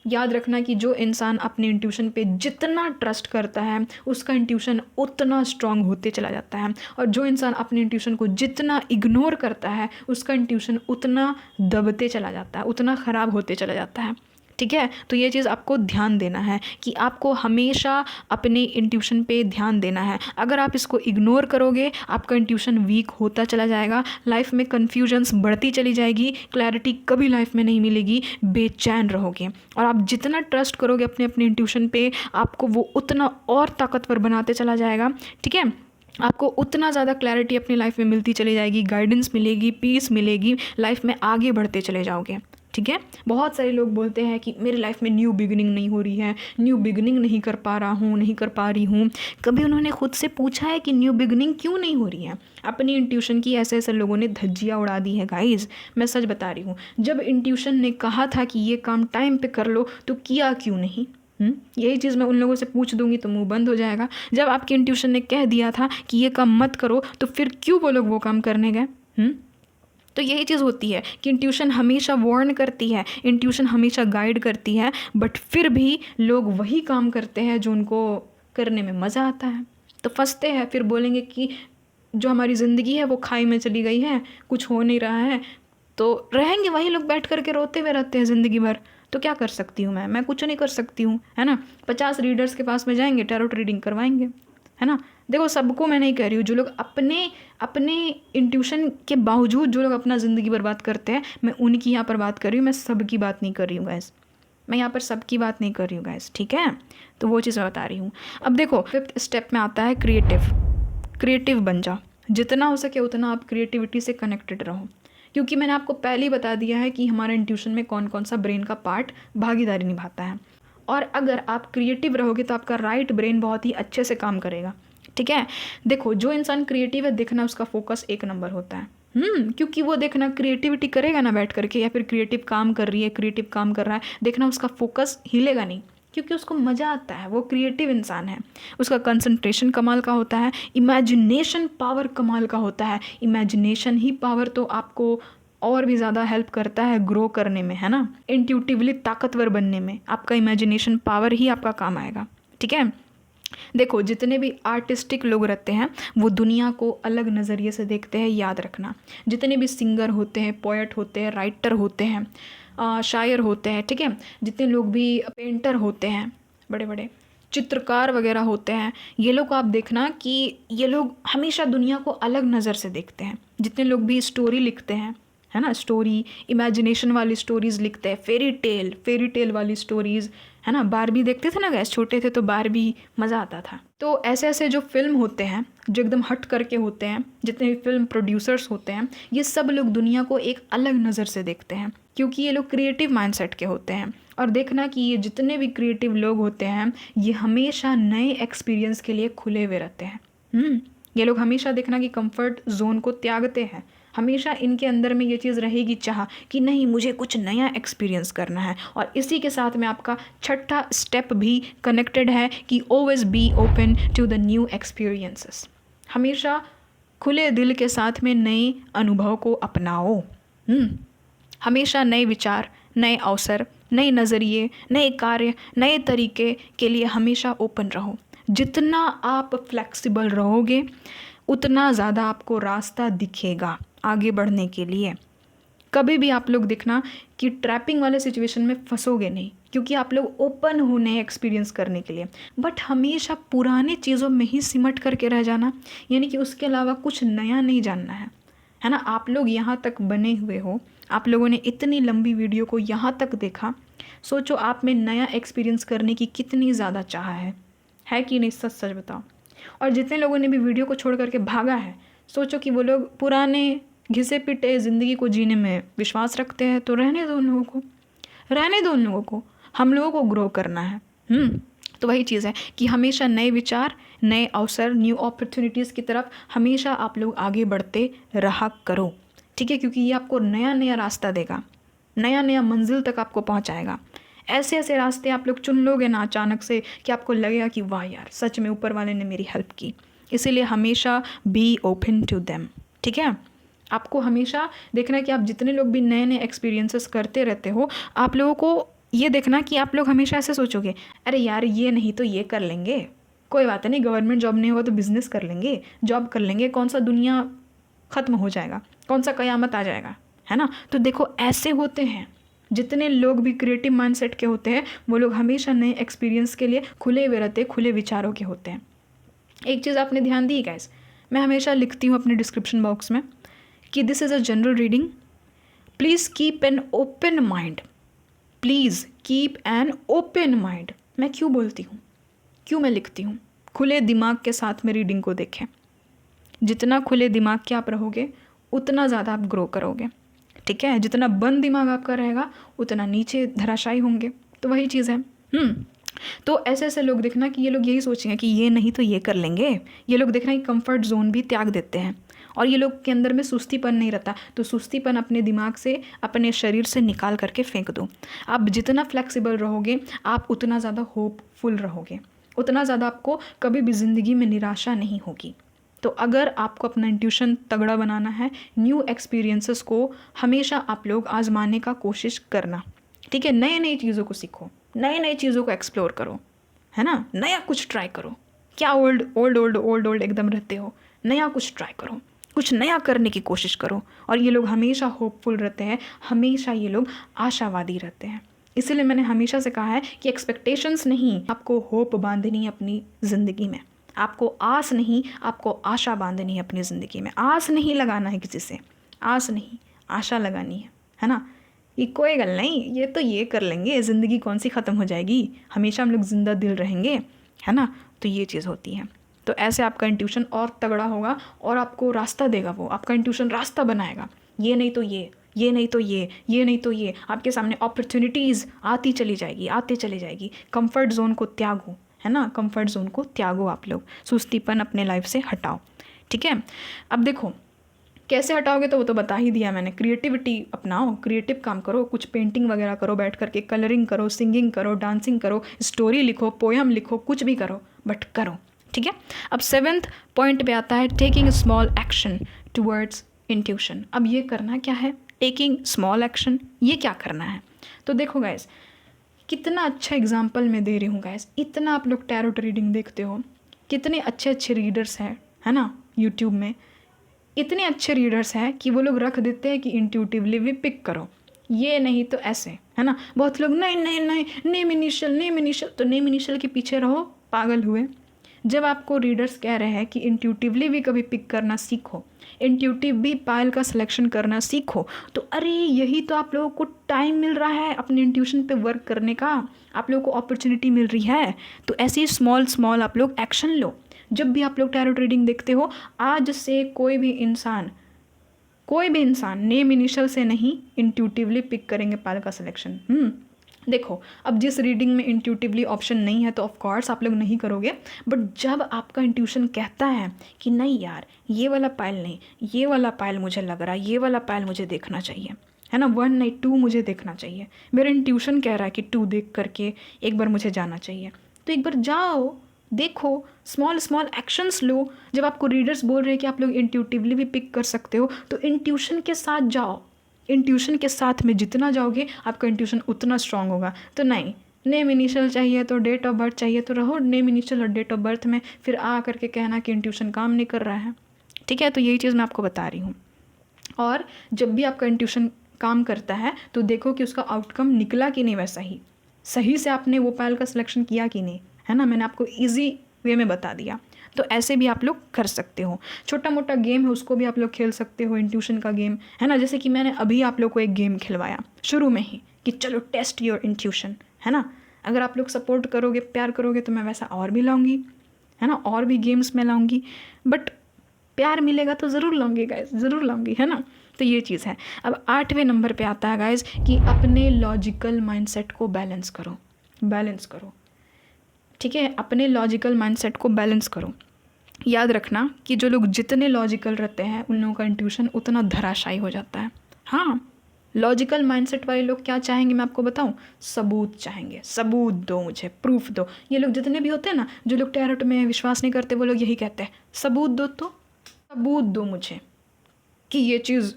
याद रखना कि जो इंसान अपने इंट्यूशन पे जितना ट्रस्ट करता है उसका इंट्यूशन उतना स्ट्रांग होते चला जाता है, और जो इंसान अपने इंट्यूशन को जितना इग्नोर करता है उसका इंट्यूशन उतना दबते चला जाता है, उतना ख़राब होते चला जाता है। ठीक है, तो ये चीज़ आपको ध्यान देना है कि आपको हमेशा अपने इंट्यूशन पे ध्यान देना है। अगर आप इसको इग्नोर करोगे आपका इंट्यूशन वीक होता चला जाएगा, लाइफ में कन्फ्यूजन्स बढ़ती चली जाएगी, क्लैरिटी कभी लाइफ में नहीं मिलेगी, बेचैन रहोगे। और आप जितना ट्रस्ट करोगे अपने अपने इंट्यूशन पे, आपको वो उतना और ताकतवर बनाते चला जाएगा। ठीक है, आपको उतना ज़्यादा क्लैरिटी अपनी लाइफ में मिलती चली जाएगी, गाइडेंस मिलेगी, पीस मिलेगी, लाइफ में आगे बढ़ते चले जाओगे। ठीक है, बहुत सारे लोग बोलते हैं कि मेरी लाइफ में न्यू बिगिनिंग नहीं हो रही है, न्यू बिगिनिंग नहीं कर पा रहा हूँ, नहीं कर पा रही हूँ। कभी उन्होंने खुद से पूछा है कि न्यू बिगिनिंग क्यों नहीं हो रही है? अपनी इंट्यूशन की ऐसे ऐसे लोगों ने धज्जियाँ उड़ा दी है गाइज, मैं सच बता रही हूँ। जब इंट्यूशन ने कहा था कि ये काम टाइम पे कर लो तो किया क्यों नहीं? यही चीज़ मैं उन लोगों से पूछ दूंगी तो मुंह बंद हो जाएगा। जब आपके इंट्यूशन ने कह दिया था कि ये काम मत करो तो फिर क्यों वो लोग वो काम करने गए? तो यही चीज़ होती है कि इंट्यूशन हमेशा वार्न करती है, इंट्यूशन हमेशा गाइड करती है, बट फिर भी लोग वही काम करते हैं जो उनको करने में मज़ा आता है, तो फंसते हैं। फिर बोलेंगे कि जो हमारी ज़िंदगी है वो खाई में चली गई है, कुछ हो नहीं रहा है, तो रहेंगे वही लोग बैठ करके रोते हुए रहते हैं ज़िंदगी भर। तो क्या कर सकती हूँ मैं कुछ नहीं कर सकती हूँ, है ना। 50 रीडर्स के पास में जाएंगे, टैरोट रीडिंग करवाएंगे, है ना। देखो, सबको मैं नहीं कह रही हूँ, जो लोग अपने इंट्यूशन के बावजूद जो लोग अपना ज़िंदगी बर्बाद करते हैं, मैं उनकी यहाँ पर बात कर रही हूँ, मैं सबकी बात नहीं कर रही हूँ गैस, मैं यहाँ पर सबकी बात नहीं कर रही हूँ गैस। ठीक है, तो वो चीज़ मैं बता रही हूँ। अब देखो, 5th स्टेप में आता है क्रिएटिव बन जाओ। जितना हो सके उतना आप क्रिएटिविटी से कनेक्टेड रहो, क्योंकि मैंने आपको पहले ही बता दिया है कि हमारे इंट्यूशन में कौन कौन सा ब्रेन का पार्ट भागीदारी निभाता है। और अगर आप क्रिएटिव रहोगे तो आपका राइट ब्रेन बहुत ही अच्छे से काम करेगा। ठीक है, देखो, जो इंसान क्रिएटिव है, देखना उसका फोकस 1 नंबर होता है। क्योंकि वो देखना क्रिएटिविटी करेगा ना बैठ करके, या फिर क्रिएटिव काम कर रही है, क्रिएटिव काम कर रहा है, देखना उसका फोकस हिलेगा नहीं, क्योंकि उसको मज़ा आता है, वो क्रिएटिव इंसान है। उसका कंसंट्रेशन कमाल का होता है, इमेजिनेशन पावर कमाल का होता है। इमेजिनेशन ही पावर तो आपको और भी ज़्यादा हेल्प करता है ग्रो करने में, है ना, इंट्यूटिवली ताकतवर बनने में। आपका इमेजिनेशन पावर ही आपका काम आएगा। ठीक है, देखो, जितने भी आर्टिस्टिक लोग रहते हैं वो दुनिया को अलग नज़रिए से देखते हैं, याद रखना। जितने भी सिंगर होते हैं, पोएट होते हैं, राइटर होते हैं, शायर होते हैं, ठीक है, जितने लोग भी पेंटर होते हैं, बड़े बड़े चित्रकार वगैरह होते हैं, ये लोग को आप देखना कि ये लोग हमेशा दुनिया को अलग नज़र से देखते हैं। जितने लोग भी स्टोरी लिखते हैं, है ना, स्टोरी, इमेजिनेशन वाली स्टोरीज़ लिखते हैं, फेरी टेल वाली स्टोरीज़, है ना। बारबी देखते थे ना गैस, छोटे थे तो बारबी मज़ा आता था। तो ऐसे ऐसे जो फिल्म होते हैं जो एकदम हट करके होते हैं, जितने भी फिल्म प्रोड्यूसर्स होते हैं, ये सब लोग दुनिया को एक अलग नज़र से देखते हैं, क्योंकि ये लोग क्रिएटिव माइंडसेट के होते हैं। और देखना कि ये जितने भी क्रिएटिव लोग होते हैं ये हमेशा नए एक्सपीरियंस के लिए खुले हुए रहते हैं। ये लोग हमेशा देखना कि कंफर्ट जोन को त्यागते हैं। हमेशा इनके अंदर में ये चीज़ रहेगी चाह कि नहीं, मुझे कुछ नया एक्सपीरियंस करना है। और इसी के साथ में आपका छठा स्टेप भी कनेक्टेड है कि always be open to the new experiences. हमेशा खुले दिल के साथ में नए अनुभव को अपनाओ। हमेशा नए विचार, नए अवसर, नए नज़रिए, नए कार्य, नए तरीके के लिए हमेशा ओपन रहो। जितना आप फ्लेक्सिबल रहोगे उतना ज़्यादा आपको रास्ता दिखेगा आगे बढ़ने के लिए। कभी भी आप लोग देखना कि ट्रैपिंग वाले सिचुएशन में फंसोगे नहीं, क्योंकि आप लोग ओपन हो नए एक्सपीरियंस करने के लिए। बट हमेशा पुराने चीज़ों में ही सिमट करके रह जाना, यानी कि उसके अलावा कुछ नया नहीं जानना है ना। आप लोग यहाँ तक बने हुए हो, आप लोगों ने इतनी लंबी वीडियो को यहाँ तक देखा, सोचो आप में नया एक्सपीरियंस करने की कितनी ज़्यादा चाह है कि नहीं? सच सच बताओ। और जितने लोगों ने भी वीडियो को छोड़ करके भागा है, सोचो कि वो लोग पुराने घिसे पिटे ज़िंदगी को जीने में विश्वास रखते हैं, तो रहने दो उन लोगों को, रहने दो उन लोगों को। हम लोगों को ग्रो करना है। तो वही चीज़ है कि हमेशा नए विचार, नए अवसर, न्यू अपॉर्चुनिटीज़ की तरफ हमेशा आप लोग आगे बढ़ते रहा करो, ठीक है? क्योंकि ये आपको नया नया रास्ता देगा, नया नया मंजिल तक आपको पहुंचाएगा। ऐसे ऐसे रास्ते आप लोग चुन लोगे ना अचानक से कि आपको लगेगा कि वाह यार, सच में ऊपर वाले ने मेरी हेल्प की। इसीलिए हमेशा बी ओपन टू देम, ठीक है? आपको हमेशा देखना है कि आप जितने लोग भी नए नए एक्सपीरियंसेस करते रहते हो, आप लोगों को ये देखना कि आप लोग हमेशा ऐसे सोचोगे, अरे यार ये नहीं तो ये कर लेंगे, कोई बात नहीं, गवर्नमेंट जॉब नहीं हुआ तो बिज़नेस कर लेंगे, जॉब कर लेंगे, कौन सा दुनिया ख़त्म हो जाएगा, कौन सा क़यामत आ जाएगा, है ना? तो देखो ऐसे होते हैं जितने लोग भी क्रिएटिव माइंडसेट के होते हैं, वो लोग हमेशा नए एक्सपीरियंस के लिए खुले हुए रहते, खुले विचारों के होते हैं। एक चीज़ आपने ध्यान दी गाइस, मैं हमेशा लिखती हूँ अपने डिस्क्रिप्शन बॉक्स में कि this is a general reading, please keep an open mind, please keep an open mind. मैं क्यों बोलती हूँ, क्यों मैं लिखती हूँ? खुले दिमाग के साथ में रीडिंग को देखें। जितना खुले दिमाग के आप रहोगे उतना ज़्यादा आप ग्रो करोगे, ठीक है? जितना बंद दिमाग आपका रहेगा उतना नीचे धराशायी होंगे। तो वही चीज़ है। तो ऐसे ऐसे लोग देखना कि ये लोग यही सोचेंगे कि ये नहीं तो ये कर लेंगे। ये लोग देखना कि कंफर्ट जोन भी त्याग देते हैं, और ये लोग के अंदर में सुस्तीपन नहीं रहता। तो सुस्तीपन अपने दिमाग से, अपने शरीर से निकाल करके फेंक दो। आप जितना फ्लेक्सिबल रहोगे आप उतना ज़्यादा होपफुल रहोगे, उतना ज़्यादा आपको कभी भी ज़िंदगी में निराशा नहीं होगी। तो अगर आपको अपना इंट्यूशन तगड़ा बनाना है, न्यू एक्सपीरियंसेस को हमेशा आप लोग आजमाने का कोशिश करना, ठीक है? नए नई चीज़ों को सीखो, नए नई चीज़ों को एक्सप्लोर करो, है ना? नया कुछ ट्राई करो। क्या old old old old old एकदम रहते हो? नया कुछ ट्राई करो, कुछ नया करने की कोशिश करो। और ये लोग हमेशा होपफुल रहते हैं, हमेशा ये लोग आशावादी रहते हैं। इसीलिए मैंने हमेशा से कहा है कि एक्सपेक्टेशंस नहीं, आपको होप बांधनी है अपनी ज़िंदगी में। आपको आस नहीं, आपको आशा बांधनी है अपनी ज़िंदगी में। आस नहीं लगाना है किसी से, आस नहीं, आशा लगानी है ना? ये कोई गल नहीं, ये तो ये कर लेंगे, ज़िंदगी कौन सी ख़त्म हो जाएगी, हमेशा हम लोग जिंदा दिल रहेंगे, है ना? तो ये चीज़ होती है। तो ऐसे आपका इंट्यूशन और तगड़ा होगा और आपको रास्ता देगा। वो आपका इंट्यूशन रास्ता बनाएगा। ये नहीं तो ये नहीं तो ये नहीं तो ये। आपके सामने अपॉर्चुनिटीज़ आती चली जाएगी, आते चली जाएगी। कंफर्ट जोन को त्यागो, है ना? कंफर्ट जोन को त्यागो। आप लोग सुस्तीपन अपने लाइफ से हटाओ, ठीक है? अब देखो कैसे हटाओगे, तो वो तो बता ही दिया मैंने। क्रिएटिविटी अपनाओ, क्रिएटिव काम करो, कुछ पेंटिंग वगैरह करो, बैठ करके कलरिंग करो, सिंगिंग करो, डांसिंग करो, स्टोरी लिखो, पोयम लिखो, कुछ भी करो, बट करो, ठीक है? अब 7th पॉइंट पे आता है taking small action towards intuition. अब ये करना क्या है? टेकिंग स्मॉल एक्शन, ये क्या करना है? तो देखो गाइस, कितना अच्छा एग्जाम्पल मैं दे रही हूँ गाइस। इतना आप लोग टैरोट रीडिंग देखते हो, कितने अच्छे अच्छे रीडर्स हैं, है ना? यूट्यूब में इतने अच्छे रीडर्स हैं कि वो लोग रख देते हैं कि इंट्यूटिवली भी पिक करो, ये नहीं तो ऐसे, है ना? बहुत लोग नहीं नहीं नहीं नेम इनिशियल, तो नेम इनिशियल के पीछे रहो, पागल हुए। जब आपको रीडर्स कह रहे हैं कि इंट्यूटिवली भी कभी पिक करना सीखो, इंट्यूटिव भी पायल का सिलेक्शन करना सीखो, तो अरे यही तो आप लोगों को टाइम मिल रहा है अपने इंट्यूशन पे वर्क करने का, आप लोगों को अपॉर्चुनिटी मिल रही है। तो ऐसे ही स्मॉल आप लोग एक्शन लो। जब भी आप लोग टैरोट रीडिंग देखते हो, आज से कोई भी इंसान नेम इनिशियल से नहीं, इंट्यूटिवली पिक करेंगे पायल का सिलेक्शन। देखो, अब जिस रीडिंग में इंट्यूटिवली ऑप्शन नहीं है तो ऑफ कोर्स आप लोग नहीं करोगे, बट जब आपका इंट्यूशन कहता है कि नहीं यार ये वाला पायल नहीं, ये वाला पायल मुझे लग रहा है, ये वाला पायल मुझे देखना चाहिए, है ना? 1 नहीं 2 मुझे देखना चाहिए, मेरा इंट्यूशन कह रहा है कि 2 देख करके एक बार मुझे जाना चाहिए, तो एक बार जाओ, देखो, स्मॉल स्मॉल एक्शंस लो। जब आपको रीडर्स बोल रहे हैं कि आप लोग इंट्यूटिवली भी पिक कर सकते हो, तो इंट्यूशन के साथ जाओ। इंट्यूशन के साथ में जितना जाओगे आपका इंट्यूशन उतना स्ट्रांग होगा। तो नहीं, नेम इनिशियल चाहिए तो डेट ऑफ बर्थ चाहिए तो रहो नेम इनिशियल और डेट ऑफ बर्थ में, फिर आ करके कहना कि इंट्यूशन काम नहीं कर रहा है। ठीक है, तो यही चीज़ मैं आपको बता रही हूँ। और जब भी आपका इंट्यूशन काम करता है तो देखो कि उसका आउटकम निकला कि नहीं वैसा ही, सही से आपने वो पायल का सिलेक्शन किया कि नहीं, है ना। मैंने आपको ईजी वे में बता दिया। तो ऐसे भी आप लोग कर सकते हो। छोटा मोटा गेम है उसको भी आप लोग खेल सकते हो, इंट्यूशन का गेम, है ना। जैसे कि मैंने अभी आप लोग को एक गेम खिलवाया शुरू में ही कि चलो टेस्ट योर इंट्यूशन, है ना। अगर आप लोग सपोर्ट करोगे, प्यार करोगे, तो मैं वैसा और भी लाऊंगी, है ना। और भी गेम्स में लाऊंगी, बट प्यार मिलेगा तो ज़रूर लाऊंगी गाइज, ज़रूर लाऊंगी, है ना। तो ये चीज़ है। अब 8वें नंबर पे आता है गाइज कि अपने लॉजिकल माइंडसेट को बैलेंस करो। बैलेंस करो, ठीक है, अपने लॉजिकल माइंडसेट को बैलेंस करो। याद रखना कि जो लोग जितने लॉजिकल रहते हैं उन लोगों का इंट्यूशन उतना धराशायी हो जाता है। हाँ, लॉजिकल माइंडसेट वाले लोग क्या चाहेंगे मैं आपको बताऊं? सबूत चाहेंगे, सबूत दो मुझे, प्रूफ दो। ये लोग जितने भी होते हैं ना, जो लोग टैरोट में विश्वास नहीं करते, वो लोग यही कहते हैं, सबूत दो, तो सबूत दो मुझे कि ये चीज़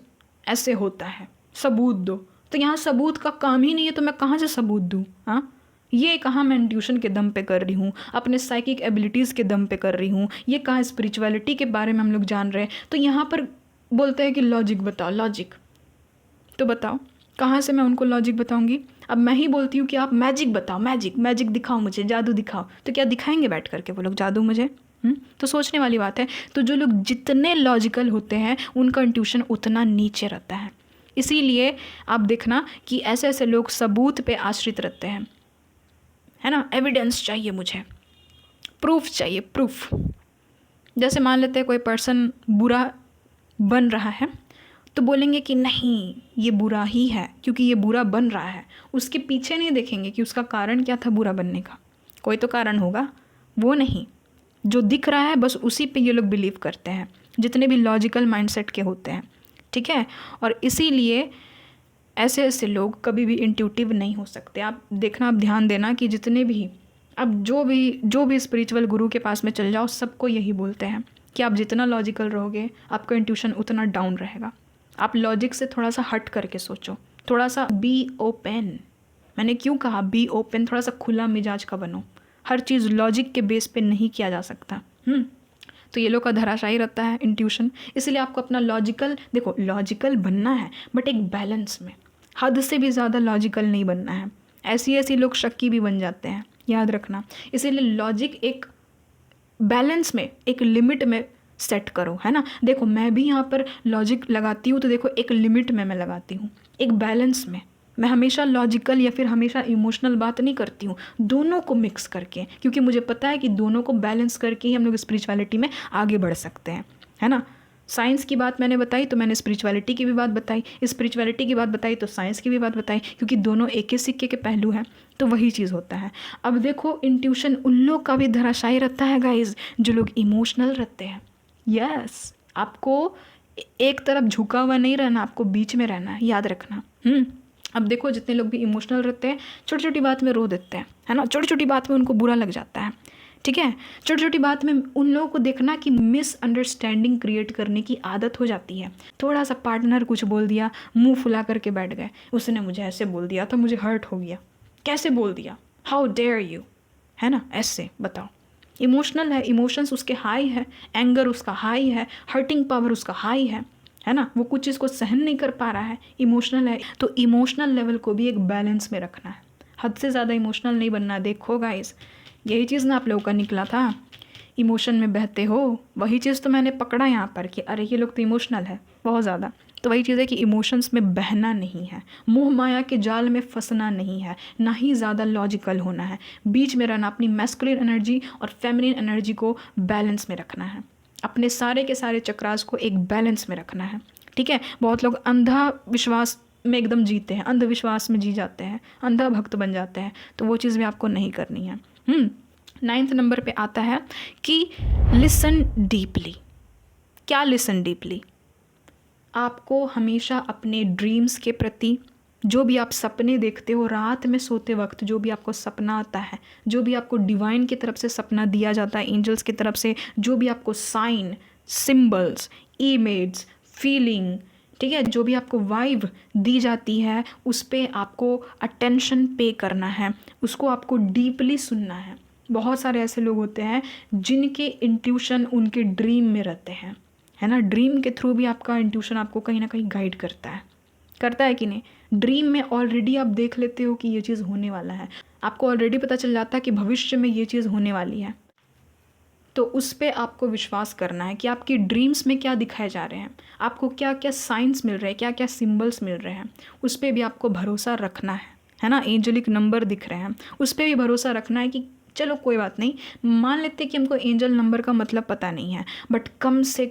ऐसे होता है, सबूत दो। तो यहाँ सबूत का काम ही नहीं है, तो मैं कहाँ से सबूत दूँ? हाँ, ये कहाँ मैं इंट्यूशन के दम पे कर रही हूँ, अपने साइकिक एबिलिटीज़ के दम पे कर रही हूँ, ये कहाँ स्पिरिचुअलिटी के बारे में हम लोग जान रहे हैं। तो यहाँ पर बोलते हैं कि लॉजिक बताओ, लॉजिक। तो बताओ कहाँ से मैं उनको लॉजिक बताऊँगी? अब मैं ही बोलती हूँ कि आप मैजिक बताओ, मैजिक मैजिक दिखाओ मुझे, जादू दिखाओ, तो क्या दिखाएंगे बैठ करके वो लोग जादू मुझे? तो सोचने वाली बात है। तो जो लोग जितने लॉजिकल होते हैं उनका इंट्यूशन उतना नीचे रहता है। इसीलिए आप देखना कि ऐसे ऐसे लोग सबूत पे आश्रित रहते हैं, है ना। एविडेंस चाहिए मुझे, प्रूफ चाहिए, प्रूफ। जैसे मान लेते हैं कोई पर्सन बुरा बन रहा है, तो बोलेंगे कि नहीं ये बुरा ही है क्योंकि ये बुरा बन रहा है। उसके पीछे नहीं देखेंगे कि उसका कारण क्या था बुरा बनने का, कोई तो कारण होगा, वो नहीं, जो दिख रहा है बस उसी पे ये लोग बिलीव करते हैं, जितने भी लॉजिकल माइंडसेट के होते हैं, ठीक है। और इसीलिए ऐसे ऐसे लोग कभी भी इंट्यूटिव नहीं हो सकते। आप देखना, आप ध्यान देना कि जितने भी अब जो भी स्पिरिचुअल गुरु के पास में चल जाओ, सबको यही बोलते हैं कि आप जितना लॉजिकल रहोगे आपका इंट्यूशन उतना डाउन रहेगा। आप लॉजिक से थोड़ा सा हट करके सोचो, थोड़ा सा बी ओपन। मैंने क्यों कहा बी ओपन? थोड़ा सा खुला मिजाज का बनो। हर चीज़ लॉजिक के बेस पे नहीं किया जा सकता। तो ये लोग का धराशायी रहता है इंट्यूशन। इसलिए आपको अपना लॉजिकल, देखो लॉजिकल बनना है बट एक बैलेंस में, हद से भी ज़्यादा लॉजिकल नहीं बनना है। ऐसी लोग शक्की भी बन जाते हैं, याद रखना। इसीलिए लॉजिक एक बैलेंस में, एक लिमिट में सेट करो, है ना। देखो मैं भी यहाँ पर लॉजिक लगाती हूँ, तो देखो एक लिमिट में मैं लगाती हूँ, एक बैलेंस में। मैं हमेशा लॉजिकल या फिर हमेशा इमोशनल बात नहीं करती हूँ, दोनों को मिक्स करके, क्योंकि मुझे पता है कि दोनों को बैलेंस करके ही हम लोग स्पिरिचुअलिटी में आगे बढ़ सकते हैं, है ना। साइंस की बात मैंने बताई तो मैंने स्पिरिचुअलिटी की भी बात बताई, स्पिरिचुअलिटी की बात बताई तो साइंस की भी बात बताई, क्योंकि दोनों एक ही सिक्के के पहलू हैं। तो वही चीज़ होता है। अब देखो इंट्यूशन उन लोग का भी धराशायी रहता है गाइज, जो लोग इमोशनल रहते हैं। यस, आपको एक तरफ झुका हुआ नहीं रहना, आपको बीच में रहना है, याद रखना। अब देखो जितने लोग भी इमोशनल रहते हैं, छोटी छोटी बात में रो देते हैं, है ना। छोटी छोटी बात में उनको बुरा लग जाता है, ठीक है। छोटी छोटी बात में उन लोगों को देखना कि मिसअंडरस्टैंडिंग क्रिएट करने की आदत हो जाती है। थोड़ा सा पार्टनर कुछ बोल दिया, मुंह फुला करके बैठ गए, उसने मुझे ऐसे बोल दिया तो मुझे हर्ट हो गया, कैसे बोल दिया, हाउ डेयर यू, है ना। ऐसे बताओ, इमोशनल है, इमोशंस उसके हाई है, एंगर उसका हाई है, हर्टिंग पावर उसका हाई है ना। वो कुछ चीज़ को सहन नहीं कर पा रहा है, इमोशनल है। तो इमोशनल लेवल को भी एक बैलेंस में रखना है, हद से ज़्यादा इमोशनल नहीं बनना। देखो गाइस, यही चीज़ ना आप लोगों का निकला था, इमोशन में बहते हो, वही चीज़ तो मैंने पकड़ा यहाँ पर कि अरे ये लोग तो इमोशनल है बहुत ज़्यादा। तो वही चीज़ है कि इमोशंस में बहना नहीं है, मोह माया के जाल में फंसना नहीं है, ना ही ज़्यादा लॉजिकल होना है, बीच में रहना, अपनी मैस्कुलिन एनर्जी और फेमिनिन एनर्जी को बैलेंस में रखना है, अपने सारे के सारे चक्रास को एक बैलेंस में रखना है, ठीक है। बहुत लोग अंधा विश्वास में एकदम जीते हैं, अंधविश्वास में जी जाते हैं, अंधा भक्त बन जाते हैं, तो वो चीज़ भी आपको नहीं करनी है। 9th नंबर पे आता है कि लिसन डीपली। क्या लिसन डीपली? आपको हमेशा अपने ड्रीम्स के प्रति, जो भी आप सपने देखते हो रात में सोते वक्त, जो भी आपको सपना आता है, जो भी आपको डिवाइन की तरफ से सपना दिया जाता है, एंजल्स की तरफ से जो भी आपको साइन, सिंबल्स, इमेज, फीलिंग, ठीक है, जो भी आपको वाइब दी जाती है, उस पर आपको अटेंशन पे करना है, उसको आपको डीपली सुनना है। बहुत सारे ऐसे लोग होते हैं जिनके इंट्यूशन उनके ड्रीम में रहते हैं, है ना। ड्रीम के थ्रू भी आपका इंट्यूशन आपको कहीं ना कहीं गाइड करता है कि नहीं। ड्रीम में ऑलरेडी आप देख लेते हो कि ये चीज़ होने वाला है, आपको ऑलरेडी पता चल जाता है कि भविष्य में ये चीज़ होने वाली है। तो उस पर आपको विश्वास करना है कि आपकी ड्रीम्स में क्या दिखाए जा रहे हैं, आपको क्या क्या साइंस मिल रहे हैं, क्या क्या सिंबल्स मिल रहे हैं, उस पर भी आपको भरोसा रखना है ना। एंजलिक नंबर दिख रहे हैं, उस पर भी भरोसा रखना है कि चलो कोई बात नहीं, मान लेते हैं कि हमको एंजल नंबर का मतलब पता नहीं है, बट कम से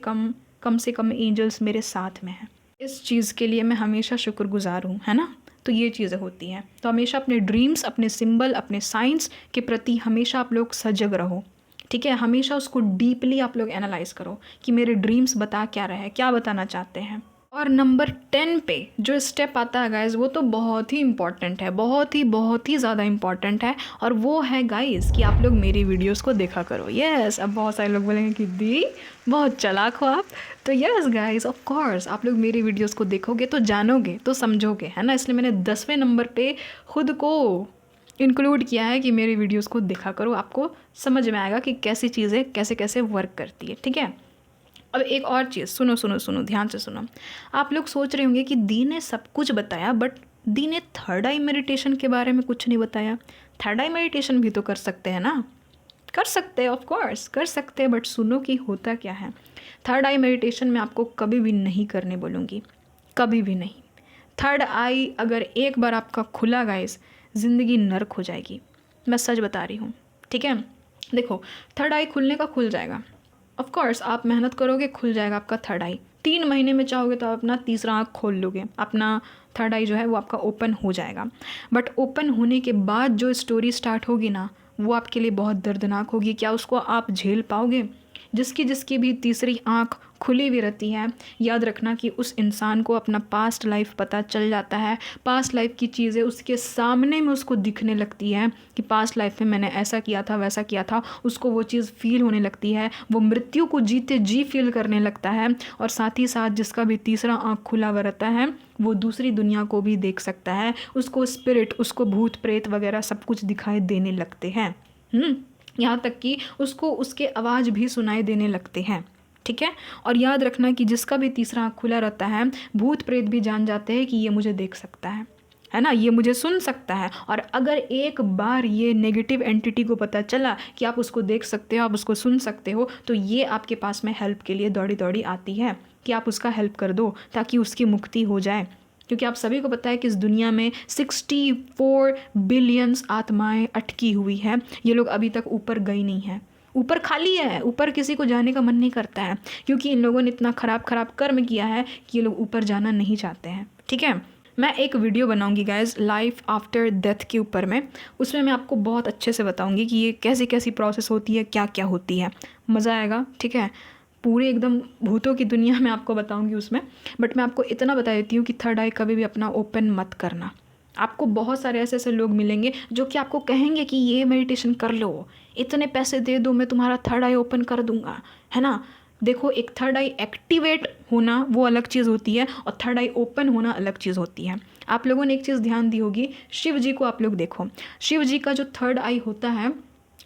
कम एंजल्स मेरे साथ में हैं। इस चीज़ के लिए मैं हमेशा शुक्रगुजार हूँ, है ना। तो ये चीज़ें होती हैं। तो हमेशा अपने ड्रीम्स, अपने सिंबल, अपने साइंस के प्रति हमेशा आप लोग सजग रहो, ठीक है। हमेशा उसको डीपली आप लोग एनालाइज करो कि मेरे ड्रीम्स बता क्या रहे हैं, क्या बताना चाहते हैं। और नंबर 10 पे जो स्टेप आता है गाइज़, वो तो बहुत ही इंपॉर्टेंट है, बहुत ही ज़्यादा इंपॉर्टेंट है। और वो है गाइज़ कि आप लोग मेरी वीडियोस को देखा करो। यस, अब बहुत सारे लोग बोलेंगे कि दी बहुत चालाक हो आप। तो यस गाइज़, ऑफ कोर्स आप लोग मेरी वीडियोस को देखोगे तो जानोगे, तो समझोगे, है ना। इसलिए मैंने 10वें नंबर पे खुद को इंक्लूड किया है कि मेरी वीडियोस को देखा करो, आपको समझ में आएगा कि कैसी चीज़ें कैसे कैसे वर्क करती है, ठीक है। अब एक और चीज़, सुनो ध्यान से सुनो। आप लोग सोच रहे होंगे कि दी ने सब कुछ बताया, बट दी ने थर्ड आई मेडिटेशन के बारे में कुछ नहीं बताया। थर्ड आई मेडिटेशन भी तो कर सकते हैं ना, कर सकते हैं, ऑफ कोर्स कर सकते हैं, बट सुनो कि होता क्या है। थर्ड आई मेडिटेशन में आपको कभी भी नहीं करने बोलूँगी, कभी भी नहीं। थर्ड आई अगर एक बार आपका खुला गाइस, ज़िंदगी नर्क हो जाएगी, मैं सच बता रही हूँ, ठीक है। देखो, थर्ड आई खुलने का खुल जाएगा, ऑफ कोर्स आप मेहनत करोगे, खुल जाएगा आपका थर्ड आई। 3 महीने में चाहोगे तो आप अपना तीसरा आँख खोल लोगे, अपना थर्ड आई जो है वो आपका ओपन हो जाएगा। बट ओपन होने के बाद जो स्टोरी स्टार्ट होगी ना, वो आपके लिए बहुत दर्दनाक होगी। क्या उसको आप झेल पाओगे? जिसकी भी तीसरी आँख खुली हुई रहती है, याद रखना कि उस इंसान को अपना पास्ट लाइफ पता चल जाता है। पास्ट लाइफ की चीज़ें उसके सामने में उसको दिखने लगती है कि पास्ट लाइफ में मैंने ऐसा किया था, वैसा किया था, उसको वो चीज़ फील होने लगती है। वो मृत्यु को जीते जी फील करने लगता है। और साथ ही साथ जिसका भी तीसरा आँख खुला हुआ रहता है, वो दूसरी दुनिया को भी देख सकता है। उसको स्पिरिट, उसको भूत प्रेत वगैरह सब कुछ दिखाई देने लगते हैं। यहाँ तक कि उसको उसके आवाज़ भी सुनाई देने लगते हैं, ठीक है। और याद रखना कि जिसका भी तीसरा आँख खुला रहता है, भूत प्रेत भी जान जाते हैं कि ये मुझे देख सकता है ना, ये मुझे सुन सकता है। और अगर एक बार ये नेगेटिव एंटिटी को पता चला कि आप उसको देख सकते हो, आप उसको सुन सकते हो, तो ये आपके पास में हेल्प के लिए दौड़ी दौड़ी आती है कि आप उसका हेल्प कर दो ताकि उसकी मुक्ति हो जाए। क्योंकि आप सभी को पता है कि इस दुनिया में 64 बिलियंस आत्माएं अटकी हुई है। ये लोग अभी तक ऊपर गई नहीं है, ऊपर खाली है, ऊपर किसी को जाने का मन नहीं करता है, क्योंकि इन लोगों ने इतना खराब कर्म किया है कि ये लोग ऊपर जाना नहीं चाहते हैं, ठीक है। मैं एक वीडियो बनाऊंगी गाइज लाइफ आफ्टर डेथ के ऊपर में, उसमें मैं आपको बहुत अच्छे से बताऊंगी कि ये कैसी कैसी प्रोसेस होती है, क्या क्या होती है। मज़ा आएगा, ठीक है। पूरे एकदम भूतों की दुनिया में आपको बताऊंगी उसमें। बट मैं आपको इतना बता देती हूँ कि थर्ड आई कभी भी अपना ओपन मत करना। आपको बहुत सारे ऐसे ऐसे लोग मिलेंगे जो कि आपको कहेंगे कि ये मेडिटेशन कर लो, इतने पैसे दे दो, मैं तुम्हारा थर्ड आई ओपन कर दूंगा, है ना। देखो, एक थर्ड आई एक्टिवेट होना वो अलग चीज़ होती है, और थर्ड आई ओपन होना अलग चीज़ होती है। आप लोगों ने एक चीज़ ध्यान दी होगी, शिव जी को आप लोग देखो, शिव जी का जो थर्ड आई होता है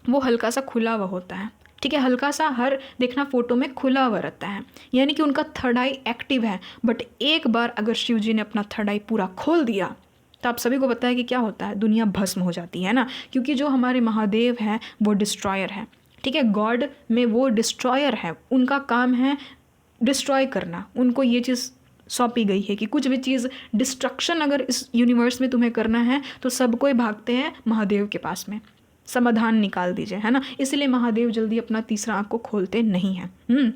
वो हल्का सा खुला हुआ होता है, ठीक है। हल्का सा हर देखना फोटो में खुला हुआ रहता है, यानी कि उनका थर्ड आई एक्टिव है। बट एक बार अगर शिव जी ने अपना थर्ड आई पूरा खोल दिया तो आप सभी को पता है कि क्या होता है, दुनिया भस्म हो जाती है ना। क्योंकि जो हमारे महादेव हैं वो डिस्ट्रॉयर है, ठीक है। गॉड में वो डिस्ट्रॉयर है, उनका काम है डिस्ट्रॉय करना। उनको ये चीज़ सौंपी गई है कि कुछ भी चीज़ डिस्ट्रक्शन अगर इस यूनिवर्स में तुम्हें करना है तो सब कोई भागते हैं महादेव के पास में, समाधान निकाल दीजिए, है ना। इसलिए महादेव जल्दी अपना तीसरा आँख को खोलते नहीं हैं।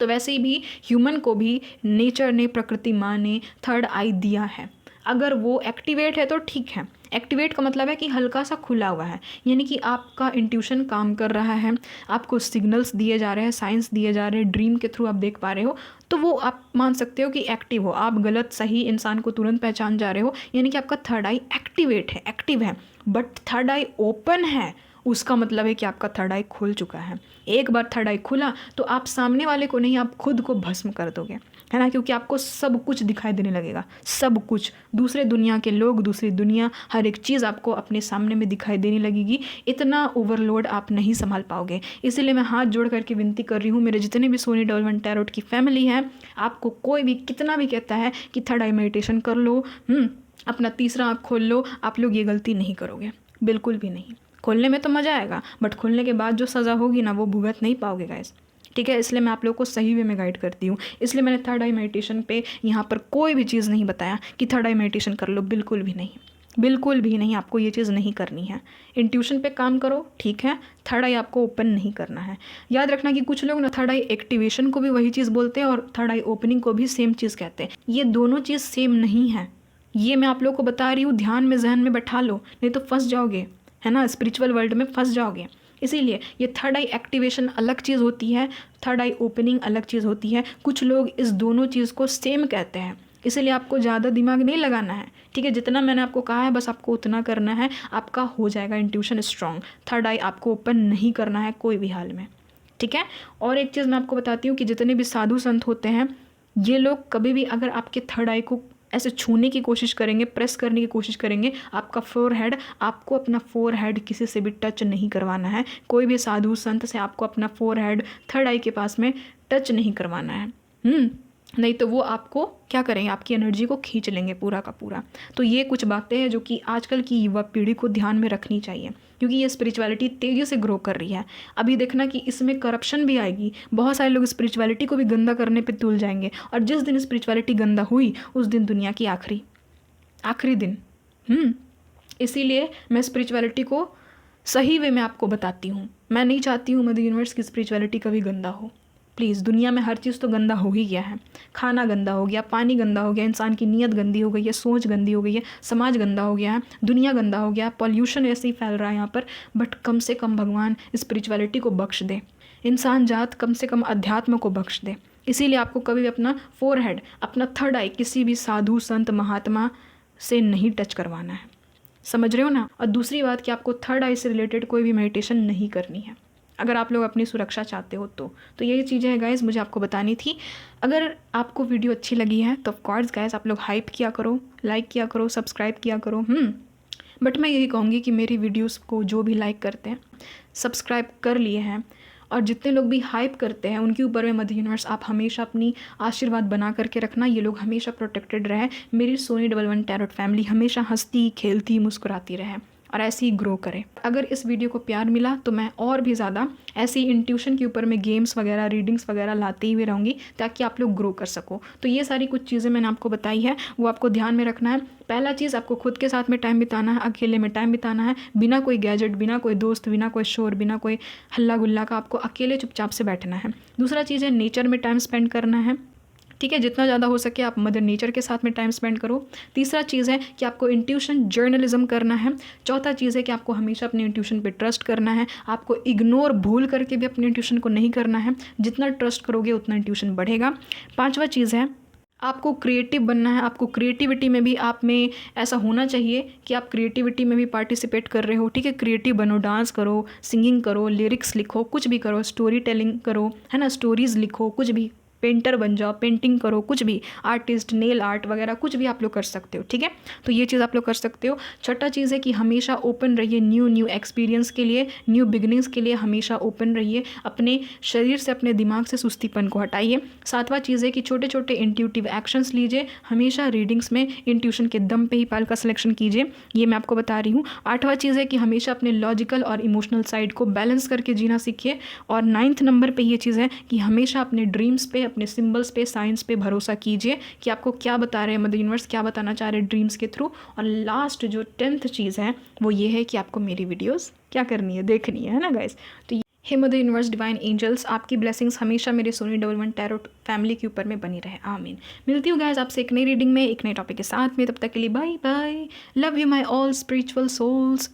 तो वैसे ही भी ह्यूमन को भी नेचर ने, प्रकृति माँ ने थर्ड आई दिया है। अगर वो एक्टिवेट है तो ठीक है, एक्टिवेट का मतलब है कि हल्का सा खुला हुआ है, यानी कि आपका इंट्यूशन काम कर रहा है, आपको सिग्नल्स दिए जा रहे हैं, साइंस दिए जा रहे हैं, ड्रीम के थ्रू आप देख पा रहे हो, तो वो आप मान सकते हो कि एक्टिव हो, आप गलत सही इंसान को तुरंत पहचान जा रहे हो, यानी कि आपका थर्ड आई एक्टिवेट है, एक्टिव है। बट थर्ड आई ओपन है, उसका मतलब है कि आपका थर्ड आई खुल चुका है। एक बार थर्ड आई खुला तो आप सामने वाले को नहीं, आप खुद को भस्म कर दोगे, है ना, क्योंकि आपको सब कुछ दिखाई देने लगेगा, सब कुछ, दूसरे दुनिया के लोग, दूसरी दुनिया, हर एक चीज़ आपको अपने सामने में दिखाई देने लगेगी। इतना ओवरलोड आप नहीं संभाल पाओगे। इसीलिए मैं हाथ जोड़ करके विनती कर रही हूँ, मेरे जितने भी सोनी डबल वन टैरोट की फैमिली है, आपको कोई भी कितना भी कहता है कि थर्ड आई मेडिटेशन कर लो, अपना तीसरा आँख खोल लो, आप लोग ये गलती नहीं करोगे, बिल्कुल भी नहीं। खोलने में तो मज़ा आएगा, बट खोलने के बाद जो सज़ा होगी ना, वो भुगत नहीं पाओगे गाइस, ठीक है। इसलिए मैं आप लोगों को सही वे में गाइड करती हूँ। इसलिए मैंने थर्ड आई मेडिटेशन पे यहाँ पर कोई भी चीज़ नहीं बताया कि थर्ड आई मेडिटेशन कर लो, बिल्कुल भी नहीं, बिल्कुल भी नहीं, आपको ये चीज़ नहीं करनी है। इंट्यूशन पे काम करो, ठीक है, थर्ड आई आपको ओपन नहीं करना है। याद रखना कि कुछ लोग ना थर्ड आई एक्टिवेशन को भी वही चीज़ बोलते हैं और थर्ड आई ओपनिंग को भी सेम चीज़ कहते हैं। ये दोनों चीज़ सेम नहीं है, ये मैं आप लोगों को बता रही हूँ, ध्यान में जहन में बैठा लो, नहीं तो फंस जाओगे, है ना, स्पिरिचुअल वर्ल्ड में फंस जाओगे। इसीलिए ये थर्ड आई एक्टिवेशन अलग चीज़ होती है, थर्ड आई ओपनिंग अलग चीज़ होती है। कुछ लोग इस दोनों चीज़ को सेम कहते हैं, इसीलिए आपको ज़्यादा दिमाग नहीं लगाना है, ठीक है। जितना मैंने आपको कहा है बस आपको उतना करना है, आपका हो जाएगा इंट्यूशन स्ट्रांग। थर्ड आई आपको ओपन नहीं करना है कोई भी हाल में, ठीक है। और एक चीज़ मैं आपको बताती हूँ कि जितने भी साधु संत होते हैं, ये लोग कभी भी अगर आपके थर्ड आई को ऐसे छूने की कोशिश करेंगे, प्रेस करने की कोशिश करेंगे, आपका फोरहेड, आपको अपना फोरहेड किसी से भी टच नहीं करवाना है। कोई भी साधु संत से आपको अपना फोरहेड थर्ड आई के पास में टच नहीं करवाना है, नहीं तो वो आपको क्या करेंगे, आपकी एनर्जी को खींच लेंगे पूरा का पूरा। तो ये कुछ बातें हैं जो कि आजकल की युवा पीढ़ी को ध्यान में रखनी चाहिए, क्योंकि ये स्पिरिचुअलिटी तेज़ी से ग्रो कर रही है। अभी देखना कि इसमें करप्शन भी आएगी, बहुत सारे लोग स्पिरिचुअलिटी को भी गंदा करने पे तुल जाएंगे, और जिस दिन स्पिरिचुअलिटी गंदा हुई उस दिन दुनिया की आखिरी दिन। इसीलिए मैं स्पिरिचुअलिटी को सही वे में आपको बताती हूँ। मैं नहीं चाहती हूँ मदर यूनिवर्स की स्पिरिचुअलिटी कभी गंदा हो। प्लीज़, दुनिया में हर चीज़ तो गंदा हो ही गया है, खाना गंदा हो गया, पानी गंदा हो गया, इंसान की नीयत गंदी हो गई है, सोच गंदी हो गई है, समाज गंदा हो गया है, दुनिया गंदा हो गया, पॉल्यूशन ऐसे ही फैल रहा है यहाँ पर। बट कम से कम भगवान स्पिरिचुअलिटी को बख्श दे, इंसान जात कम से कम अध्यात्म को बख्श दे। इसीलिए आपको कभी भी अपना फोरहेड, अपना थर्ड आई किसी भी साधु संत महात्मा से नहीं टच करवाना है, समझ रहे हो ना। और दूसरी बात कि आपको थर्ड आई से रिलेटेड कोई भी मेडिटेशन नहीं करनी है, अगर आप लोग अपनी सुरक्षा चाहते हो तो यही चीज़ें हैं गाइस, मुझे आपको बतानी थी। अगर आपको वीडियो अच्छी लगी है तो ऑफकोर्स गाइस आप लोग हाइप किया करो, लाइक किया करो, सब्सक्राइब किया करो। बट मैं यही कहूँगी कि मेरी वीडियोस को जो भी लाइक करते हैं, सब्सक्राइब कर लिए हैं, और जितने लोग भी हाइप करते हैं उनके ऊपर में मदर यूनिवर्स आप हमेशा अपनी आशीर्वाद बना करके रखना, ये लोग हमेशा प्रोटेक्टेड रहे, मेरी Soni double one tarot family हमेशा हंसती खेलती मुस्कुराती रहे और ऐसे ही ग्रो करे। अगर इस वीडियो को प्यार मिला तो मैं और भी ज़्यादा ऐसी इंट्यूशन के ऊपर में गेम्स वगैरह, रीडिंग्स वगैरह लाती हुई रहूँगी ताकि आप लोग ग्रो कर सको। तो ये सारी कुछ चीज़ें मैंने आपको बताई है, वो आपको ध्यान में रखना है। पहला चीज़, आपको खुद के साथ में टाइम बिताना है, अकेले में टाइम बिताना है, बिना कोई गैजेट, बिना कोई दोस्त, बिना कोई शोर, बिना कोई हल्ला गुल्ला का, आपको अकेले चुपचाप से बैठना है। दूसरा चीज़ है नेचर में टाइम स्पेंड करना है, ठीक है, जितना ज़्यादा हो सके आप मदर नेचर के साथ में टाइम स्पेंड करो। तीसरा चीज़ है कि आपको इंट्यूशन जर्नलिज्म करना है। चौथा चीज़ है कि आपको हमेशा अपने इंट्यूशन पे ट्रस्ट करना है, आपको इग्नोर भूल करके भी अपने इंट्यूशन को नहीं करना है। जितना ट्रस्ट करोगे उतना इंट्यूशन बढ़ेगा। पांचवा चीज़ है आपको क्रिएटिव बनना है, आपको क्रिएटिविटी में भी आप में ऐसा होना चाहिए कि आप क्रिएटिविटी में भी पार्टिसिपेट कर रहे हो, ठीक है। क्रिएटिव बनो, डांस करो, सिंगिंग करो, लिरिक्स लिखो, कुछ भी करो, स्टोरी टेलिंग करो, है ना, स्टोरीज़ लिखो, कुछ भी, पेंटर बन जाओ, पेंटिंग करो, कुछ भी, आर्टिस्ट, नेल आर्ट वगैरह कुछ भी आप लोग कर सकते हो, ठीक है। तो ये चीज़ आप लोग कर सकते हो। छठा चीज़ है कि हमेशा ओपन रहिए न्यू एक्सपीरियंस के लिए, न्यू बिगिनिंग्स के लिए हमेशा ओपन रहिए। अपने शरीर से, अपने दिमाग से सुस्तीपन को हटाइए। सातवां चीज़ है कि छोटे छोटे इंट्यूटिव एक्शंस लीजिए, हमेशा रीडिंग्स में इंट्यूशन के दम पे ही पाल का सिलेक्शन कीजिए, ये मैं आपको बता रही हूँ। आठवां चीज़ है कि हमेशा अपने लॉजिकल और इमोशनल साइड को बैलेंस करके जीना सीखिए। और 9th नंबर पर ये चीज़ है कि हमेशा अपने ड्रीम्स पे, अपने सिंबल्स पे, साइंस पे भरोसा कीजिए कि आपको क्या बता रहे हैं मदर यूनिवर्स, क्या बताना चाह रहे हैं ड्रीम्स के थ्रू। और लास्ट जो 10th चीज़ है वो ये है कि आपको मेरी वीडियोस क्या करनी है, देखनी है ना गाइस। तो हे मदर यूनिवर्स डिवाइन एंजल्स, आपकी ब्लेसिंग्स हमेशा मेरे सोनी 11 टैरोट फैमिली के ऊपर में बनी रहे, आमीन। मिलती हूँ गाइस आपसे एक नई रीडिंग में एक नए टॉपिक के साथ में, तब तक के लिए bye bye, love you my all spiritual souls.